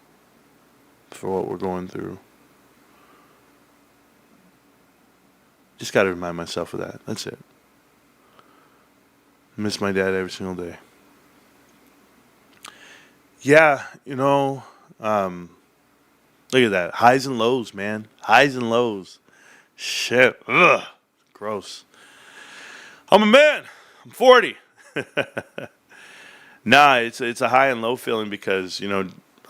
for what we're going through. Just got to remind myself of that. That's it. Miss my dad every single day. Yeah, look at that. Highs and lows, man. Highs and lows. Shit. Ugh. Gross. I'm a man. I'm 40. Nah, it's a high and low feeling because,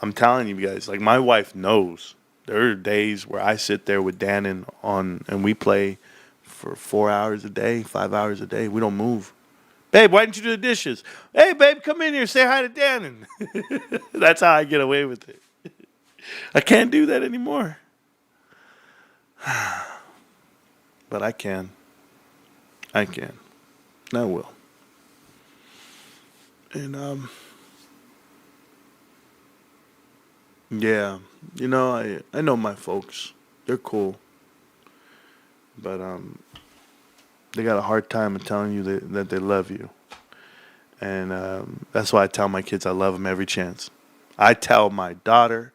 I'm telling you guys, like my wife knows. There are days where I sit there with Dan and we play for 4 hours a day, 5 hours a day. We don't move. Babe, why didn't you do the dishes? Hey, babe, come in here. Say hi to Dan. That's how I get away with it. I can't do that anymore. But I can. I will. And, yeah, I know my folks. They're cool. But, they got a hard time of telling you that they love you. And that's why I tell my kids I love them every chance. I tell my daughter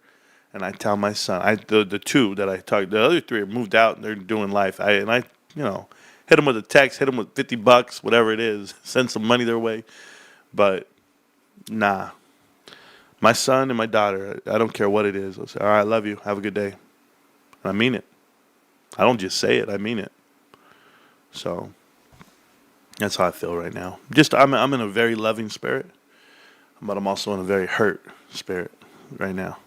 and I tell my son. The two that I talked, the other three have moved out and they're doing life. I hit them with a text, hit them with $50, whatever it is, send some money their way. But nah, my son and my daughter, I don't care what it is. I'll say, all right, I love you. Have a good day. And I mean it. I don't just say it. I mean it. So that's how I feel right now. I'm in a very loving spirit, but I'm also in a very hurt spirit right now.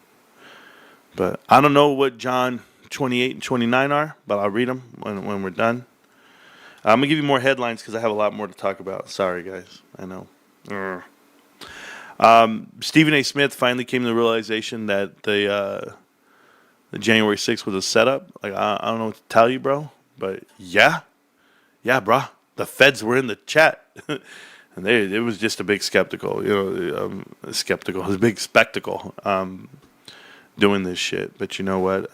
But I don't know what John 28 and 29 are, but I'll read them when we're done. I'm going to give you more headlines because I have a lot more to talk about. Sorry, guys. I know. Stephen A. Smith finally came to the realization that the January 6th was a setup. Like, I don't know what to tell you, bro, but yeah, bro. The feds were in the chat, and it was just a big skeptical. It was a big spectacle doing this shit. But you know what?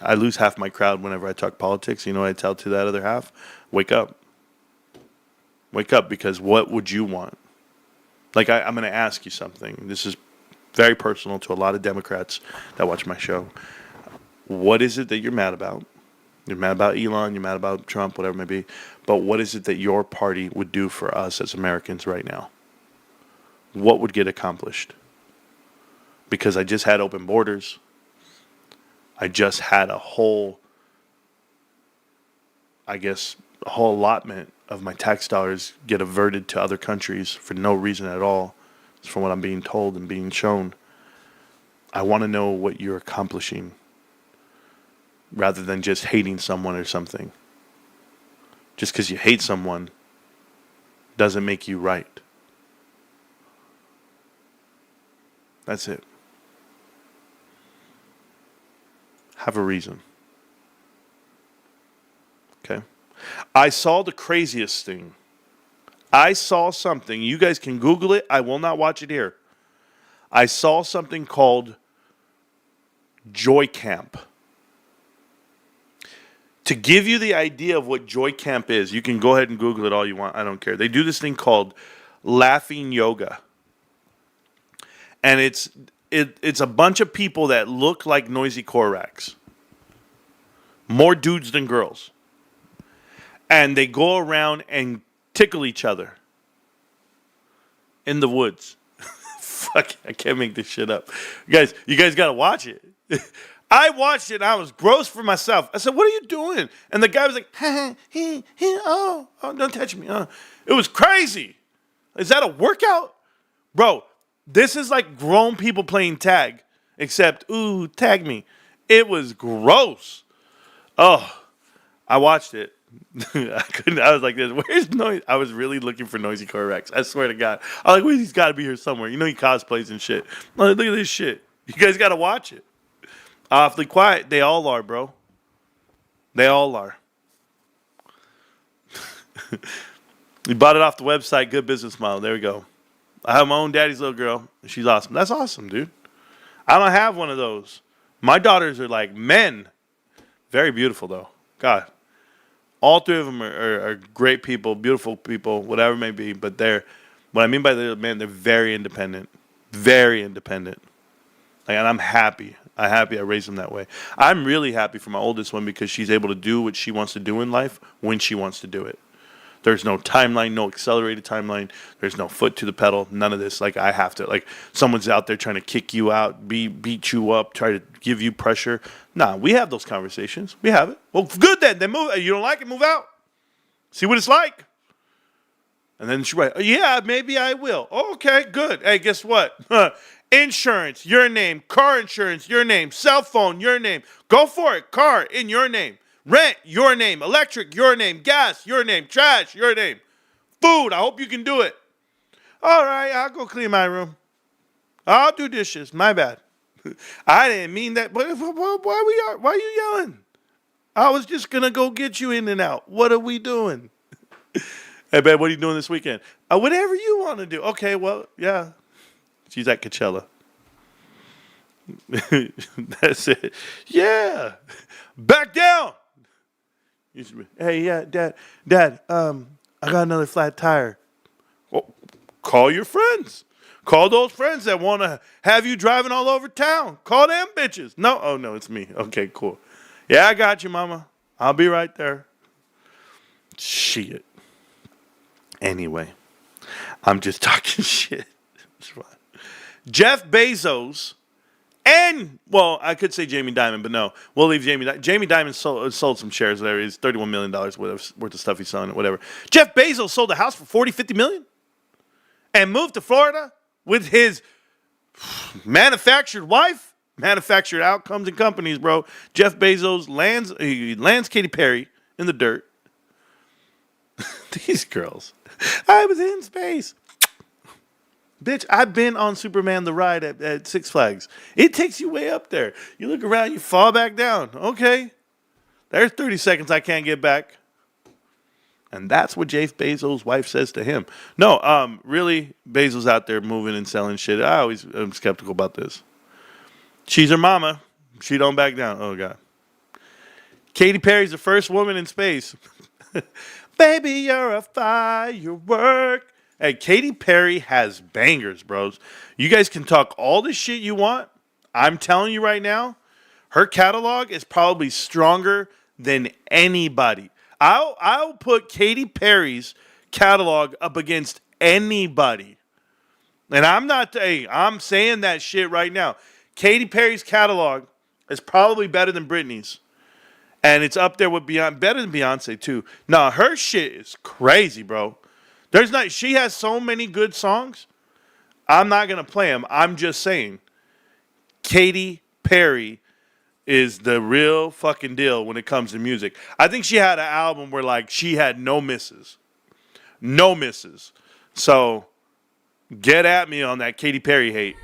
I lose half my crowd whenever I talk politics. You know what I tell to that other half? Wake up. Wake up, because what would you want? Like, I'm going to ask you something. This is very personal to a lot of Democrats that watch my show. What is it that you're mad about? You're mad about Elon, you're mad about Trump, whatever it may be. But what is it that your party would do for us as Americans right now? What would get accomplished? Because I just had open borders. I just had a whole allotment of my tax dollars get averted to other countries for no reason at all. It's from what I'm being told and being shown. I want to know what you're accomplishing, rather than just hating someone or something. Just because you hate someone doesn't make you right. That's it. Have a reason. Okay? I saw the craziest thing. I saw something. You guys can Google it. I will not watch it here. I saw something called Joy Camp. To give you the idea of what Joy Camp is, you can go ahead and Google it all you want. I don't care. They do this thing called laughing yoga. And it's a bunch of people that look like noisy Koraks. More dudes than girls. And they go around and tickle each other in the woods. Fuck, I can't make this shit up. You guys got to watch it. I watched it and I was gross for myself. I said, what are you doing? And the guy was like, oh, don't touch me. It was crazy. Is that a workout? Bro, this is like grown people playing tag, except, ooh, tag me. It was gross. Oh, I watched it. I was like this. Where's noise? I was really looking for noisy Koraks. I swear to God. I was like, well, he's got to be here somewhere. He cosplays and shit. Look at this shit. You guys got to watch it. Awfully quiet. They all are, bro. They all are. We bought it off the website. Good business model. There we go. I have my own daddy's little girl. She's awesome. That's awesome, dude. I don't have one of those. My daughters are like men. Very beautiful, though. God. All three of them are great people, beautiful people, whatever it may be. But what I mean by the men, they're very independent. Very independent. Like, and I'm happy. I'm happy I raised them that way. I'm really happy for my oldest one because she's able to do what she wants to do in life when she wants to do it. There's no timeline, no accelerated timeline. There's no foot to the pedal. None of this. Like, I have to. Like, someone's out there trying to kick you out, beat you up, try to give you pressure. Nah, we have those conversations. We have it. Well, good then. Then move. You don't like it, move out. See what it's like. And then she's right. Yeah, maybe I will. Okay, good. Hey, guess what? Insurance, your name. Car insurance, your name. Cell phone, your name. Go for it. Car in your name. Rent, your name. Electric, your name. Gas, your name. Trash, your name. Food, I hope you can do it. All right, I'll go clean my room. I'll do dishes. My bad. I didn't mean that. But why are you yelling? I was just going to go get you in and out. What are we doing? Hey, babe, what are you doing this weekend? Whatever you want to do. Okay, well, yeah. She's at Coachella. That's it. Yeah. Back down. Hey, yeah, Dad, I got another flat tire. Well, call your friends. Call those friends that want to have you driving all over town. Call them bitches. No, oh, no, it's me. Okay, cool. Yeah, I got you, Mama. I'll be right there. Shit. Anyway, I'm just talking shit. It's fine. Jeff Bezos and, well, I could say Jamie Dimon, but no. We'll leave Jamie Dimon. Jamie Dimon sold some shares. Whatever. It's $31 million worth of stuff he's selling. Whatever. Jeff Bezos sold a house for $50 million and moved to Florida with his manufactured wife. Manufactured outcomes and companies, bro. Jeff Bezos lands Katy Perry in the dirt. These girls. I was in space. Bitch, I've been on Superman the ride at Six Flags. It takes you way up there. You look around, you fall back down. Okay. There's 30 seconds I can't get back. And that's what Jeff Bezos' wife says to him. No, really, Bezos out there moving and selling shit. I'm skeptical about this. She's her mama. She don't back down. Oh, God. Katy Perry's the first woman in space. Baby, you're a firework. Hey, Katy Perry has bangers, bros. You guys can talk all the shit you want. I'm telling you right now, her catalog is probably stronger than anybody. I'll put Katy Perry's catalog up against anybody. And I'm saying that shit right now. Katy Perry's catalog is probably better than Britney's. And it's up there with Beyonce, better than Beyonce too. No, her shit is crazy, bro. She has so many good songs. I'm not going to play them. I'm just saying. Katy Perry is the real fucking deal when it comes to music. I think she had an album where like she had no misses. No misses. So get at me on that Katy Perry hate.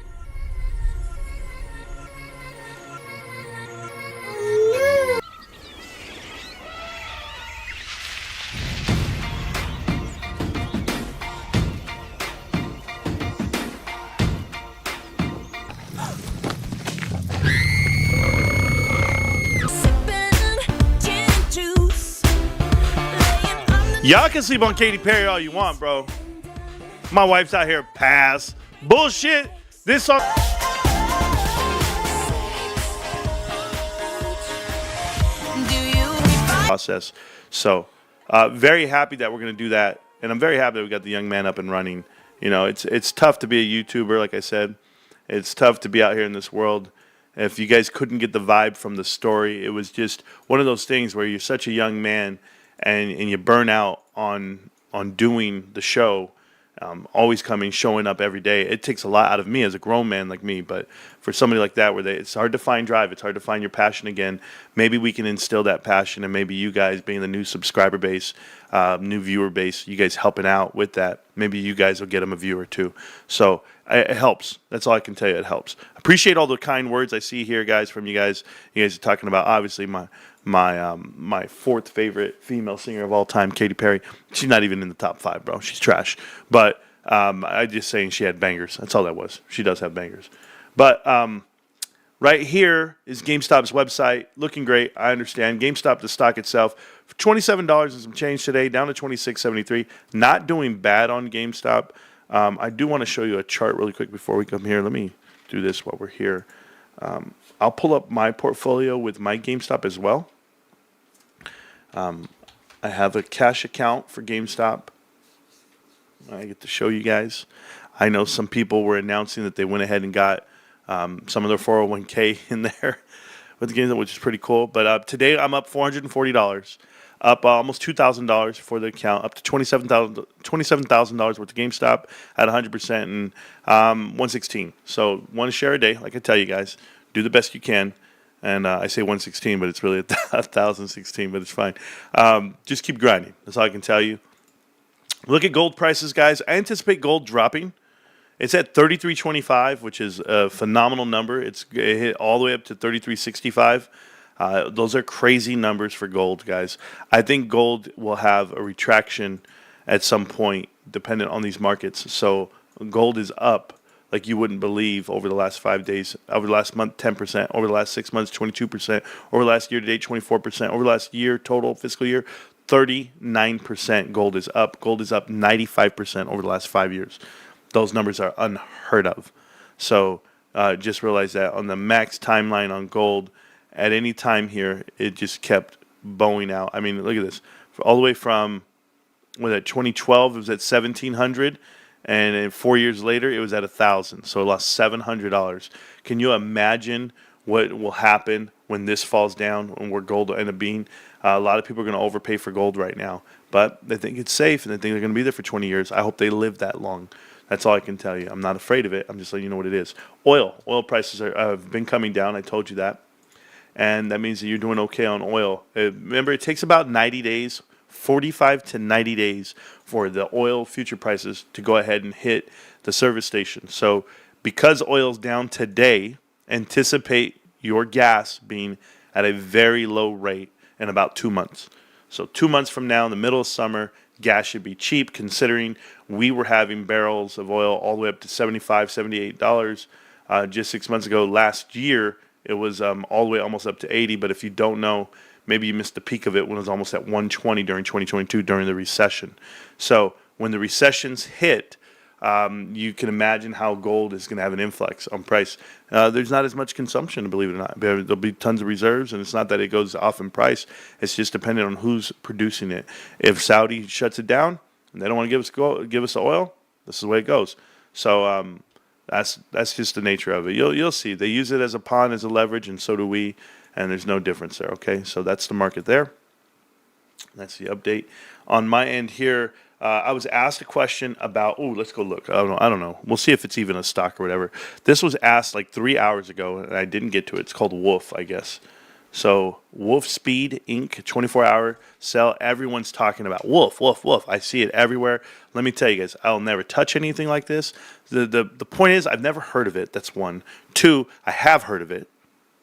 Y'all can sleep on Katy Perry all you want, bro. My wife's out here pass. Bullshit. This song. Process. So, very happy that we're going to do that. And I'm very happy that we got the young man up and running. You know, it's tough to be a YouTuber, like I said. It's tough to be out here in this world. If you guys couldn't get the vibe from the story, it was just one of those things where you're such a young man and you burn out on doing the show. always coming, showing up every day. It takes a lot out of me as a grown man like me, but for somebody like that, it's hard to find drive, it's hard to find your passion again. Maybe we can instill that passion, and maybe you guys being the new subscriber base, new viewer base, you guys helping out with that. Maybe you guys will get them a viewer too. So it helps. That's all I can tell you. It helps. Appreciate all the kind words I see here, guys, from you guys. You guys are talking about obviously my fourth favorite female singer of all time, Katy Perry. She's not even in the top 5, bro. She's trash. But I just saying she had bangers. That's all that was. She does have bangers. But right here is GameStop's website. Looking great. I understand. GameStop, the stock itself, for $27 and some change today, down to $26.73. Not doing bad on GameStop. I do want to show you a chart really quick before we come here. Let me do this while we're here. I'll pull up my portfolio with my GameStop as well. I have a cash account for GameStop. I get to show you guys. I know some people were announcing that they went ahead and got some of their 401k in there with the GameStop, which is pretty cool. But today I'm up $440, up almost $2,000 for the account, up to $27,000 worth of GameStop at 100% and 116. So one share a day, like I tell you guys. Do the best you can. And I say 116, but it's really 1,016, but it's fine. Just keep grinding. That's all I can tell you. Look at gold prices, guys. I anticipate gold dropping. It's at 33.25, which is a phenomenal number. It hit all the way up to 33.65. Those are crazy numbers for gold, guys. I think gold will have a retraction at some point, dependent on these markets. So gold is up like you wouldn't believe over the last 5 days, over the last month, 10%, over the last 6 months, 22%, over the last year to date, 24%, over the last year total fiscal year, 39% gold is up. Gold is up 95% over the last 5 years. Those numbers are unheard of. So just realize that on the max timeline on gold, at any time here, it just kept bowing out. I mean, look at this. All the way from, at 2012, it was at 1,700. And then 4 years later, it was at 1,000. So it lost $700. Can you imagine what will happen when this falls down and where gold will end up being? A lot of people are going to overpay for gold right now. But they think it's safe and they think they're going to be there for 20 years. I hope they live that long. That's all I can tell you. I'm not afraid of it. I'm just letting you know what it is. Oil prices have been coming down. I told you that. And that means that you're doing okay on oil. Remember, it takes about 90 days, 45 to 90 days for the oil future prices to go ahead and hit the service station. So because oil's down today, anticipate your gas being at a very low rate in about 2 months. So 2 months from now, in the middle of summer, gas should be cheap, considering we were having barrels of oil all the way up to $75, $78 just 6 months ago. Last year, it was all the way almost up to 80. But if you don't know, maybe you missed the peak of it when it was almost at 120 during 2022 during the recession. So when the recessions hit, you can imagine how gold is going to have an influx on price. There's not as much consumption, believe it or not. There'll be tons of reserves, and it's not that it goes off in price. It's just dependent on who's producing it. If Saudi shuts it down and they don't want to give us the oil, this is the way it goes. So that's just the nature of it. You'll see. They use it as a pawn, as a leverage, and so do we. And there's no difference there. Okay, so that's the market there. That's the update on my end here. I was asked a question about, let's go look. I don't know. We'll see if it's even a stock or whatever. This was asked like 3 hours ago, and I didn't get to it. It's called Wolf, I guess. So Wolf Speed Inc., 24-hour sell. Everyone's talking about Wolf. I see it everywhere. Let me tell you guys, I'll never touch anything like this. The point is, I've never heard of it. That's one. Two, I have heard of it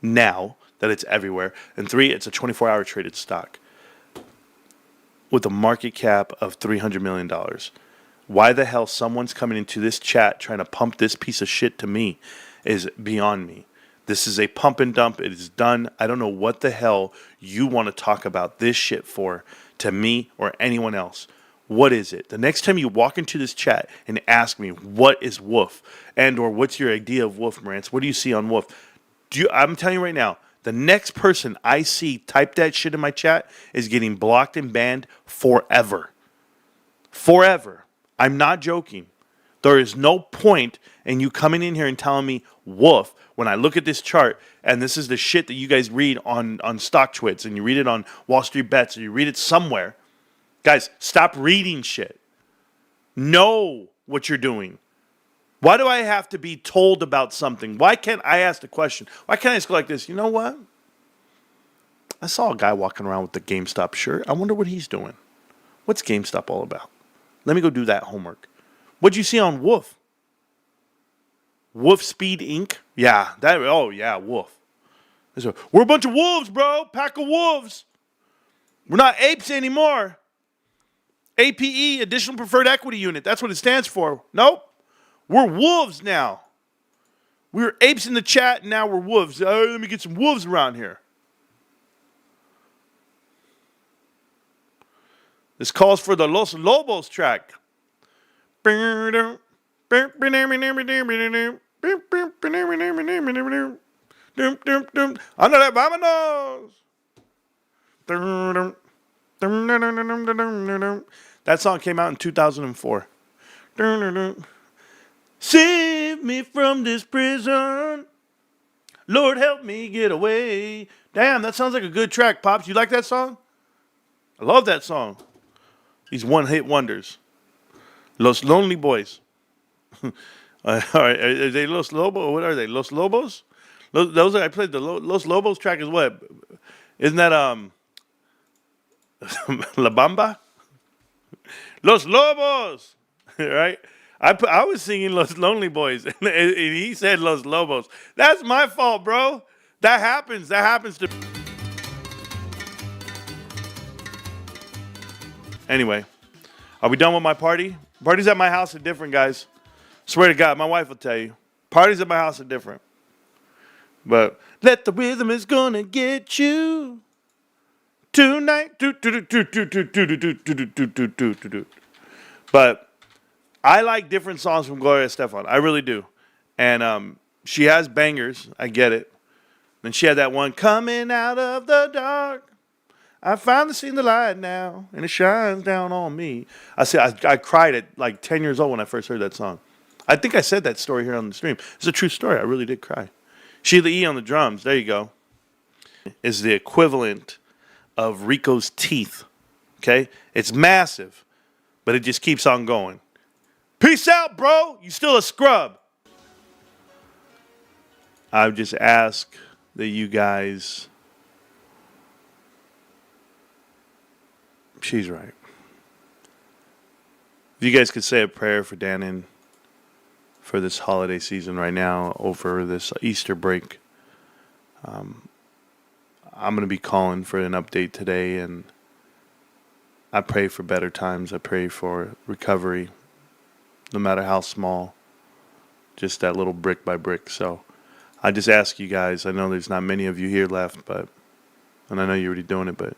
now that it's everywhere. And three, it's a 24-hour traded stock with a market cap of $300 million. Why the hell someone's coming into this chat trying to pump this piece of shit to me is beyond me. This is a pump and dump. It is done. I don't know what the hell you want to talk about this shit for to me or anyone else. What is it? The next time you walk into this chat and ask me, what is Wolf? And or what's your idea of Wolf, Marantz? What do you see on Wolf? I'm telling you right now, the next person I see type that shit in my chat is getting blocked and banned forever. Forever. I'm not joking. There is no point in you coming in here and telling me Wolf when I look at this chart, and this is the shit that you guys read on StockTwits, and you read it on Wall Street Bets, or you read it somewhere. Guys, stop reading shit. Know what you're doing? Why do I have to be told about something? Why can't I ask the question? Why can't I just go like this? You know what? I saw a guy walking around with the GameStop shirt. I wonder what he's doing. What's GameStop all about? Let me go do that homework. What'd you see on Wolf? Wolf Speed Inc.? Yeah, Wolf. We're a bunch of wolves, bro. Pack of wolves. We're not apes anymore. APE, Additional Preferred Equity Unit. That's what it stands for. Nope. We're wolves now. We were apes in the chat, and now we're wolves. Let me get some wolves around here. This calls for the Los Lobos track. Ándale, vámonos. That song came out in 2004. Save me from this prison. Lord, help me get away. Damn, that sounds like a good track, Pops. You like that song? I love that song. These one-hit wonders. Los Lonely Boys. All right, are they Los Lobos? What are they? Los Lobos? Those are, I played the Los Lobos track is what? Isn't that La Bamba? Los Lobos, right? I was singing Los Lonely Boys, and he said Los Lobos. That's my fault, bro. That happens. That happens to. Anyway, are we done with my party? Parties at my house are different, guys. Swear to God, my wife will tell you. Parties at my house are different. But let the rhythm is gonna get you tonight. But I like different songs from Gloria Estefan. I really do. And she has bangers. I get it. Then she had that one, Coming Out of the Dark. I finally seen the light now, and it shines down on me. I cried at like 10 years old when I first heard that song. I think I said that story here on the stream. It's a true story. I really did cry. Sheila E. on the drums. There you go. Is the equivalent of Rico's teeth. Okay? It's massive, but it just keeps on going. Peace out, bro. You still a scrub. I just ask that you guys... She's right. If you guys could say a prayer for Dannon for this holiday season right now over this Easter break. I'm going to be calling for an update today, and I pray for better times. I pray for recovery, no matter how small, just that little brick by brick. So I just ask you guys, I know there's not many of you here left, and I know you're already doing it, but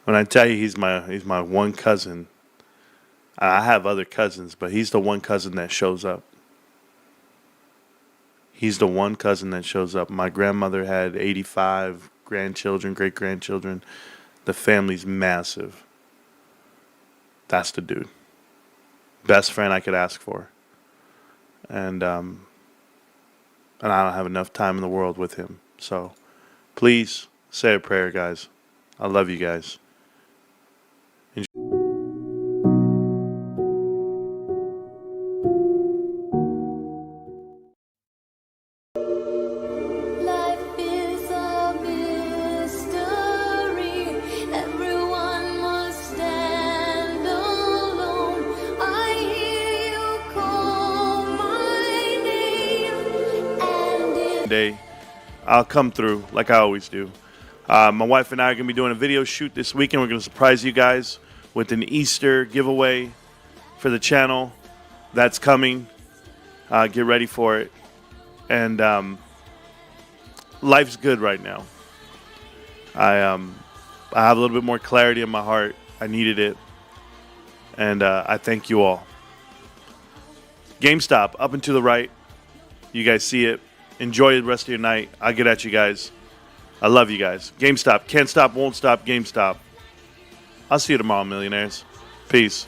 when I tell you he's my one cousin, I have other cousins, but he's the one cousin that shows up. He's the one cousin that shows up. My grandmother had 85 grandchildren, great-grandchildren. The family's massive. That's the dude. Best friend I could ask for. And I don't have enough time in the world with him. So please say a prayer, guys. I love you guys. Day, I'll come through like I always do. My wife and I are going to be doing a video shoot this weekend. We're going to surprise you guys with an Easter giveaway for the channel. That's coming. Get ready for it. And life's good right now. I have a little bit more clarity in my heart. I needed it. And I thank you all. GameStop, up and to the right. You guys see it. Enjoy the rest of your night. I'll get at you guys. I love you guys. GameStop. Can't stop, won't stop. GameStop. I'll see you tomorrow, millionaires. Peace.